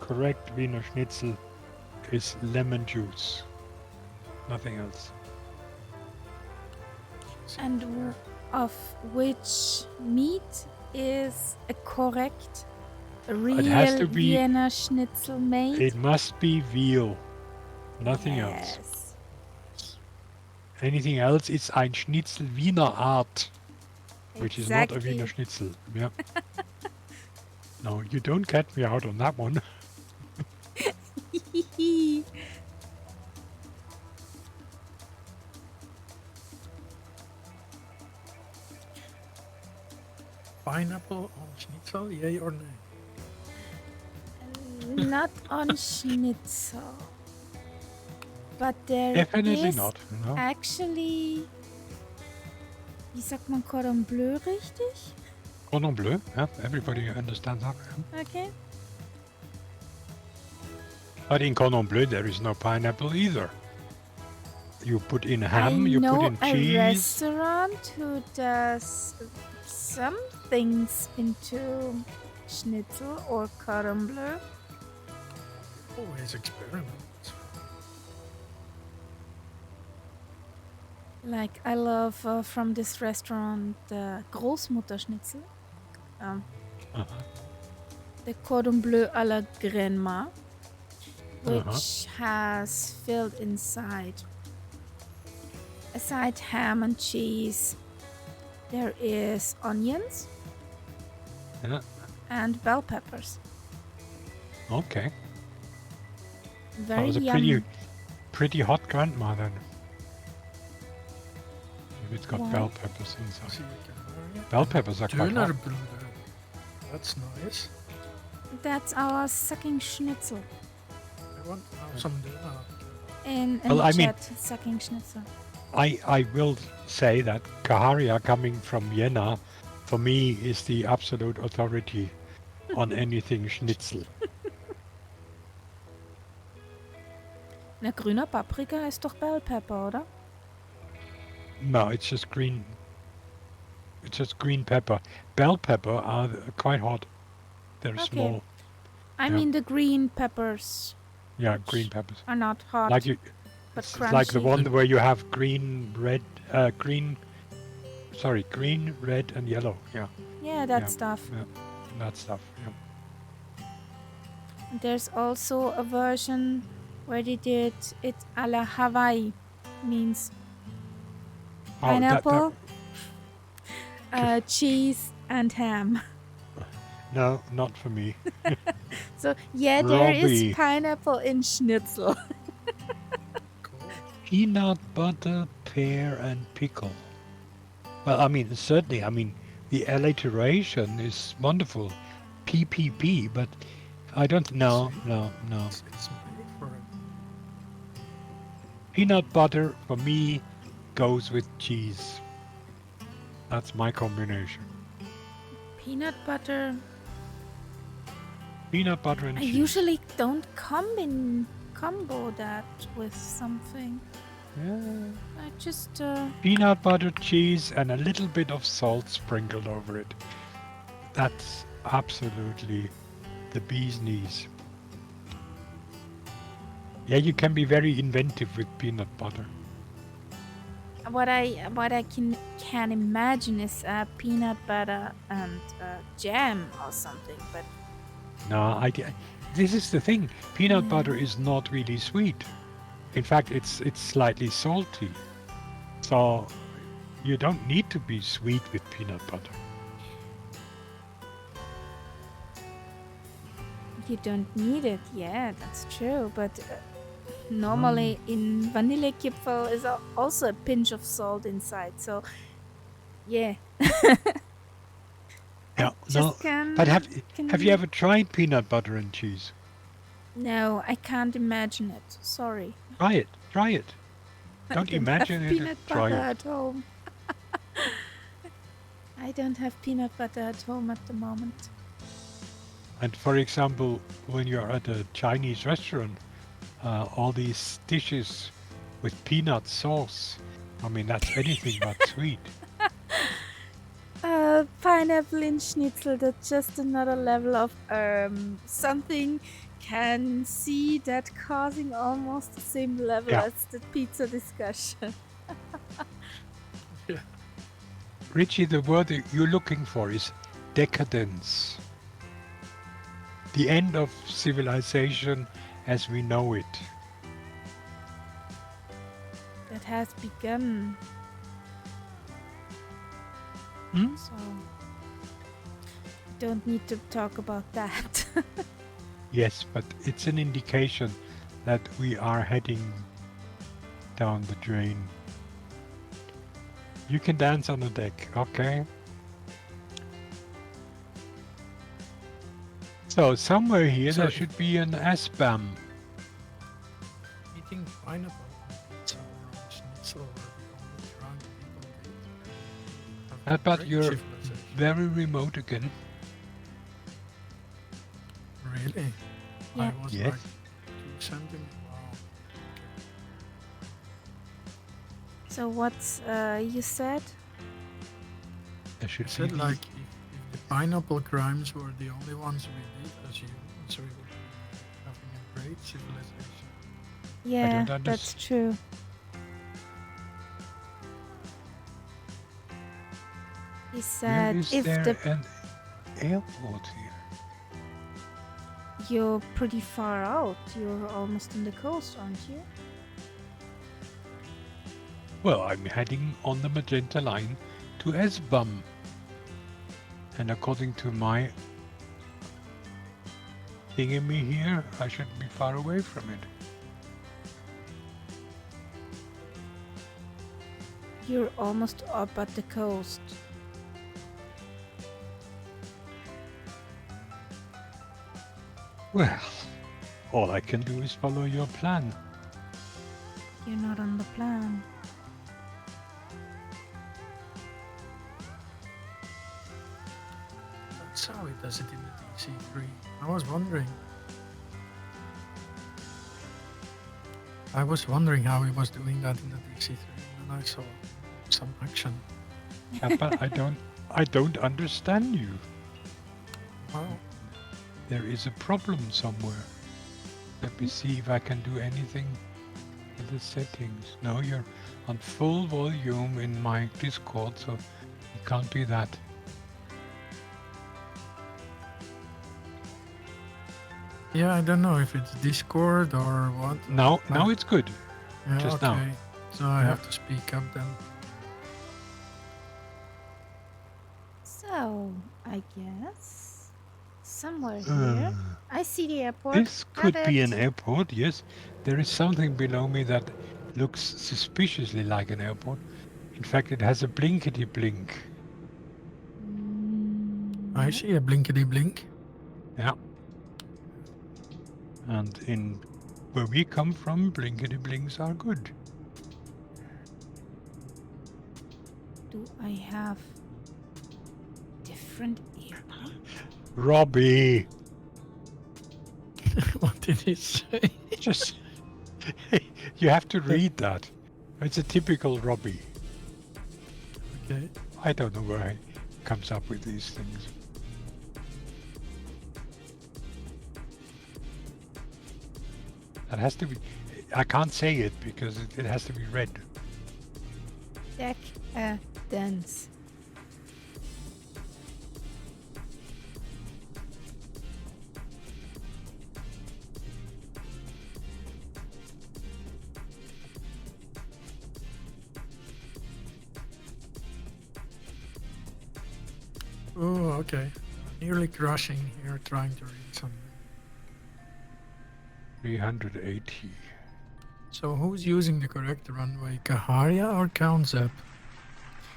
correct Wiener Schnitzel is lemon juice. Nothing else. And of which meat is a correct, real has to be- Vienna schnitzel made? It must be veal. Nothing else. Yes. Anything else is ein Schnitzel Wiener Art, which is not a Exactly. Wiener Schnitzel. Yeah. No, you don't get me out on that one. Pineapple on schnitzel, yay or nay? Not on schnitzel. But there Definitely is not. No. actually, wie sagt man cordon bleu richtig? Cordon bleu, yeah, everybody understands that. Yeah. Okay. But in cordon bleu, there is no pineapple either. You put in ham, I you know put in a cheese. restaurant who does some things into schnitzel or cordon bleu. Always experiments. Like I love from this restaurant the Großmutterschnitzel, Uh-huh. the cordon bleu à la grandma, which has filled inside. Aside ham and cheese, there is onions Yeah. and bell peppers. Okay. That Very was a yummy. pretty hot grandma then. If it's got Why? bell peppers inside. See, you can Bell peppers are quite hot. Dönerbröder. That's nice. That's our sucking schnitzel. I want now some döner. In Well, the I mean- chat, sucking schnitzel. I will say that Kaharia coming from Vienna, for me, is the absolute authority on anything Schnitzel. Na, grüner Paprika ist doch Bell Pepper, oder? No, it's just green. It's just green pepper. Bell pepper are quite hot. They're Okay. small. I Yeah. mean the green peppers Yeah, green peppers. are not hot, Like you, but it's crunchy. like the one where you have green, red, green, and yellow. Yeah, Yeah, that Yeah. stuff. that stuff. Yeah. There's also a version where they did it a la Hawaii, means Oh, pineapple, cheese, and ham. No, not for me. So yeah, there Robbie. is pineapple in schnitzel. Cool. Peanut butter, pear, and pickle. Well, I mean, certainly, I mean, the alliteration is wonderful. PPP, but I don't know. No. It's made for it. Peanut butter, for me, goes with cheese. That's my combination. Peanut butter. Peanut butter and I cheese. usually don't combo that with something. Yeah. I just Peanut butter, cheese, and a little bit of salt sprinkled over it. That's absolutely the bee's knees. Yeah, you can be very inventive with peanut butter. what I can imagine is peanut butter and jam or something, but No, this is the thing. Peanut butter is not really sweet. In fact, it's slightly salty. So you don't need to be sweet with peanut butter. you don't need it. Yeah, that's true. But normally in Vanillekipferl is also a pinch of salt inside. So yeah. Yeah, Just no. can, But have can- you ever tried peanut butter and cheese? No, I can't imagine it. Sorry. Try it. Try it. I Don't don't imagine have it, peanut try butter it. at home. I don't have peanut butter at home at the moment. And for example, when you're at a Chinese restaurant, all these dishes with peanut sauce, I mean, that's anything but sweet. Pineapple in schnitzel, that's just another level of something can see that causing almost the same level Yeah. as the pizza discussion. Richie, the word that you're looking for is decadence. The end of civilization as we know it. That has begun. Hmm? So don't need to talk about that. Yes, but it's an indication that we are heading down the drain. You can dance on the deck, okay? So somewhere here So there if- should be an S-BAM. Eating pineapple on pizza or on schnitzel were the only drunk people did. Have a But great you're civilization. very remote again. Really? Yeah. I was Yes. like 2 centimeters. Wow. So what's you said? There should I said be like if the pineapple crimes were the only ones we did as humans, we would be having a great civilization. Yeah, don't that's true. He Where said is if there the an airport here? You're pretty far out. You're almost on the coast, aren't you? Well, I'm heading on the magenta line to Esbum. And according to my thingy here, I shouldn't be far away from it. You're almost up at the coast. Well, all I can do is follow your plan. You're not on the plan. That's how he does it in the DC3. I was wondering how he was doing that in the DC3, and I saw some action. Yeah, but I don't understand you. Well, There is a problem somewhere. Let me see if I can do anything in the settings. No, you're on full volume in my Discord, so it can't be that. yeah, I don't know if it's Discord or what. Now it's good. Yeah, just okay. now. So I Yeah. have to speak up then. So, I guess somewhere here. I see the airport. This could Got be it. an airport, yes. There is something below me that looks suspiciously like an airport. In fact, it has a blinkety blink. I see a blinkety blink. Yeah. And in where we come from, blinkety blinks are good. Do I have different airports? Robbie! What did he say? Just you have to read that. It's a typical Robbie. Okay. I don't know where he comes up with these things. That has to be. I can't say it because it has to be read. Decadence. Oh, okay. Nearly crashing here, trying to read something. 380. So who's using the correct runway, Kaharia or Countzap?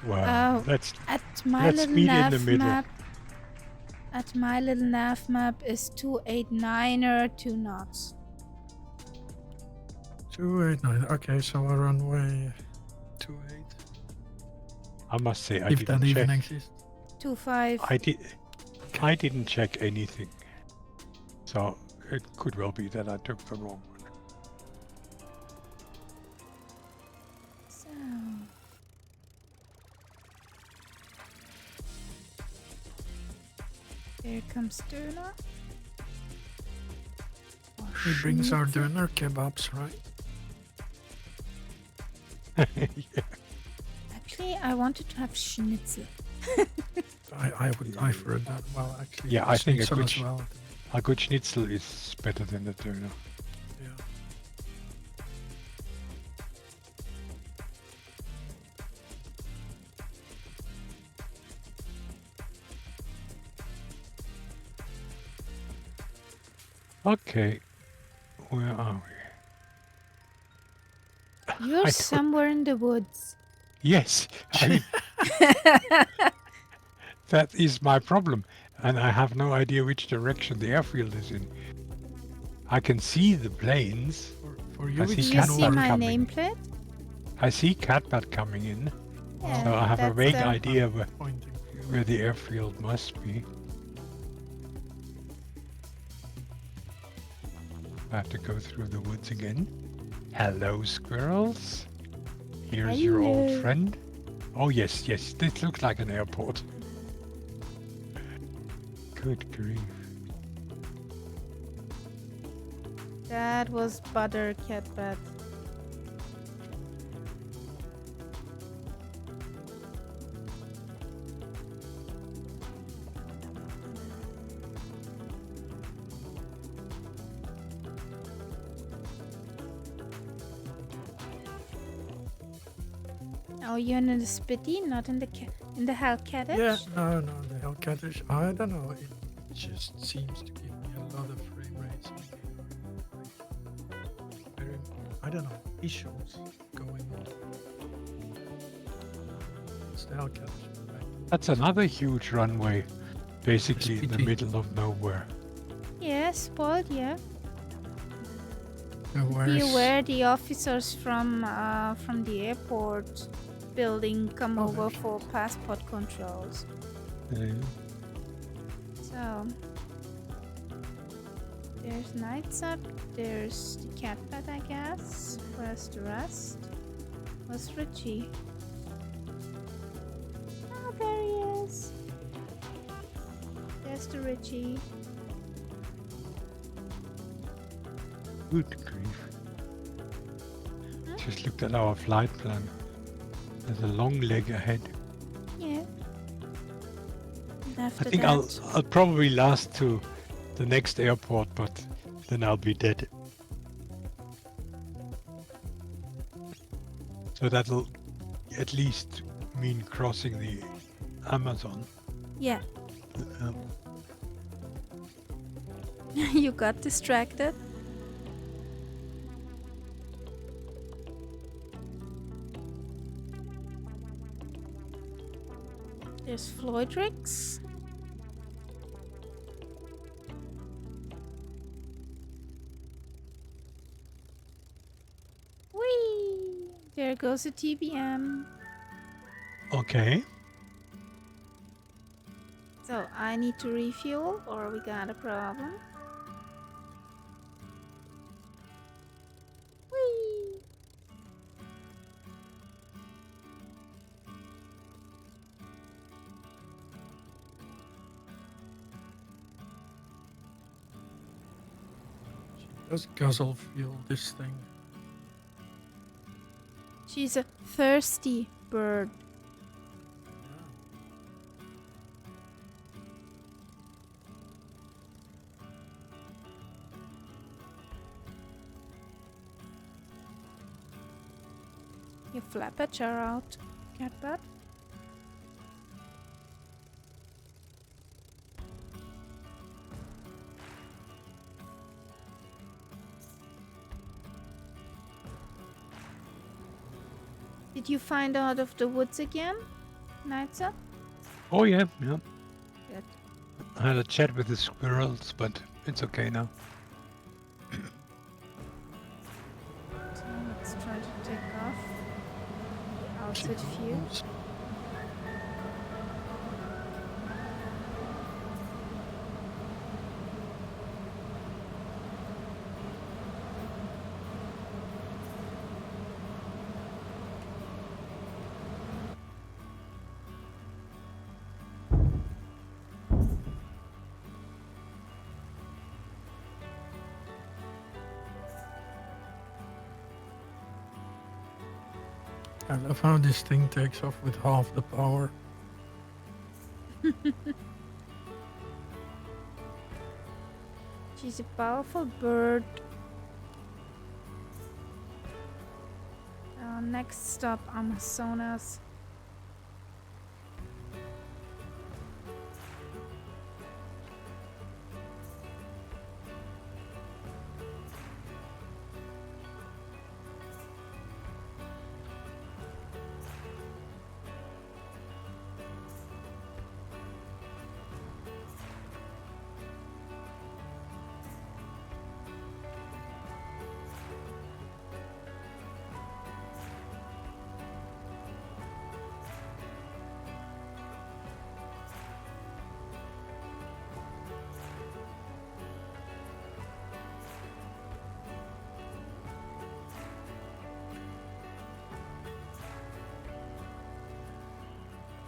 Well, let's At my let's little meet in the nav middle. map. At my little nav map is 289er 2 knots. 289. Okay, so a runway 28. I must say I If didn't that even check. exists. 25. I didn't check anything. So it could well be that I took the wrong one. So. Here comes Duna. Or He brings our Schnitzel. doner kebabs, right? Yeah. Actually, I wanted to have schnitzel. I would prefer that. Well, actually, Yeah, I think a schnitzel good as well. A good schnitzel is better than the doner. Yeah. Okay, where are we? You're I don't- somewhere in the woods. Yes, that is my problem, and I have no idea which direction the airfield is in. I can see the planes. For you, I see Do it's you Cat see Bat my coming. nameplate? I see Catbat coming in, Yeah, so I have a that's vague the- idea pointing. where the airfield must be. I have to go through the woods again. Hello, squirrels. Here's your old Hello. friend. Oh, yes, this looks like an airport. Good grief. That was butter catbat. Oh, you're in the Spitty, not in the in the Hellcatters? Yeah, no, the Hellcatters. I don't know. It just seems to give me a lot of frame rates. Very, I don't know, issues going on. It's the Hellcatters. Right? That's another huge runway, basically in the Spitty. middle of nowhere. Yeah, spoiled, yeah. So Be where's aware the officers from the airport building come Oh, over there's for passport controls. So there's Nights Up, there's the Catbat, I guess. Where's the rest? Where's Richie? Oh, there he is. There's the Richie. Good grief. Huh? Just looked at our flight plan. There's a long leg ahead. Yeah. And after I think that, I'll probably last to the next airport, but then I'll be dead. So that'll at least mean crossing the Amazon. yeah, Um, you got distracted. There's Floydrix. Whee! There goes a TBM. okay. So I need to refuel or we got a problem. Whee! does guzzle fuel this thing? She's a thirsty bird. Your flappers are out, Catbird. Did you find out of the woods again, Nightsa? Oh yeah. Good. I had a chat with the squirrels, but it's okay now. So let's try to take off the outside view. I love how this thing takes off with half the power. She's a powerful bird. Next stop, Amazonas.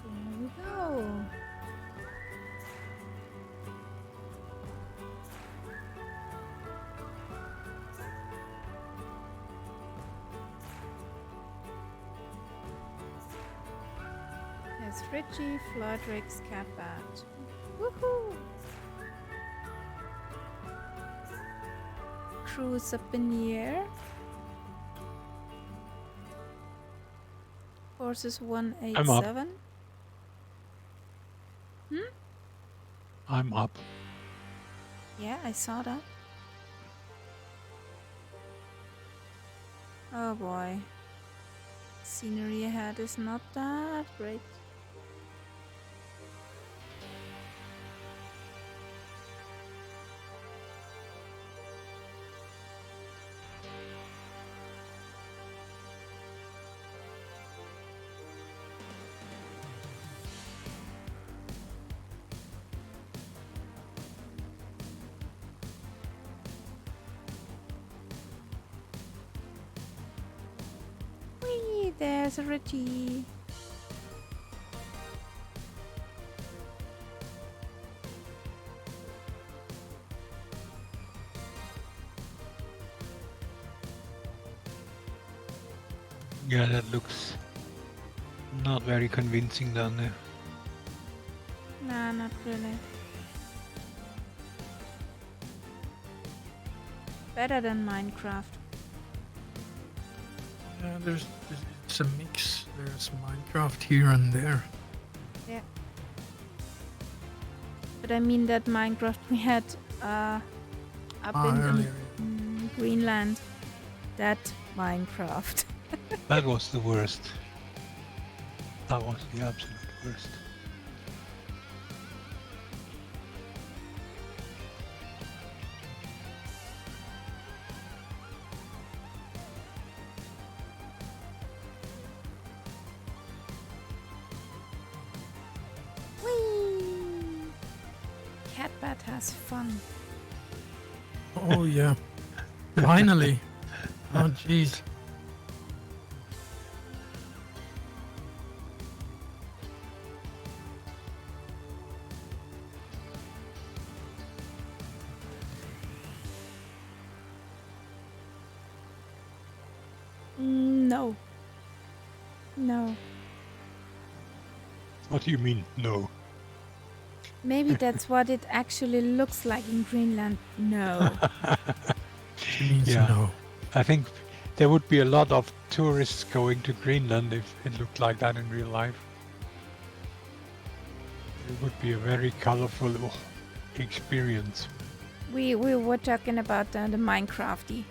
There we go. There's Richie, Flodrix, Catbat. Woohoo! Cruise up in the air. Forces I'm 187. I'm up. Yeah, I saw that. Oh boy. Scenery ahead is not that great. Whee, there's a Richie. Yeah, that looks not very convincing down there. Nah, not really. Better than Minecraft. Yeah, it's a mix. There's Minecraft here and there. Yeah. But I mean that Minecraft we had up Earlier. in Greenland. That Minecraft. That was the worst. That was the absolute worst. Whee! Catbat has fun. Oh yeah. Finally. Oh jeez. No. No. What do you mean, no? Maybe that's what it actually looks like in Greenland. No. She means Yeah. no. I think there would be a lot of tourists going to Greenland if it looked like that in real life. It would be a very colorful experience. We were talking about the Minecrafty.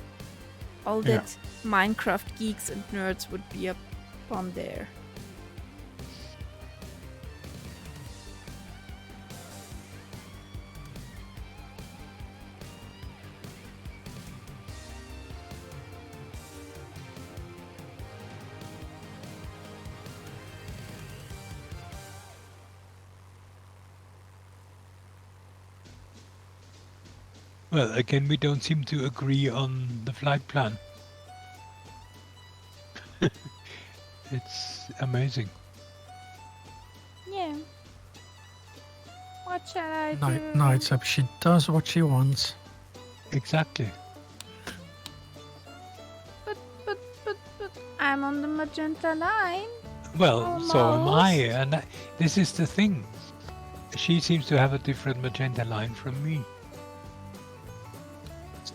All Yeah. that Minecraft geeks and nerds would be up on there. Well, again, we don't seem to agree on the flight plan. It's amazing. Yeah. What shall I do? Nights up. She does what she wants. Exactly. But I'm on the magenta line. Well, so am I, Almost. and this is the thing. She seems to have a different magenta line from me.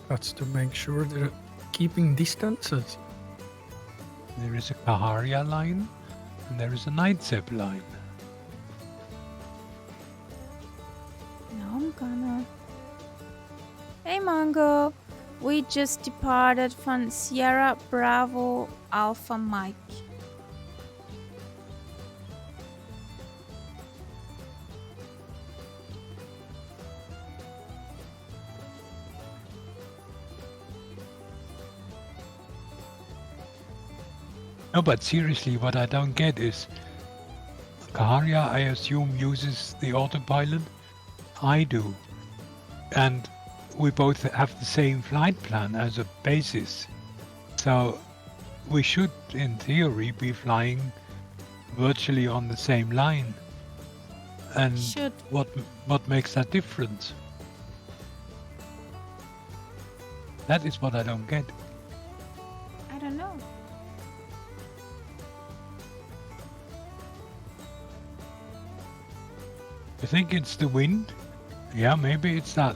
That's to make sure they're keeping distances. There is a Kaharia line, and there is a Nightsep line. No, I'm gonna. Hey, Mongo. We just departed from Sierra Bravo Alpha Mike. No, but seriously, what I don't get is Kaharia, I assume, uses the autopilot. I do. And we both have the same flight plan as a basis. So we should, in theory, be flying virtually on the same line. And Should. what makes that difference? That is what I don't get. I don't know. You think it's the wind? Yeah, maybe it's that.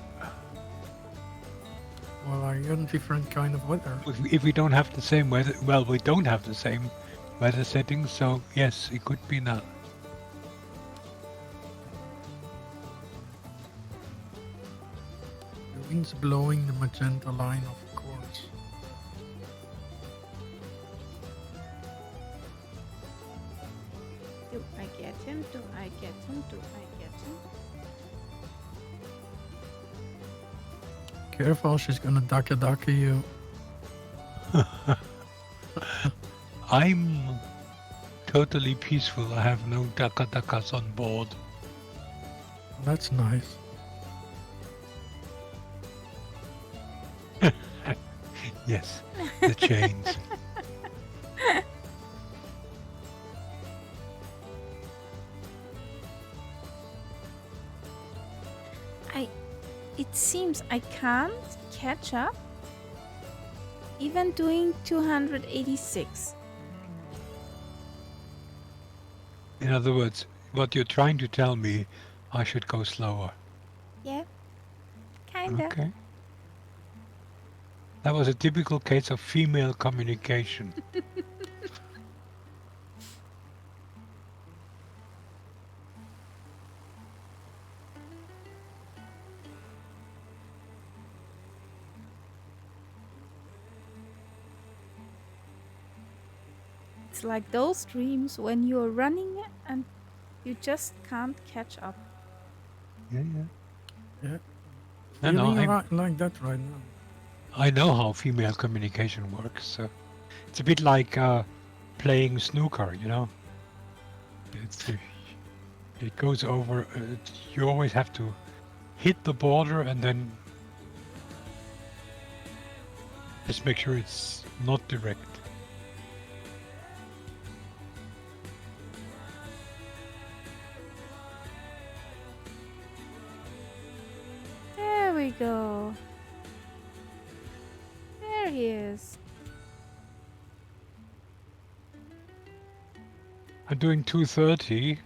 Well, are you in different kind of weather? If we don't have the same weather, well, we don't have the same weather settings, so yes, it could be that. The wind's blowing the magenta line, of course. Do I get him? Do I get him? Do I get him? Careful, she's gonna ducky you. I'm totally peaceful. I have no dakas on board. That's nice. Yes, the chains. It seems I can't catch up. Even doing 286. In other words, what you're trying to tell me, I should go slower. Yeah. Kinda. Okay. That was a typical case of female communication. It's like those dreams when you're running and you just can't catch up. Yeah. Yeah. No, no, Feeling I'm- like that right now. I know how female communication works. It's a bit like playing snooker, you know. It goes over. You always have to hit the border and then just make sure it's not direct. There we go. There he is. I'm doing 230.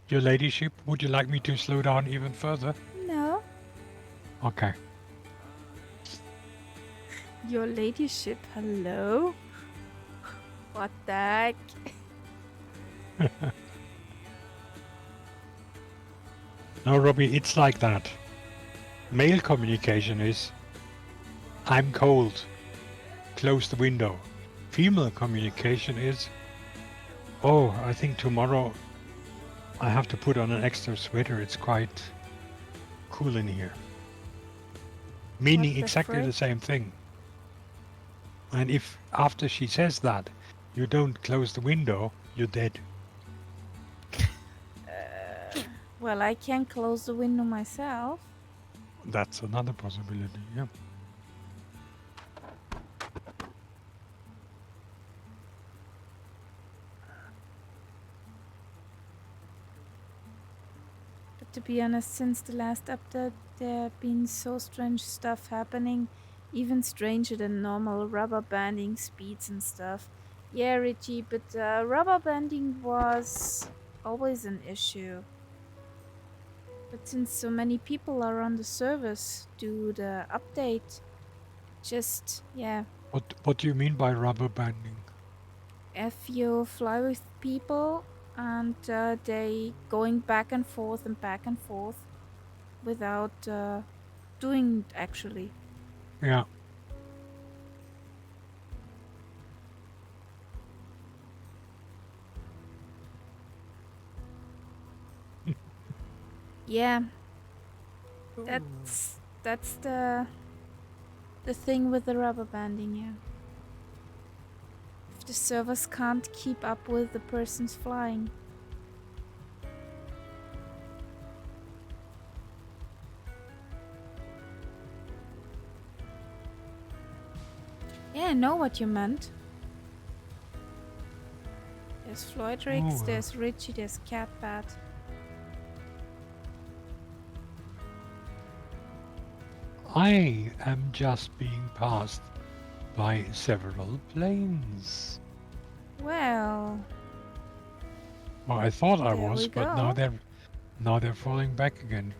Your ladyship, would you like me to slow down even further? No. Okay. Your ladyship, hello? What the heck? No, Robbie, it's like that. Male communication is, I'm cold, close the window. Female communication is, oh, I think tomorrow I have to put on an extra sweater. It's quite cool in here. Meaning What the exactly frick? the same thing. And if after she says that, you don't close the window, you're dead. Well, I can close the window myself. That's another possibility, yeah. But to be honest, since the last update, there have been so strange stuff happening, even stranger than normal rubber banding speeds and stuff. Yeah, Richie, but rubber banding was always an issue. But since so many people are on the servers due to the update, just, yeah, What do you mean by rubber banding? if you fly with people and they going back and forth without doing it actually. Yeah. Yeah, that's the thing with the rubber banding, yeah. If the servers can't keep up with the persons flying. Yeah, I know what you meant. There's Floydrix, Oh, there's Richie, there's Catbat. I am just being passed by several planes. Well, Well, I thought I There was, we but go. now they're falling back again.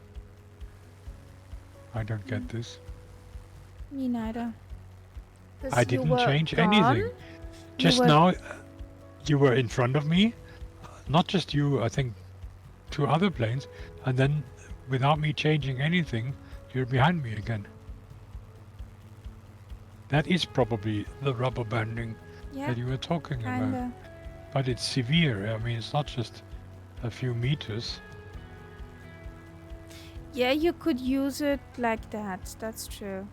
I don't get this. me neither. 'Cause I you didn't were change gone, anything. Just were- now, you were in front of me, not just you, I think 2 other planes, and then without me changing anything, you're behind me again. That is probably the rubber banding Yeah, that you were talking about. kinda. But it's severe. I mean, it's not just a few meters. Yeah, you could use it like that. That's true.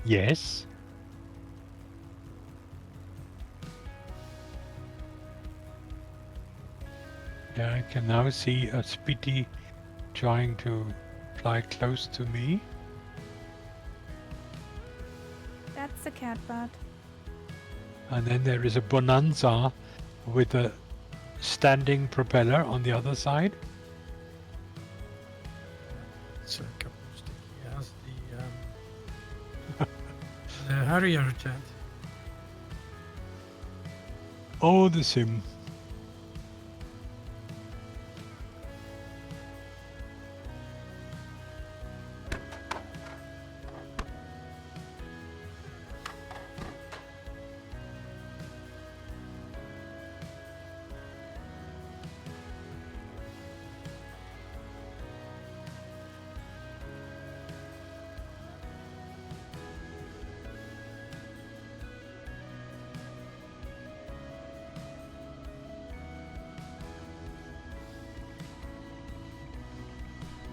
Yes. Yeah, I can now see a Spitty trying to fly close to me. That's the catbird. And then there is a Bonanza with a standing propeller on the other side. It's a couple of sticky. He has the Harrier jet. Oh, the sim.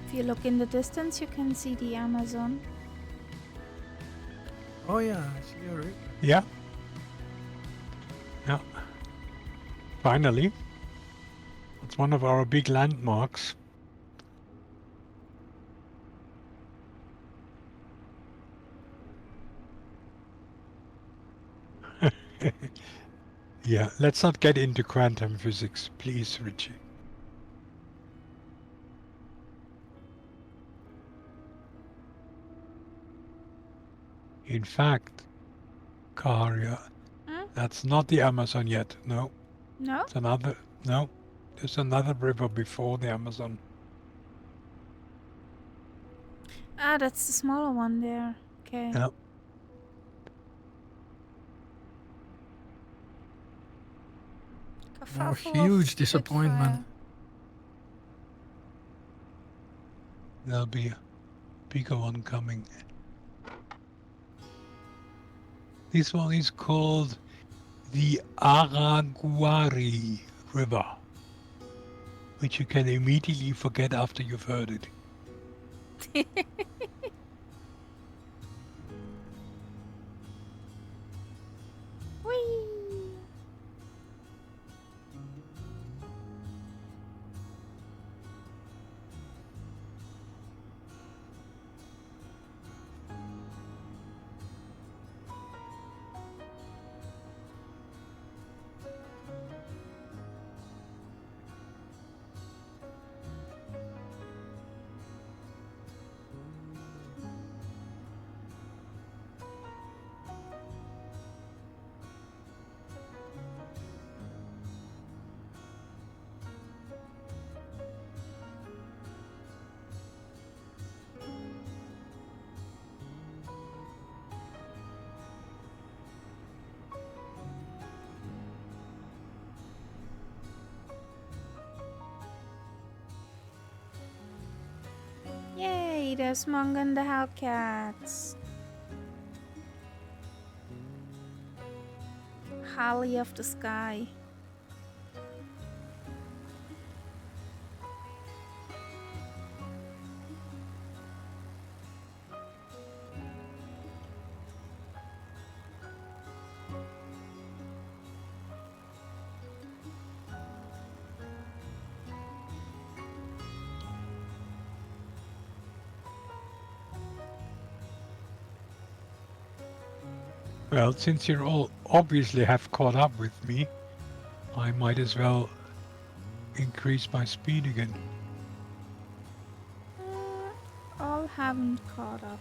If you look in the distance, you can see the Amazon. Oh yeah, I see a rig. Yeah. Yeah. Finally. It's one of our big landmarks. Yeah, let's not get into quantum physics, please, Richie. In fact, Karia, that's not the Amazon yet. No, No? it's another. No, there's another river before the Amazon. Ah, that's the smaller one there. Okay. Yeah. A Oh, full of huge disappointment. Spitfire. There'll be a bigger one coming. This one is called the Araguari River, which you can immediately forget after you've heard it. Whee! Yay, there's Mong and the Hellcats. Holly of the sky. Well, since you all obviously have caught up with me, I might as well increase my speed again. All haven't caught up.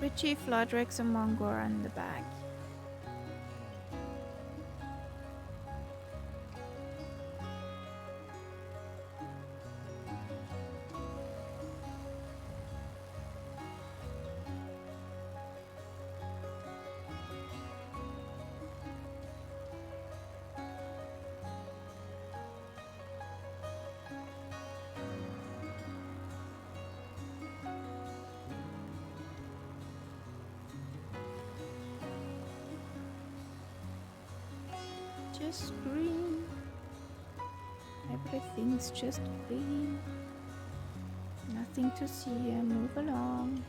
Richie, Flodrix, and Mongor are in the back. just green. Everything's just green. Nothing to see here. Move along.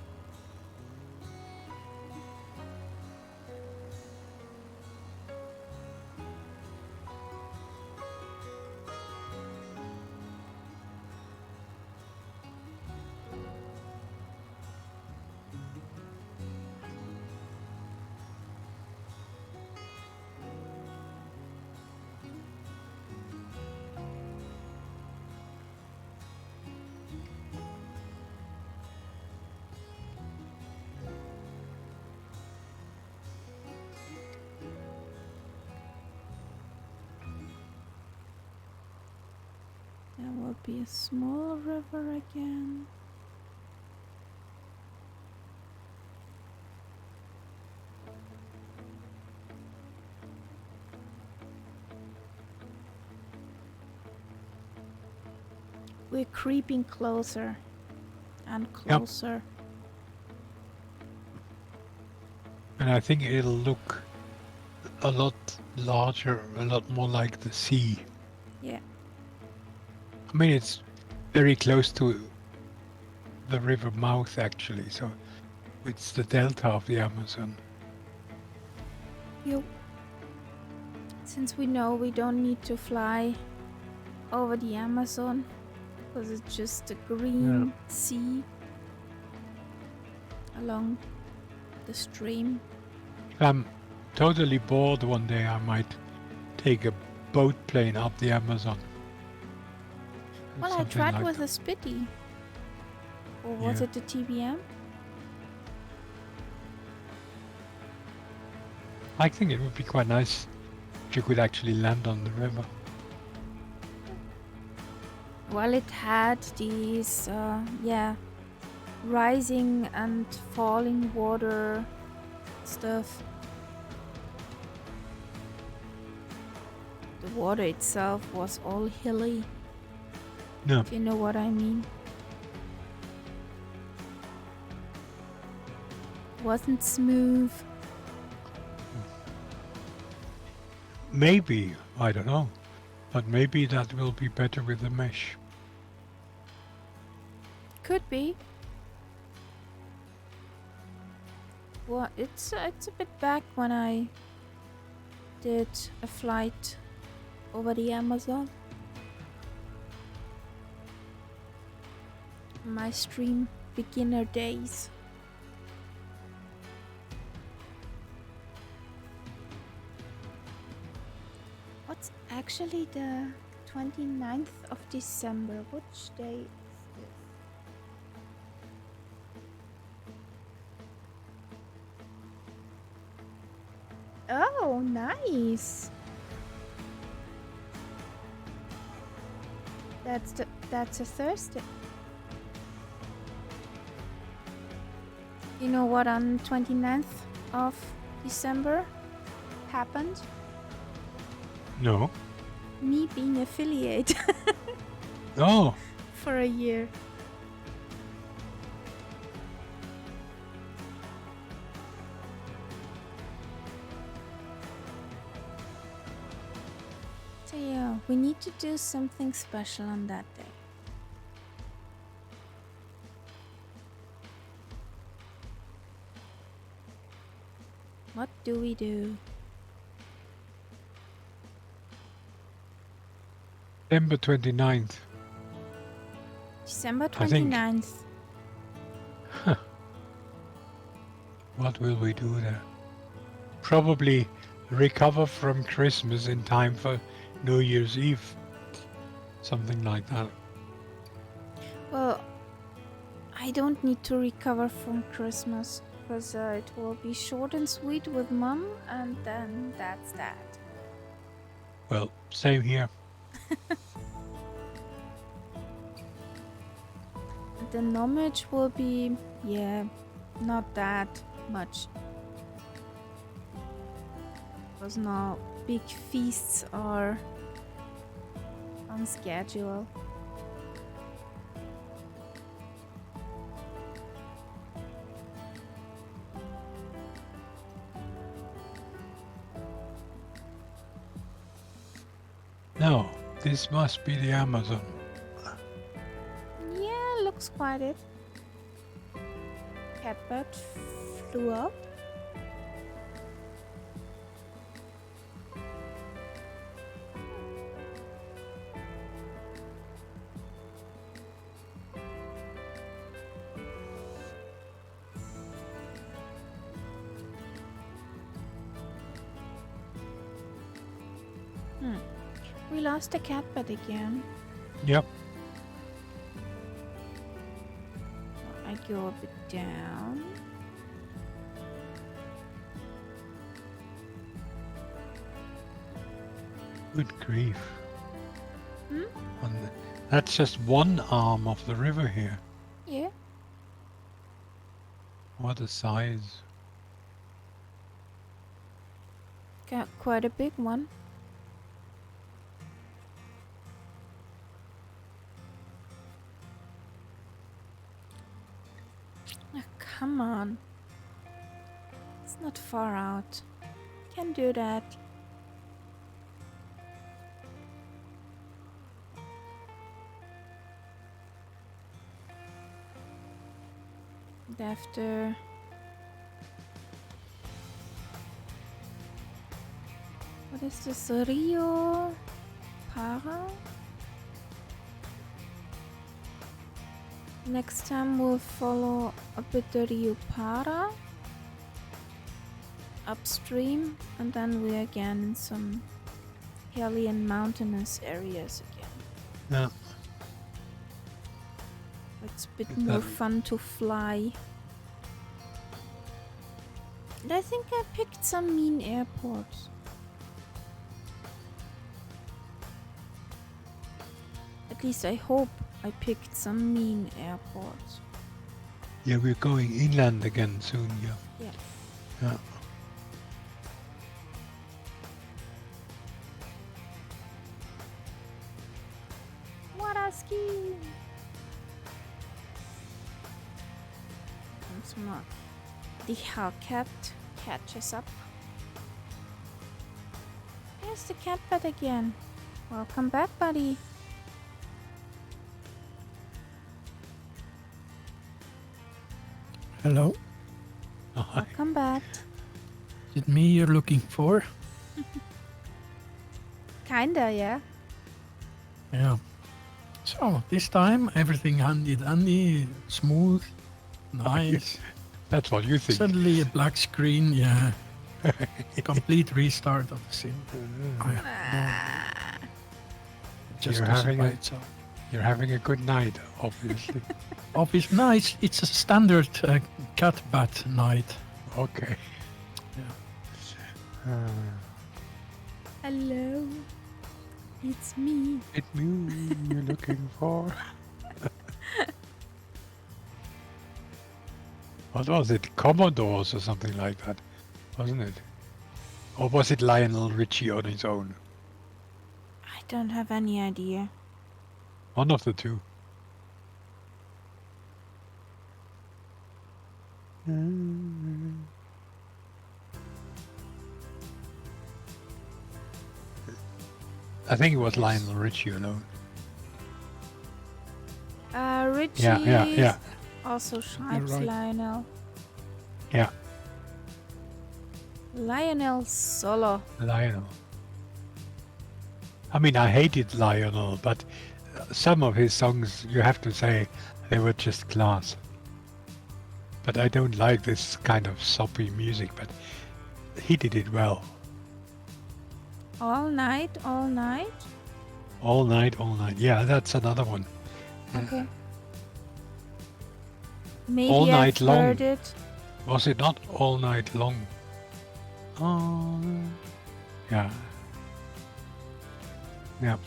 There will be a small river again. We're creeping closer and closer. And I think it'll look a lot larger, a lot more like the sea. Yeah. I mean, it's very close to the river mouth, actually, so it's the delta of the Amazon. Yo. Since we know we don't need to fly over the Amazon, because it's just a green sea along the stream. If I'm totally bored one day, I might take a boat plane up the Amazon. Well, I Something tried like with that. a Spitty. Or was Yeah. it the TBM? I think it would be quite nice if you could actually land on the river. Well, it had these, rising and falling water stuff. The water itself was all hilly, No. if you know what I mean. Wasn't smooth. Maybe, I don't know, but maybe that will be better with the mesh. Could be. Well, it's a bit back when I did a flight over the Amazon. My stream beginner days. What's actually the 29th of December? Which day is this? Oh, nice. That's a Thursday. You know what on 29th of December happened? No. Me being affiliate Oh, for a year. So yeah, we need to do something special on that day. What do we do? December 29th. December I think- 29th. What will we do there? Probably recover from Christmas in time for New Year's Eve. Something like that. Well, I don't need to recover from Christmas because it will be short and sweet with Mum, and then that's that. Well, same here. The knowledge will be, not that much. Because now big feasts are on schedule. No, this must be the Amazon. Yeah, looks quite it. Catbird flew up. We lost the catbird again. Yep. I go a bit down. Good grief. Hmm? That's just one arm of the river here. Yeah. What a size. Got quite a big one. Oh, come on. It's not far out. Can do that. And after what is this? Rio Para? Next time we'll follow a bit the Rio Para upstream, and then we're again in some hilly and mountainous areas again. Yeah. It's a bit Is more that- fun to fly. And I think I picked some mean airports. At least I hope I picked some mean airports. Yeah, we're going inland again soon, yeah. Yeah. Yeah. What a ski! Once more. The Hellcat catches up. Here's the catbird again. Welcome back, buddy. Hello. Hi. Welcome back. Is it me you're looking for? Kinda, yeah. Yeah. So this time everything handy dandy, smooth, nice. That's what you think. Suddenly a black screen, yeah. Complete restart of the sim. Ah. Just You're does it having by a- itself. You're having a good night, obviously. Obvious, nice. It's a standard cat bat night. Okay. Yeah. Hello. It's me. It's me you're looking for. What was it? Commodores or something like that, wasn't it? Or was it Lionel Richie on his own? I don't have any idea. One of the two. I think it was Lionel Richie alone. Richie Yeah. also shines right. Lionel. Yeah, Lionel solo. Lionel. I mean, I hated Lionel, but some of his songs, you have to say, they were just class. But I don't like this kind of soppy music, but he did it well. All night, all night. All night, all night. Yeah, that's another one. Okay. Maybe All I've Night Long. heard it. Was it not all night long? Oh, yeah. Yeah.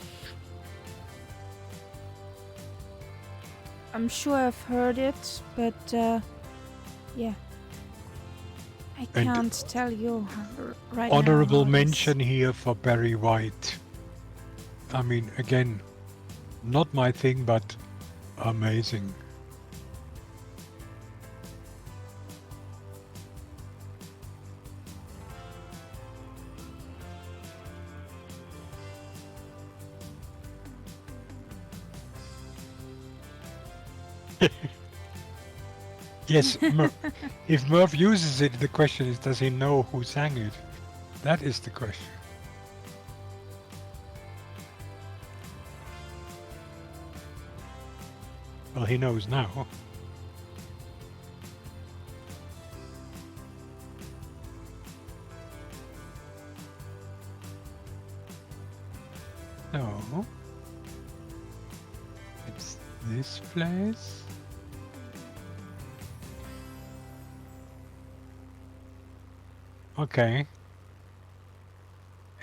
I'm sure I've heard it, but yeah. I And can't tell you right now. Honorable how it is. mention here for Barry White. I mean, again, not my thing, but amazing. Yes, if Murph uses it, the question is, does he know who sang it? That is the question. Well, he knows now. So, it's this place. Okay.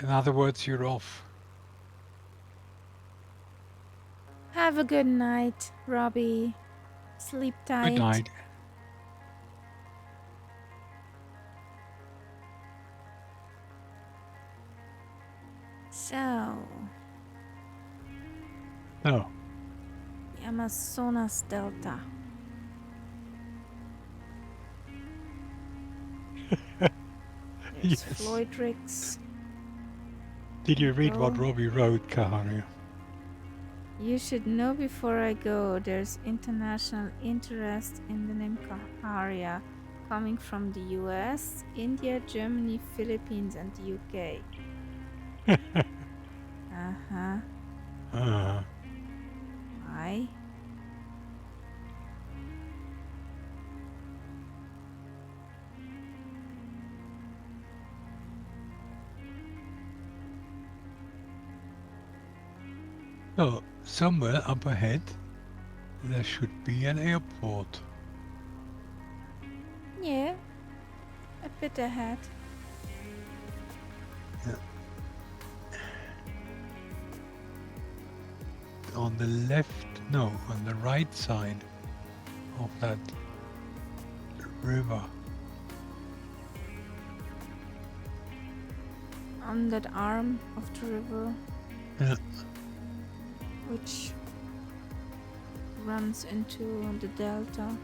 In other words, you're off. Have a good night, Robbie. Sleep tight. Good night. So, Oh, the Amazonas Delta. There's yes. Floydrix. Did you read what Oh. Robbie wrote, Kaharia? You should know before I go, there's international interest in the name Kaharia coming from the US, India, Germany, Philippines, and the UK. Uh-huh. Why? So, somewhere up ahead, there should be an airport. Yeah. A bit ahead. On the left, no, on the right side of that river. On that arm of the river. Yeah. Which runs into the delta.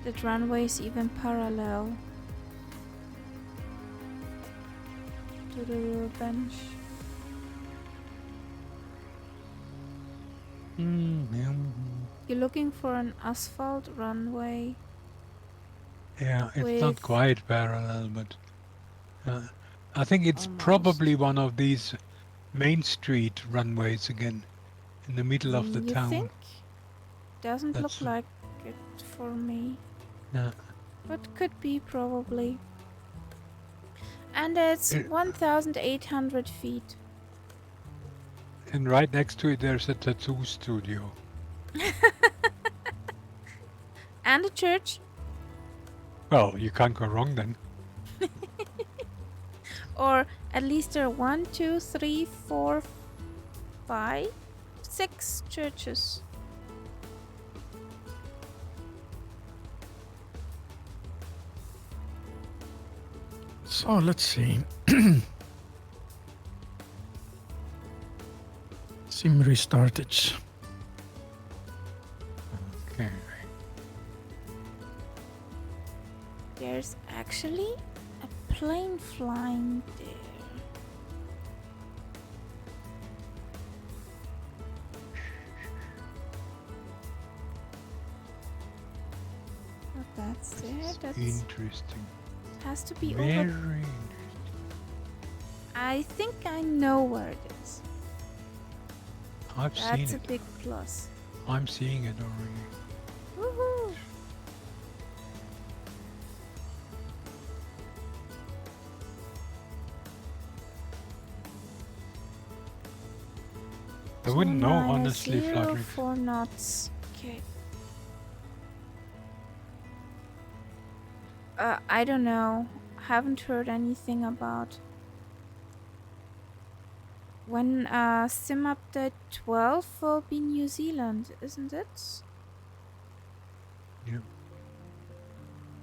That runway is even parallel to the river bench. You're looking for an asphalt runway. Yeah, it's not With- quite parallel, but I think it's Almost. probably one of these Main Street runways again, in the middle of the You town. think? Doesn't That's- look like it for me. Yeah. But could be, probably. And it's It- 1,800 feet. And right next to it, there's a tattoo studio. And a church. Well, you can't go wrong then. Or at least there are 1, 2, 3, 4, 5, 6 churches. So let's see. Sim restarted. Okay. There's actually a plane flying there. But that's there. That Interesting. has to be Very over. interesting. I think I know where it is. I've seen That's a it. big plus. I'm seeing it already. Woohoo! I wouldn't know, Minus honestly, 0, Floodrix. 4 knots. Okay. I don't know. Haven't heard anything about when Sim Update 12 will be New Zealand, isn't it? Yeah.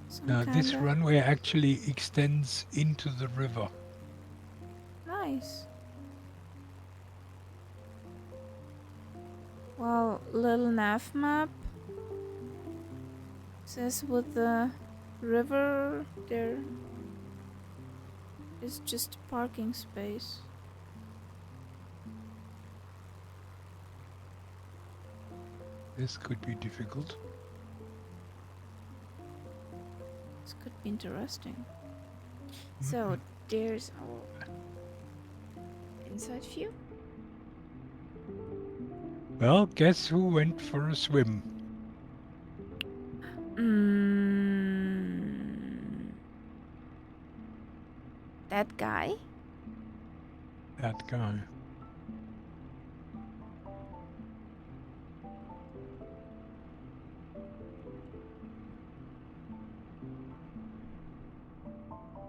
Some Now, this kinda- runway actually extends into the river. Oh, nice. Well, little nav map says with the river there is just parking space. This could be difficult. This could be interesting. So there's our inside view. Well, guess who went for a swim? That guy? That guy.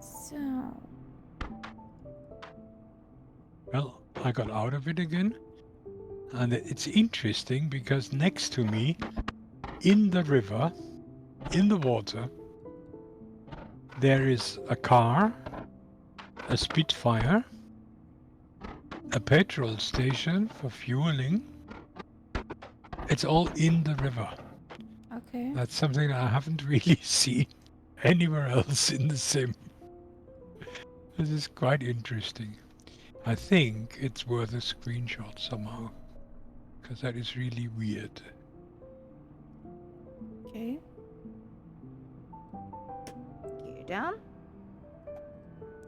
So, Well, I got out of it again. And it's interesting because next to me, in the river, in the water, there is a car, a Spitfire, a petrol station for fueling. It's all in the river. okay. That's something I haven't really seen anywhere else in the sim. This is quite interesting. I think it's worth a screenshot somehow, because that is really weird. Okay. Gear down.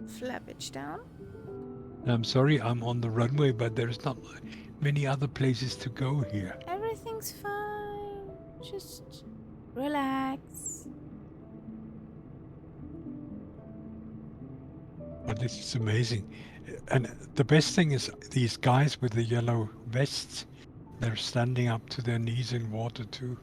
Flappage down. I'm sorry I'm on the runway, but there's not many other places to go here. Everything's fine. Just relax. But this is amazing. And the best thing is these guys with the yellow vests, they're standing up to their knees in water too.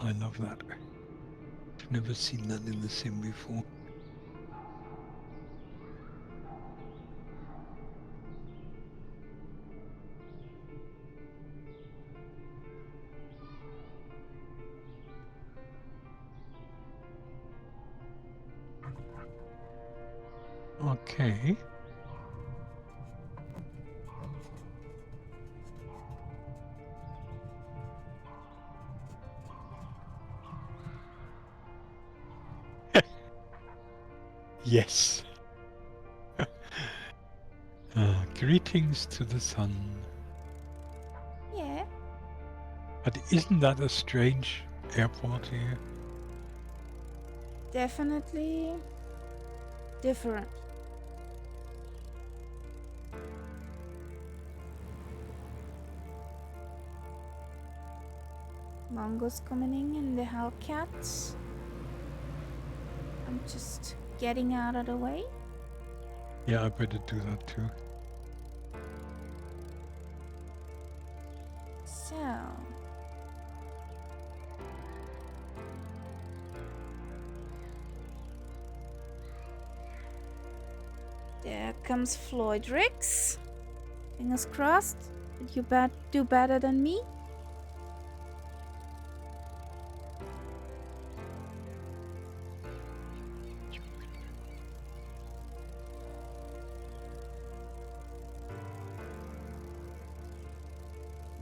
I love that. I've never seen that in the sim before. Okay. Yes. Greetings to the sun. Yeah. But isn't that a strange airport here? Definitely different. Mongo's coming in the Hellcats. I'm just getting out of the way. Yeah, I better do that too. So, there comes Floyd Ricks. Fingers crossed that you do better than me.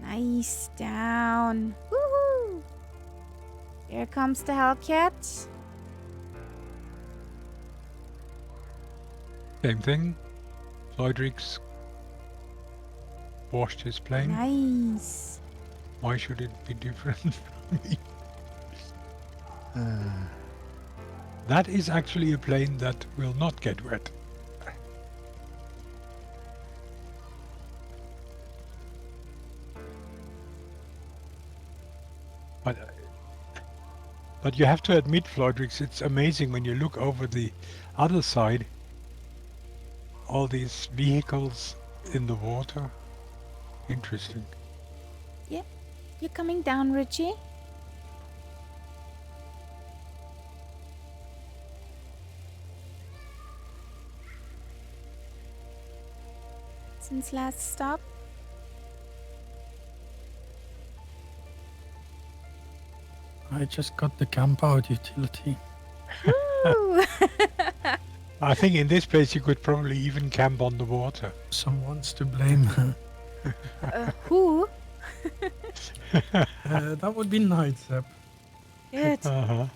Nice, down. Woohoo! Here comes the Hellcat. Same thing. Floydrix washed his plane. Nice. Why should it be different from me? That is actually a plane that will not get wet. But you have to admit, Floydrix, it's amazing when you look over the other side. All these vehicles in the water. Interesting. Yep. You're coming down, Richie. Since last stop. I just got the camp out utility. Woo! I think in this place you could probably even camp on the water. Someone's to blame. Who? That would be nice. Good. Uh-huh.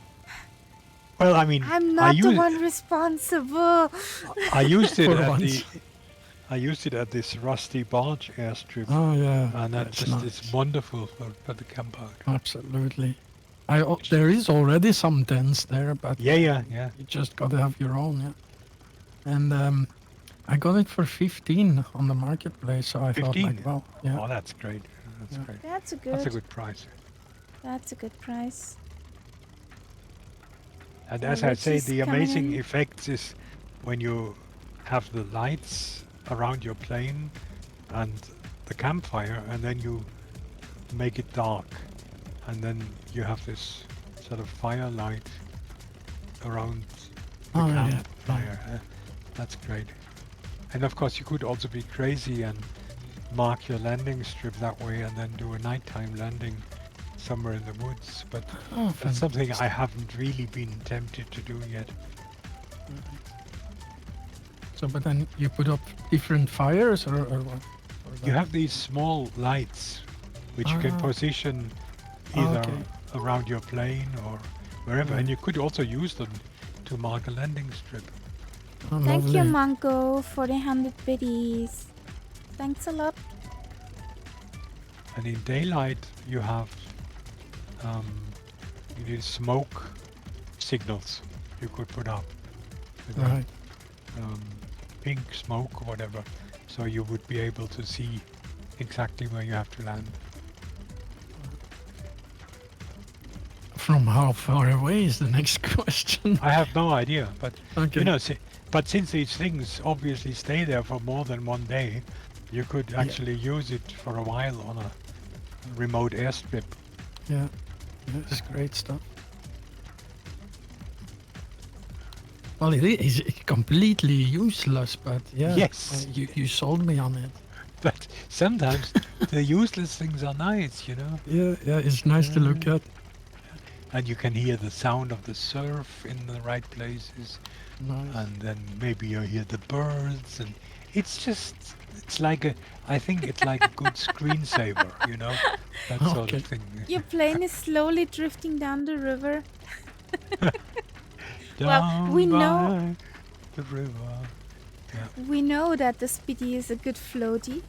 Well, I mean, I'm I not the use one responsible. I used it For at once. I used it at this Rusty Barge airstrip, Oh yeah, and that that's just nice. is wonderful for the camp out. Absolutely. There is already some tents there, but Yeah. you just gotta have your own, yeah. And I got it for 15 on the marketplace, so I thought 15? like, well, yeah. Oh, that's great. That's Yeah. great. That's a That's a good. good price. That's a good price. And So as I which say, is the coming amazing in? effect is when you have the lights around your plane and the campfire, and then you make it dark, and then you have this sort of firelight around the Oh, yeah, campfire. That's great. And of course, you could also be crazy and mark your landing strip that way, and then do a nighttime landing somewhere in the woods. But Oh, that's something fantastic. I haven't really been tempted to do yet. So, but then you put up different fires or what? Or You that? have these small lights which you can Ah. position Ah, either okay. around your plane or wherever, and Right. you could also use them to mark a landing strip. Oh, Thank you, lovely. Manko, for the 100 biddies. Thanks a lot. And in daylight, you have these smoke signals you could put up, with Right. pink smoke or whatever, so you would be able to see exactly where you have to land. From how far away is the next question? I have no idea, but Okay. you know, but since these things obviously stay there for more than one day, you could actually use it for a while on a remote airstrip. Yeah. That's great stuff. Well, it is completely useless, but yeah. Yes. You sold me on it. But sometimes the useless things are nice, you know, Yeah, it's nice to look at. and you can hear the sound of the surf in the right places, Nice. and then maybe you hear the birds, and it's like I think it's like a good screensaver, you know, that sort Okay. of thing. Your plane is slowly drifting down the river. Well, we Down know- by the river. We know that the Spitty is a good floaty.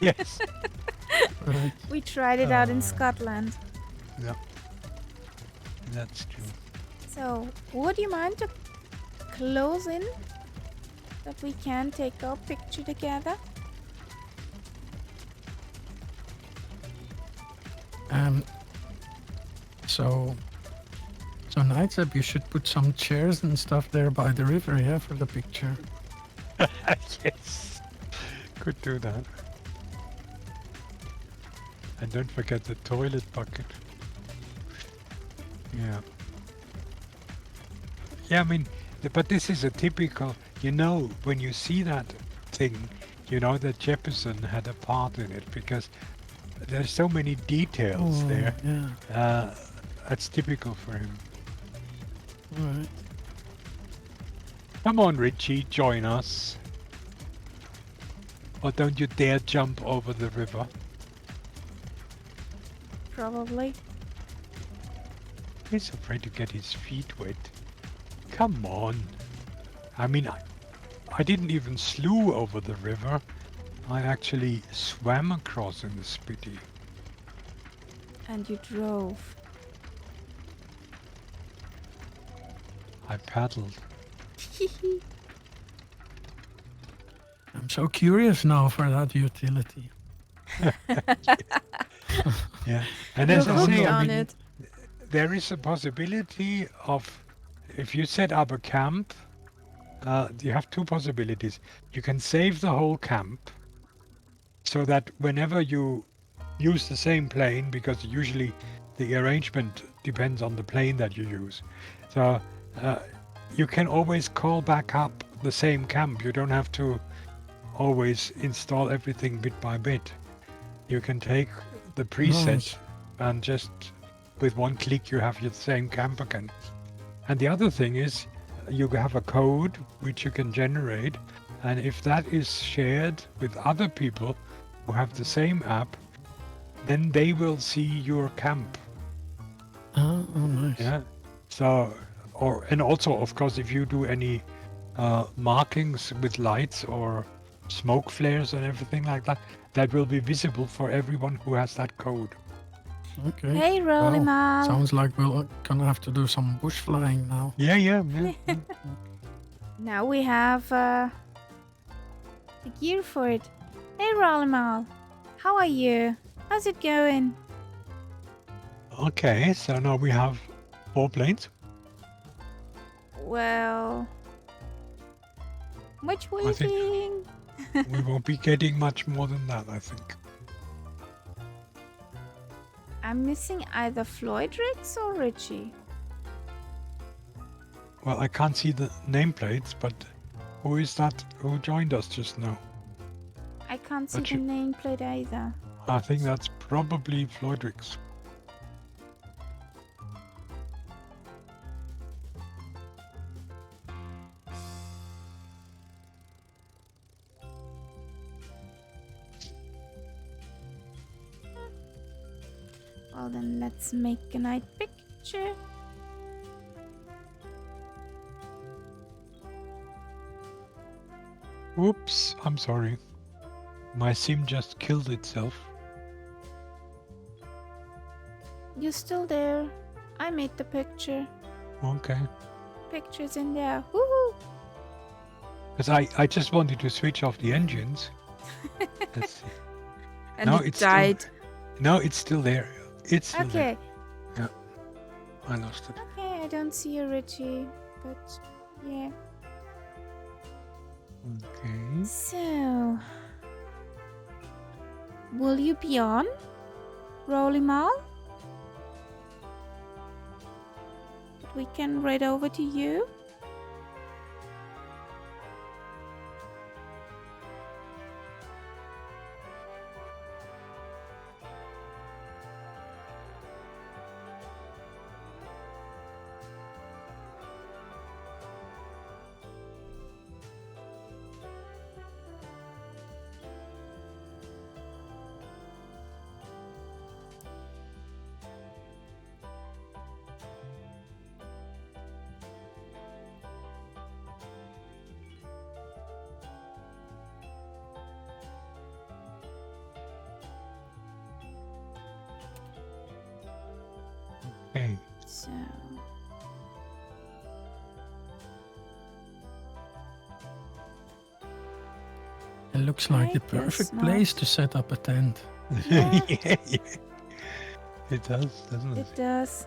Yes. Right. We tried it out in Ah. Scotland. Yeah. That's true. So, would you mind to close in that we can take our picture together? So Nights Up, you should put some chairs and stuff there by the river, yeah, for the picture. Yes. Could do that. And don't forget the toilet bucket. Yeah. Yeah, I mean, but this is a typical, you know, when you see that thing, you know that Jefferson had a part in it because there's so many details there. Yeah. That's typical for him. All right. Come on, Richie, join us. Or don't you dare jump over the river. Probably. He's afraid to get his feet wet. Come on. I mean, I didn't even slew over the river. I actually swam across in the Spitty. And you drove. I paddled. I'm so curious now for that utility. Yeah. And You're as I hooked say, on I mean, it. there is a possibility of, if you set up a camp, you have two possibilities. You can save the whole camp so that whenever you use the same plane, because usually the arrangement depends on the plane that you use. So you can always call back up the same camp. You don't have to always install everything bit by bit. You can take the preset Nice. and just with one click you have your same camp again. And the other thing is you have a code which you can generate, and if that is shared with other people who have the same app, then they will see your camp. Oh, nice. Yeah. So, and also, of course, if you do any markings with lights or smoke flares and everything like that, that will be visible for everyone who has that code. Okay. Hey, Rolly Wow. Mal. Sounds like we're gonna have to do some bush flying now. Yeah. Now we have the gear for it. Hey, Rolly Mal. How are you? How's it going? Okay, so now we have 4 planes. Well, much I think- waiting. We won't be getting much more than that, I think. I'm missing either Floydrix or Richie. Well, I can't see the nameplates, but who is that who joined us just now? I can't see But the nameplate either. I think that's probably Floydrix. Well, then let's make a night picture. Oops, I'm sorry. My sim just killed itself. You're still there. I made the picture. Okay. Picture's in there. Woohoo! Because I just wanted to switch off the engines. Let's see. And No, it it's still- died. No, it's still there. It's still there. Okay. I lost it. Okay, I don't see you, Richie. But yeah. Okay. So, will you be on, Rolly Mal? We can ride over to you. Okay. So, It looks like the I guess perfect not. place to set up a tent. Yeah. yeah. It does, doesn't it? It does.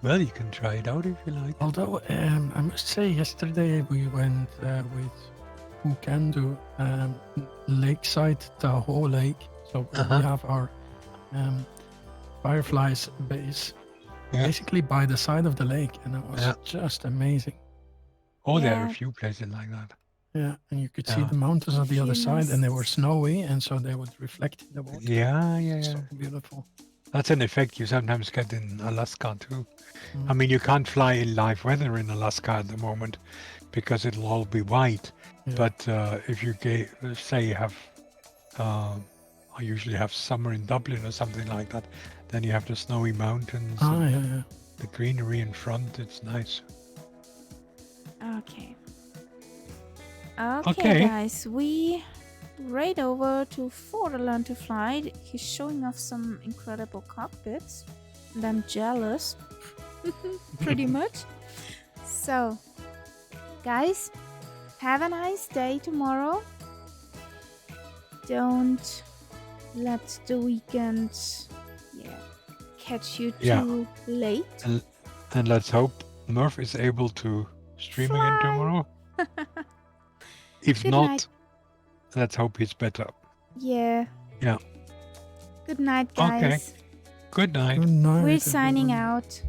Well, you can try it out if you like. Although I must say, yesterday we went with who can do lakeside Tahoe Lake. So where Uh-huh. we have our Fireflies base, Yeah. basically by the side of the lake, and it was Yeah. just amazing. Oh, there are Yeah. a few places like that. Yeah, and you could see Yeah. the mountains on the other Few side, and they were nests. snowy, and so they would reflect in the water. Yeah. So beautiful. That's an effect you sometimes get in Alaska too. Mm. I mean, you can't fly in live weather in Alaska at the moment because it'll all be white. Yeah. But if you say you have, I usually have summer in Dublin or something like that, then you have the snowy mountains, Ah, and yeah. the greenery in front. It's nice. Okay. Okay. Okay, guys, we ride over to Ford Learn to Fly. He's showing off some incredible cockpits, and I'm jealous. Pretty much. So, guys, have a nice day tomorrow. Don't let the weekend catch you Yeah. too late. And let's hope Murph is able to stream again Fly. tomorrow. If Good not, night. let's hope he's better. Yeah. Yeah. Good night, Okay. guys. Good night. Good night. We're signing everyone. out.